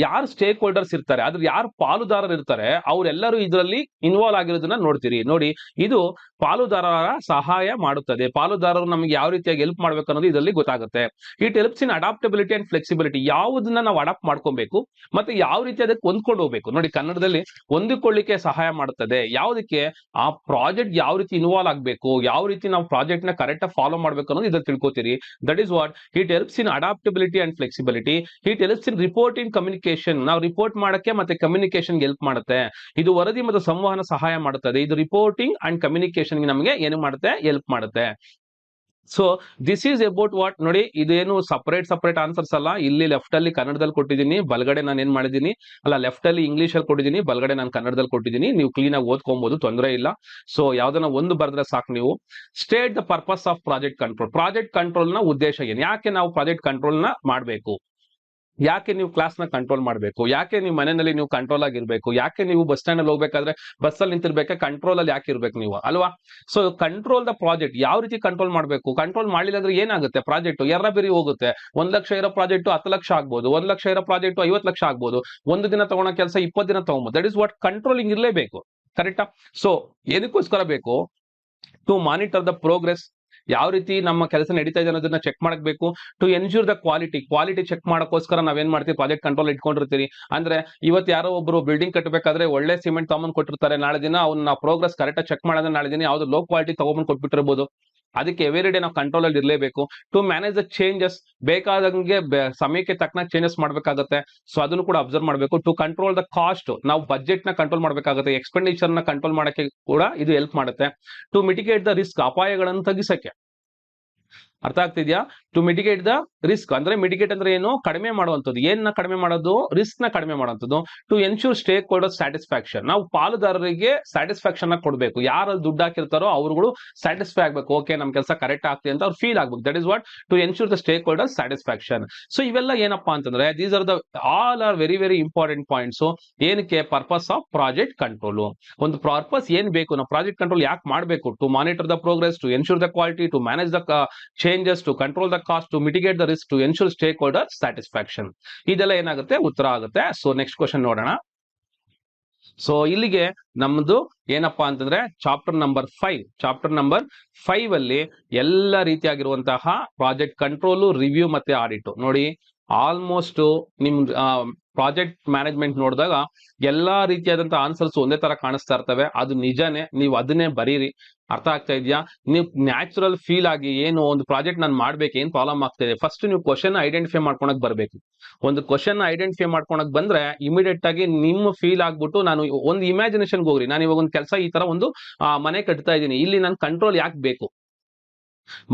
Speaker 1: ಯಾರು stake holders ಇರ್ತಾರೆ, ಅದ್ರ ಯಾರು ಪಾಲುದಾರರು ಇರ್ತಾರೆ, ಅವರೆಲ್ಲರೂ ಇದರಲ್ಲಿ involve ಆಗಿರೋದನ್ನ ನೋಡ್ತೀರಿ. ನೋಡಿ, ಇದು ಪಾಲುದಾರರ ಸಹಾಯ ಮಾಡುತ್ತದೆ. ಪಾಲುದಾರರು ನಮಗೆ ಯಾವ ರೀತಿಯಾಗಿ ಹೆಲ್ಪ್ ಮಾಡ್ಬೇಕು ಅನ್ನೋದು ಇದರಲ್ಲಿ ಗೊತ್ತಾಗುತ್ತೆ. It helps in adaptability and flexibility. ಯಾವುದನ್ನ ನಾವು ಅಡಾಪ್ಟ್ ಮಾಡ್ಕೊಬೇಕು ಮತ್ತೆ ಯಾವ ರೀತಿ ಅದಕ್ಕೆ ಹೊಂದ್ಕೊಂಡು ಹೋಗ್ಬೇಕು. ನೋಡಿ, ಕನ್ನಡದಲ್ಲಿ ಹೊಂದಿಕೊಳ್ಳಿಕ್ಕೆ ಸಹಾಯ ಮಾಡುತ್ತದೆ. ಯಾವುದಕ್ಕೆ? ಆ ಪ್ರಾಜೆಕ್ಟ್ ಯಾವ ರೀತಿ ಇನ್ವಾಲ್ವ್ ಆಗಬೇಕು, ಯಾವ ರೀತಿ ನಾವು ಪ್ರಾಜೆಕ್ಟ್ ನ ಕರೆಕ್ಟ್ ಆಗಿ ಫಾಲೋ ಮಾಡ್ಬೇಕು ಅನ್ನೋದು ಇದ್ರಲ್ಲಿ ತಿಳ್ಕೊತೀರಿ. That is what it helps in adaptability and flexibility. It helps in reporting communication. ನಾವು ರಿಪೋರ್ಟ್ ಮಾಡಕ್ಕೆ ಮತ್ತೆ ಕಮ್ಯುನಿಕೇಶನ್ ಹೆಲ್ಪ್ ಮಾಡುತ್ತೆ. ಇದು ವರದಿ ಮತ್ತು ಸಂವಹನ ಸಹಾಯ ಮಾಡುತ್ತದೆ. ಇದು ರಿಪೋರ್ಟಿಂಗ್ ಅಂಡ್ ಕಮ್ಯುನಿಕೇಶನ್ ನಮಗೆ ಏನು ಮಾಡುತ್ತೆ? ಹೆಲ್ಪ್ ಮಾಡುತ್ತೆ. So this is about what. ನೋಡಿ, ಇದೇನು ಸಪರೇಟ್ ಆನ್ಸರ್ಸ್ ಅಲ್ಲ. ಇಲ್ಲಿ ಲೆಫ್ಟ್ ಅಲ್ಲಿ ಕನ್ನಡದಲ್ಲಿ ಕೊಟ್ಟಿದ್ದೀನಿ, ಬಲಗಡೆ ನಾನು ಏನ್ ಮಾಡಿದೀನಿ ಅಲ್ಲ, ಲೆಫ್ಟ್ ಅಲ್ಲಿ ಇಂಗ್ಲಿಷ್ ಅಲ್ಲಿ ಕೊಟ್ಟಿದ್ದೀನಿ, ಬಲಗಡೆ ನಾನು ಕನ್ನಡದಲ್ಲಿ ಕೊಟ್ಟಿದ್ದೀನಿ. ನೀವು ಕ್ಲೀನ್ ಆಗಿ ಓದ್ಕೊಬಹುದು, ತೊಂದರೆ ಇಲ್ಲ. ಸೊ ಯಾವ್ದನ್ನ ಒಂದು ಬರೆದ್ರೆ ಸಾಕು ನೀವು. State the purpose of project control. Project control ನ ಉದ್ದೇಶ ಏನು? ಯಾಕೆ ನಾವು ಪ್ರಾಜೆಕ್ಟ್ ಕಂಟ್ರೋಲ್ ನ ಮಾಡಬೇಕು? ಯಾಕೆ ನೀವು ಕ್ಲಾಸ್ ನ ಕಂಟ್ರೋಲ್ ಮಾಡಬೇಕು? ಯಾಕೆ ನೀವು ಮನೆಯಲ್ಲಿ ನೀವು ಕಂಟ್ರೋಲ್ ಆಗಿರ್ಬೇಕು? ಯಾಕೆ ನೀವು ಬಸ್ ಸ್ಟ್ಯಾಂಡ್ ಅಲ್ಲಿ ಹೋಗ್ಬೇಕಾದ್ರೆ ಬಸ್ ಅಲ್ಲಿ ನಿಂತಿರ್ಬೇಕಾ ಕಂಟ್ರೋಲ್ ಅಲ್ಲಿ ಯಾಕೆ ಇರ್ಬೇಕು ನೀವು, ಅಲ್ವಾ? So control the project. ಯಾವ ರೀತಿ ಕಂಟ್ರೋಲ್ ಮಾಡಬೇಕು? ಕಂಟ್ರೋಲ್ ಮಾಡಿಲ್ಲ ಅಂದ್ರೆ ಏನಾಗುತ್ತೆ? ಪ್ರಾಜೆಕ್ಟ್ ಎರಬೇರಿ ಹೋಗುತ್ತೆ. 1 ಲಕ್ಷ ಇರೋ ಪ್ರಾಜೆಕ್ಟ್ 10 ಲಕ್ಷ ಆಗ್ಬೋದು, 1 ಲಕ್ಷ ಇರೋ ಪ್ರಾಜೆಕ್ಟ್ 50 ಲಕ್ಷ ಆಗ್ಬೋದು, ಒಂದು ದಿನ ತಗೊಳ್ಳೋ ಕೆಲಸ 20 ದಿನ ತಗೊಬೋದು. ದಟ್ ಇಸ್ ವಾಟ್ ಕಂಟ್ರೋಲಿಂಗ್ ಇರಲೇಬೇಕು. ಕರೆಕ್ಟಾ? ಸೊ ಏನಕ್ಕೋಸ್ಕರ ಬೇಕು? To monitor the progress. ಯಾವ ರೀತಿ ನಮ್ಮ ಕೆಲಸ ನಡೀತಾ ಇದೆ ಅನ್ನೋದನ್ನ ಚೆಕ್ ಮಾಡಬೇಕು. To ensure the quality check ಮಾಡೋಕ್ಕೋಸ್ಕರ ನಾವೇನ್ ಮಾಡ್ತೀವಿ? ಪ್ರಾಜೆಕ್ಟ್ ಕಂಟ್ರೋಲ್ ಇಟ್ಕೊಂಡಿರ್ತೀರಿ. ಅಂದ್ರೆ ಇವತ್ತು ಯಾರೋ ಒಬ್ರು ಬಿಲ್ಡಿಂಗ್ ಕಟ್ಟಬೇಕಾದ್ರೆ ಒಳ್ಳೆ ಸಿಮೆಂಟ್ ತಗೊಂಡ್ ಕೊಟ್ಟಿರ್ತಾರೆ, ನಾಳೆ ದಿನ ಅವ್ನ ಪ್ರೋಗ್ರೆಸ್ ಕರೆಕ್ಟ್ ಚೆಕ್ ಮಾಡಿದ್ರೆ ನಾಳೆ ದಿನ ಯಾವ್ದು ಲೋ ಕ್ವಾಲಿಟಿ ತಗೊಂಡ್ ಕೊಟ್ಬಿಟ್ಟಿರ್ಬೋದು. ಅದಕ್ಕೆ ಎವ್ರಿ ಡೇ ನಾವು ಕಂಟ್ರೋಲ್ ಅಲ್ಲಿ ಇರಲೇಬೇಕು. To manage the changes. ಬೇಕಾದಂಗೆ ಸಮಯಕ್ಕೆ ತಕ್ಕನಾಗಿ ಚೇಂಜಸ್ ಮಾಡ್ಬೇಕಾಗುತ್ತೆ. ಸೊ ಅದನ್ನು ಕೂಡ ಅಬ್ಸರ್ವ್ ಮಾಡಬೇಕು. To control the cost. ನಾವು ಬಜೆಟ್ ನ ಕಂಟ್ರೋಲ್ ಮಾಡ್ಬೇಕಾಗುತ್ತೆ. ಎಕ್ಸ್ಪೆಂಡಿಚರ್ ನ ಕಂಟ್ರೋಲ್ ಮಾಡಕ್ಕೆ ಕೂಡ ಇದು ಹೆಲ್ಪ್ ಮಾಡುತ್ತೆ. To mitigate the risk. ಅಪಾಯಗಳನ್ನು ತಗ್ಗಿಸಕ್ಕೆ. ಅರ್ಥ ಆಗ್ತಿದ್ಯಾ? ಟು ಮಿಟಿಗೇಟ್ ದ ರಿಸ್ಕ್ ಅಂದ್ರೆ ಮಿಟಿಗೇಟ್ ಅಂದ್ರೆ ಏನು? ಕಡಿಮೆ ಮಾಡುವಂಥದ್ದು. ಏನ್ನ ಕಡಿಮೆ ಮಾಡೋದು? ರಿಸ್ಕ್ ನ ಕಡಿಮೆ ಮಾಡುವಂಥದ್ದು. To ensure stakeholder satisfaction. ನಾವು ಪಾಲುದಾರರಿಗೆ ಸ್ಯಾಟಿಸ್ಫ್ಯಾಕ್ಷನ್ ಕೊಡಬೇಕು. ಯಾರಲ್ಲಿ ದುಡ್ಡು ಹಾಕಿರ್ತಾರೋ ಅವರುಗಳು ಸ್ಯಾಟಿಸ್ಫೈ ಆಗ್ಬೇಕು. ಓಕೆ, ನಮ್ ಕೆಲಸ ಕರೆಕ್ಟ್ ಆಗ್ತಿದೆ ಅಂತ ಅವ್ರು ಫೀಲ್ ಆಗ್ಬೇಕು. That is what to ensure the stakeholder satisfaction. So ಇವೆಲ್ಲ ಏನಪ್ಪಾ ಅಂತಂದ್ರೆ these are the all are very very important points. ಏನಕ್ಕೆ? Purpose of project control. ಒಂದು ಪರ್ಪಸ್ ಏನ್ ಬೇಕು? ನಾವು ಪ್ರಾಜೆಕ್ಟ್ ಕಂಟ್ರೋಲ್ ಯಾಕೆ ಮಾಡಬೇಕು? To monitor the progress, to ensure the quality, to manage the changes, to control the cost, to mitigate the risk, to ensure stakeholder satisfaction. ಇದೆಲ್ಲ ಏನಾಗುತ್ತೆ? ಉತ್ತರ ಆಗುತ್ತೆ. ಸೊ ನೆಕ್ಸ್ಟ್ ಕ್ವಶನ್ ನೋಡೋಣ. ಸೊ ಇಲ್ಲಿಗೆ ನಮ್ದು ಏನಪ್ಪಾ ಅಂತಂದ್ರೆ ಚಾಪ್ಟರ್ ನಂಬರ್ 5 ಅಲ್ಲಿ ಎಲ್ಲ ರೀತಿಯಾಗಿರುವಂತಹ ಪ್ರಾಜೆಕ್ಟ್ ಕಂಟ್ರೋಲು, ರಿವ್ಯೂ ಮತ್ತೆ ಆಡಿಟ್ ನೋಡಿ. ಆಲ್ಮೋಸ್ಟ್ ನಿಮ್ ಪ್ರಾಜೆಕ್ಟ್ ಮ್ಯಾನೇಜ್ಮೆಂಟ್ ನೋಡಿದಾಗ ಎಲ್ಲಾ ರೀತಿಯಾದಂತಹ ಆನ್ಸರ್ಸ್ ಒಂದೇ ತರ ಕಾಣಿಸ್ತಾ ಇರ್ತವೆ. ಅದು ನಿಜಾನೇ, ನೀವು ಅದನ್ನೇ ಬರೀರಿ. ಅರ್ಥ ಆಗ್ತಾ ಇದೆಯಾ? ನೀವು ನ್ಯಾಚುರಲ್ ಫೀಲ್ ಆಗಿ ಏನು ಒಂದು ಪ್ರಾಜೆಕ್ಟ್ ನಾನು ಮಾಡ್ಬೇಕು, ಏನ್ ಪ್ರಾಬ್ಲಮ್ ಆಗ್ತಾ ಇದೆ, ಫಸ್ಟ್ ನೀವು ಕ್ವಶನ್ ಐಡೆಂಟಿಫೈ ಮಾಡ್ಕೊಳಕ್ ಬರ್ಬೇಕು. ಒಂದು ಕ್ವಶನ್ ಐಡೆಂಟಿಫೈ ಮಾಡ್ಕೊಳಕ್ ಬಂದ್ರೆ ಇಮಿಡಿಯೇಟ್ ಆಗಿ ನಿಮ್ಮ ಫೀಲ್ ಆಗ್ಬಿಟ್ಟು ನಾನು ಒಂದು ಇಮ್ಯಾಜಿನೇಷನ್ಗೆ ಹೋಗ್ರಿ. ನಾನು ಇವಾಗ ಒಂದು ಕೆಲಸ ಈ ತರ ಒಂದು ಮನೆ ಕಟ್ತಾ ಇದ್ದೀನಿ, ಇಲ್ಲಿ ನನ್ ಕಂಟ್ರೋಲ್ ಯಾಕೆ ಬೇಕು,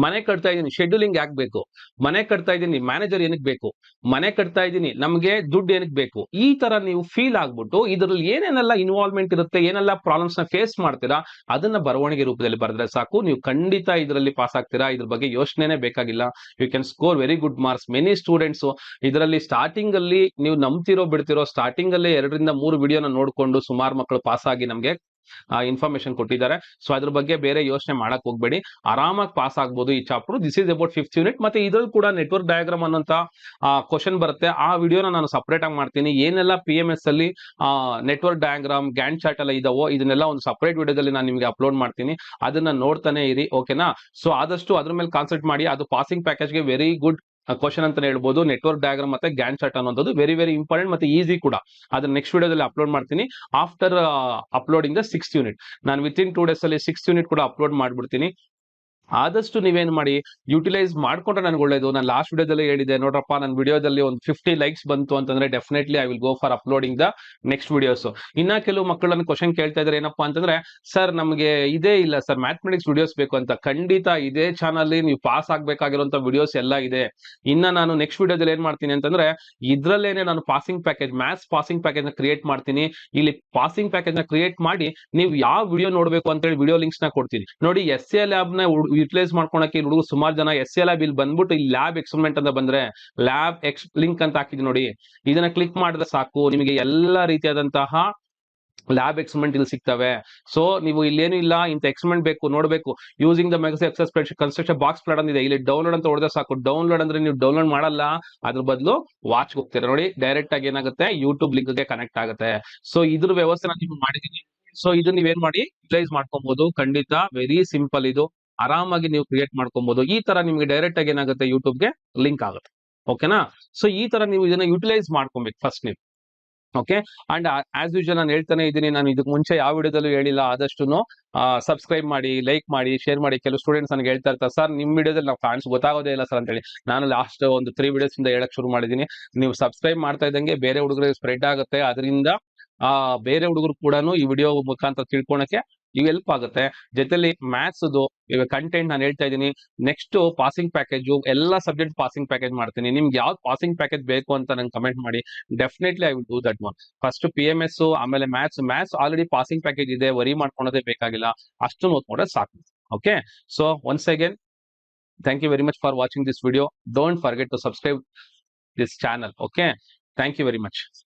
Speaker 1: ಮನೆ ಕಟ್ತಾ ಇದ್ದೀನಿ ಶೆಡ್ಯೂಲಿಂಗ್ ಯಾಕೆ ಬೇಕು, ಮನೆ ಕಟ್ತಾ ಇದ್ದೀನಿ ಮ್ಯಾನೇಜರ್ ಏನಕ್ಕೆ ಬೇಕು, ಮನೆ ಕಟ್ತಾ ಇದ್ದೀನಿ ನಮ್ಗೆ ದುಡ್ಡು ಏನಕ್ಕೆ ಬೇಕು, ಈ ತರ ನೀವು ಫೀಲ್ ಆಗ್ಬಿಟ್ಟು ಇದ್ರಲ್ಲಿ ಏನೇನೆಲ್ಲ ಇನ್ವಾಲ್ವ್ಮೆಂಟ್ ಇರುತ್ತೆ, ಏನೆಲ್ಲ ಪ್ರಾಬ್ಲಮ್ಸ್ ನ ಫೇಸ್ ಮಾಡ್ತೀರಾ ಅದನ್ನ ಬರವಣಿಗೆ ರೂಪದಲ್ಲಿ ಬರೆದ್ರೆ ಸಾಕು, ನೀವು ಖಂಡಿತ ಇದರಲ್ಲಿ ಪಾಸ್ ಆಗ್ತೀರಾ. ಇದ್ರ ಬಗ್ಗೆ ಯೋಚನೆನೇ ಬೇಕಾಗಿಲ್ಲ. You can score very good marks. Many students ಇದರಲ್ಲಿ ಸ್ಟಾರ್ಟಿಂಗ್ ಅಲ್ಲಿ ನೀವು ನಂಬ್ತಿರೋ ಬಿಡ್ತಿರೋ ಸ್ಟಾರ್ಟಿಂಗ್ ಅಲ್ಲಿ 2 ರಿಂದ 3 ವಿಡಿಯೋನ ನೋಡ್ಕೊಂಡು ಸುಮಾರು ಮಕ್ಕಳು ಪಾಸ್ ಆಗಿ ನಮ್ಗೆ ಇನ್ಫಾರ್ಮೇಶನ್ ಕೊಟ್ಟಿದ್ದಾರೆ. ಸೊ ಅದ್ರ ಬಗ್ಗೆ ಬೇರೆ ಯೋಚನೆ ಮಾಡಕ್ ಹೋಗ್ಬೇಡಿ, ಆರಾಮಾಗಿ ಪಾಸ್ ಆಗ್ಬೋದು ಈ chapter. This is about 5th unit. ಮತ್ತೆ ಇದ್ರಲ್ಲಿ ಕೂಡ ನೆಟ್ವರ್ಕ್ ಡಯಾಗ್ರಾಮ್ ಅನ್ನೋಂತ ಕ್ವಶನ್ ಬರುತ್ತೆ. ಆ ವಿಡಿಯೋನ ನಾನು ಸಪರೇಟ್ ಆಗಿ ಮಾಡ್ತೀನಿ. ಏನೆಲ್ಲ PMS ಅಲ್ಲಿ ನೆಟ್ವರ್ಕ್ ಡಯಾಗ್ರಾಮ್, ಗ್ಯಾಂಟ್ ಚಾರ್ಟ್ ಎಲ್ಲ ಇದಾವೋ ಇದನ್ನೆಲ್ಲ ಒಂದು ಸಪರೇಟ್ ವಿಡಿಯೋದಲ್ಲಿ ನಾನು ನಿಮಗೆ ಅಪ್ಲೋಡ್ ಮಾಡ್ತೀನಿ. ಅದನ್ನ ನೋಡ್ತಾನೆ ಇರಿ, ಓಕೆನಾ? ಸೊ ಆದಷ್ಟು ಅದ್ರ ಮೇಲೆ ಕಾನ್ಸಂಟ್ರೇಟ್ ಮಾಡಿ. ಅದು ಪಾಸಿಂಗ್ ಪ್ಯಾಕೇಜ್ಗೆ ವೆರಿ ಗುಡ್ ಕ್ವಶನ್ ಅಂತಾನೆ ಹೇಳ್ಬೋದು. ನೆಟ್ವರ್ಕ್ ಡಯಾಗ್ರಾಮ್ ಮತ್ತೆ ಗ್ಯಾಂಟ್ ಚಾರ್ಟ್ ಅನ್ನೋದು ವೆರಿ ವೆರಿ ಇಂಪಾರ್ಟೆಂಟ್ ಮತ್ತೆ ಈಸಿ ಕೂಡ. ಅದನ್ನ ನೆಕ್ಸ್ಟ್ ವಿಡಿಯೋದಲ್ಲಿ ಅಪ್ಲೋಡ್ ಮಾಡ್ತೀನಿ. After uploading the 6th unit ನಾನು ವಿತಿನ್ 2 days ಅಲ್ಲಿ 6th ಯೂನಿಟ್ ಕೂಡ ಅಪ್ಲೋಡ್ ಮಾಡ್ಬಿಡ್ತೀನಿ. ಆದಷ್ಟು ನೀವೇನ್ ಮಾಡಿ ಯುಟಿಲೈಸ್ ಮಾಡ್ಕೊಂಡ್ರೆ ನನ್ಗೆ ಒಳ್ಳೇದು. ನಾನು ಲಾಸ್ಟ್ ವಿಡಿಯೋದಲ್ಲಿ ಹೇಳಿದೆ ನೋಡ್ರಪ್ಪ, ನನ್ನ ವಿಡಿಯೋದಲ್ಲಿ ಒಂದು 50 ಲೈಕ್ಸ್ ಬಂತು ಅಂತಂದ್ರೆ definitely I will go for uploading the next videos. ಇನ್ನ ಕೆಲವು ಮಕ್ಕಳನ್ನ ಕ್ವಶನ್ ಕೇಳ್ತಾ ಇದ್ದಾರೆ, ಏನಪ್ಪಾ ಅಂತಂದ್ರೆ ಸರ್ ನಮಗೆ ಇದೇ ಇಲ್ಲ ಸರ್ ಮ್ಯಾಥಮೆಟಿಕ್ಸ್ ವಿಡಿಯೋಸ್ ಬೇಕು ಅಂತ. ಖಂಡಿತ ಇದೇ ಚಾನಲ್ ನೀವು ಪಾಸ್ ಆಗ್ಬೇಕಾಗಿರುವಂತ ವಿಡಿಯೋಸ್ ಎಲ್ಲ ಇದೆ. ಇನ್ನ ನಾನು ನೆಕ್ಸ್ಟ್ ವಿಡಿಯೋದಲ್ಲಿ ಏನ್ ಮಾಡ್ತೀನಿ ಅಂತಂದ್ರೆ ಇದ್ರಲ್ಲೇನೆ ನಾನು passing package, maths passing package ನ ಕ್ರಿಯೇಟ್ ಮಾಡ್ತೀನಿ. ಇಲ್ಲಿ ಪಾಸಿಂಗ್ ಪ್ಯಾಕೇಜ್ ನ ಕ್ರಿಯೇಟ್ ಮಾಡಿ ನೀವು ಯಾವ ವಿಡಿಯೋ ನೋಡ್ಬೇಕು ಅಂತ ಹೇಳಿ ವಿಡಿಯೋ ಲಿಂಕ್ಸ್ ನ ಕೊಡ್ತೀನಿ ನೋಡಿ. SCA ಲ್ಯಾಬ್ ನ ಯುಟಿಲೈಸ್ ಮಾಡ್ಕೊಳಕ್ಕೆ ಹುಡುಗರು ಸುಮಾರು ಜನ SCA ಲ್ಯಾಬ್ ಇಲ್ಲಿ ಬಂದ್ಬಿಟ್ಟು ಇಲ್ಲಿ ಲ್ಯಾಬ್ ಎಕ್ಸ್ಪೆರಿಮೆಂಟ್ ಅಂತ ಬಂದ್ರೆ ಲ್ಯಾಬ್ ಲಿಂಕ್ ಅಂತ ಹಾಕಿದ್ವಿ ನೋಡಿ. ಇದನ್ನ ಕ್ಲಿಕ್ ಮಾಡಿದ್ರೆ ಸಾಕು, ನಿಮಗೆ ಎಲ್ಲಾ ರೀತಿಯಾದಂತಹ ಲ್ಯಾಬ್ ಎಕ್ಸ್ಪೆರಿಮೆಂಟ್ ಇಲ್ಲಿ ಸಿಗ್ತವೆ. ಸೊ ನೀವು ಇಲ್ಲೇನು ಇಲ್ಲ, ಇಂಥ ಎಕ್ಸ್ಪೆರಿಮೆಂಟ್ ಬೇಕು ನೋಡ್ಬೇಕು, using the mega excess spreadsheet construction box plan ಇದೆ, ಇಲ್ಲಿ ಡೌನ್ಲೋಡ್ ಅಂತ ಹೊಡೆದ್ರೆ ಸಾಕು. ಡೌನ್ಲೋಡ್ ಅಂದ್ರೆ ನೀವು ಡೌನ್ಲೋಡ್ ಮಾಡಲ್ಲ, ಅದ್ರ ಬದಲು ವಾಚ್ ಹೋಗ್ತೀರಾ ನೋಡಿ. ಡೈರೆಕ್ಟ್ ಆಗಿ ಏನಾಗುತ್ತೆ ಯೂಟ್ಯೂಬ್ ಲಿಂಕ್ ಗೆ ಕನೆಕ್ಟ್ ಆಗುತ್ತೆ. ಸೊ ಇದ್ರ ವ್ಯವಸ್ಥೆ ನಾನು ಮಾಡಿದೀನಿ. ಸೊ ಇದನ್ನ ನೀವೇನ್ ಮಾಡಿ ಯುಟಿಲೈಸ್ ಮಾಡ್ಕೊಬಹುದು. ಖಂಡಿತ ವೆರಿ ಸಿಂಪಲ್ ಇದು, ಆರಾಮಾಗಿ ನೀವು ಕ್ರಿಯೇಟ್ ಮಾಡ್ಕೊಬಹುದು. ಈ ತರ ನಿಮ್ಗೆ ಡೈರೆಕ್ಟ್ ಆಗಿ ಏನಾಗುತ್ತೆ ಯೂಟ್ಯೂಬ್ ಗೆ ಲಿಂಕ್ ಆಗುತ್ತೆ, ಓಕೆನಾ? ಸೊ ಈ ತರ ನೀವು ಇದನ್ನ ಯುಟಿಲೈಸ್ ಮಾಡ್ಕೊಬೇಕು ಫಸ್ಟ್ ನೀವು, ಓಕೆ? ಅಂಡ್ ಆಸ್ ಯೂಶುವಲ್ ನಾನು ಹೇಳ್ತಾನೆ ಇದ್ದೀನಿ, ನಾನು ಇದಕ್ಕೆ ಮುಂಚೆ ಯಾವ ವಿಡಿಯೋದಲ್ಲೂ ಹೇಳಿಲ್ಲ, ಆದಷ್ಟು ಸಬ್ಸ್ಕ್ರೈಬ್ ಮಾಡಿ, ಲೈಕ್ ಮಾಡಿ, ಶೇರ್ ಮಾಡಿ. ಕೆಲವು ಸ್ಟೂಡೆಂಟ್ಸ್ ನನಗೆ ಹೇಳ್ತಾ ಇರ್ತಾರೆ ಸರ್ ನಿಮ್ ವಿಡಿಯೋದಲ್ಲಿ ನಾವು ಗೊತ್ತಾಗೋದೇ ಇಲ್ಲ ಸರ್ ಅಂತ ಹೇಳಿ. ನಾನು ಲಾಸ್ಟ್ ಒಂದು 3 ವಿಡಿಯೋಸ್ ಇಂದ ಹೇಳಕ್ ಶುರು ಮಾಡಿದ್ದೀನಿ. ನೀವು ಸಬ್ಸ್ಕ್ರೈಬ್ ಮಾಡ್ತಾ ಇದ್ದಂಗೆ ಬೇರೆ ಹುಡುಗರಿಗೆ ಸ್ಪ್ರೆಡ್ ಆಗುತ್ತೆ. ಅದರಿಂದ ಬೇರೆ ಹುಡುಗರು ಕೂಡ ಈ ವಿಡಿಯೋ ಮುಖಾಂತರ ತಿಳ್ಕೊಳಕ್ಕೆ ಇವು ಹೆಲ್ಪ್ ಆಗುತ್ತೆ. ಜೊತೆಲಿ ಮ್ಯಾಥ್ಸ್ ಕಂಟೆಂಟ್ ನಾನು ಹೇಳ್ತಾ ಇದ್ದೀನಿ. ನೆಕ್ಸ್ಟ್ ಪಾಸಿಂಗ್ ಪ್ಯಾಕೇಜ್, ಎಲ್ಲ ಸಬ್ಜೆಕ್ಟ್ ಪಾಸಿಂಗ್ ಪ್ಯಾಕೇಜ್ ಮಾಡ್ತೀನಿ. ನಿಮ್ಗೆ ಯಾವ್ದು ಪಾಸಿಂಗ್ ಪ್ಯಾಕೇಜ್ ಬೇಕು ಅಂತ ನಂಗೆ ಕಮೆಂಟ್ ಮಾಡಿ. Definitely I will do that one. First PMS, ಆಮೇಲೆ ಮ್ಯಾಥ್ಸ್ ಆಲ್ರೆಡಿ ಪಾಸಿಂಗ್ ಪ್ಯಾಕೇಜ್ ಇದೆ, ವರಿ ಮಾಡ್ಕೊಳೋದೇ ಬೇಕಾಗಿಲ್ಲ, ಅಷ್ಟು ಓದ್ಕೊಂಡ್ರೆ ಸಾಕು. Okay, so once again thank you very much for watching this video. Don't forget to subscribe this channel. Okay, thank you very much.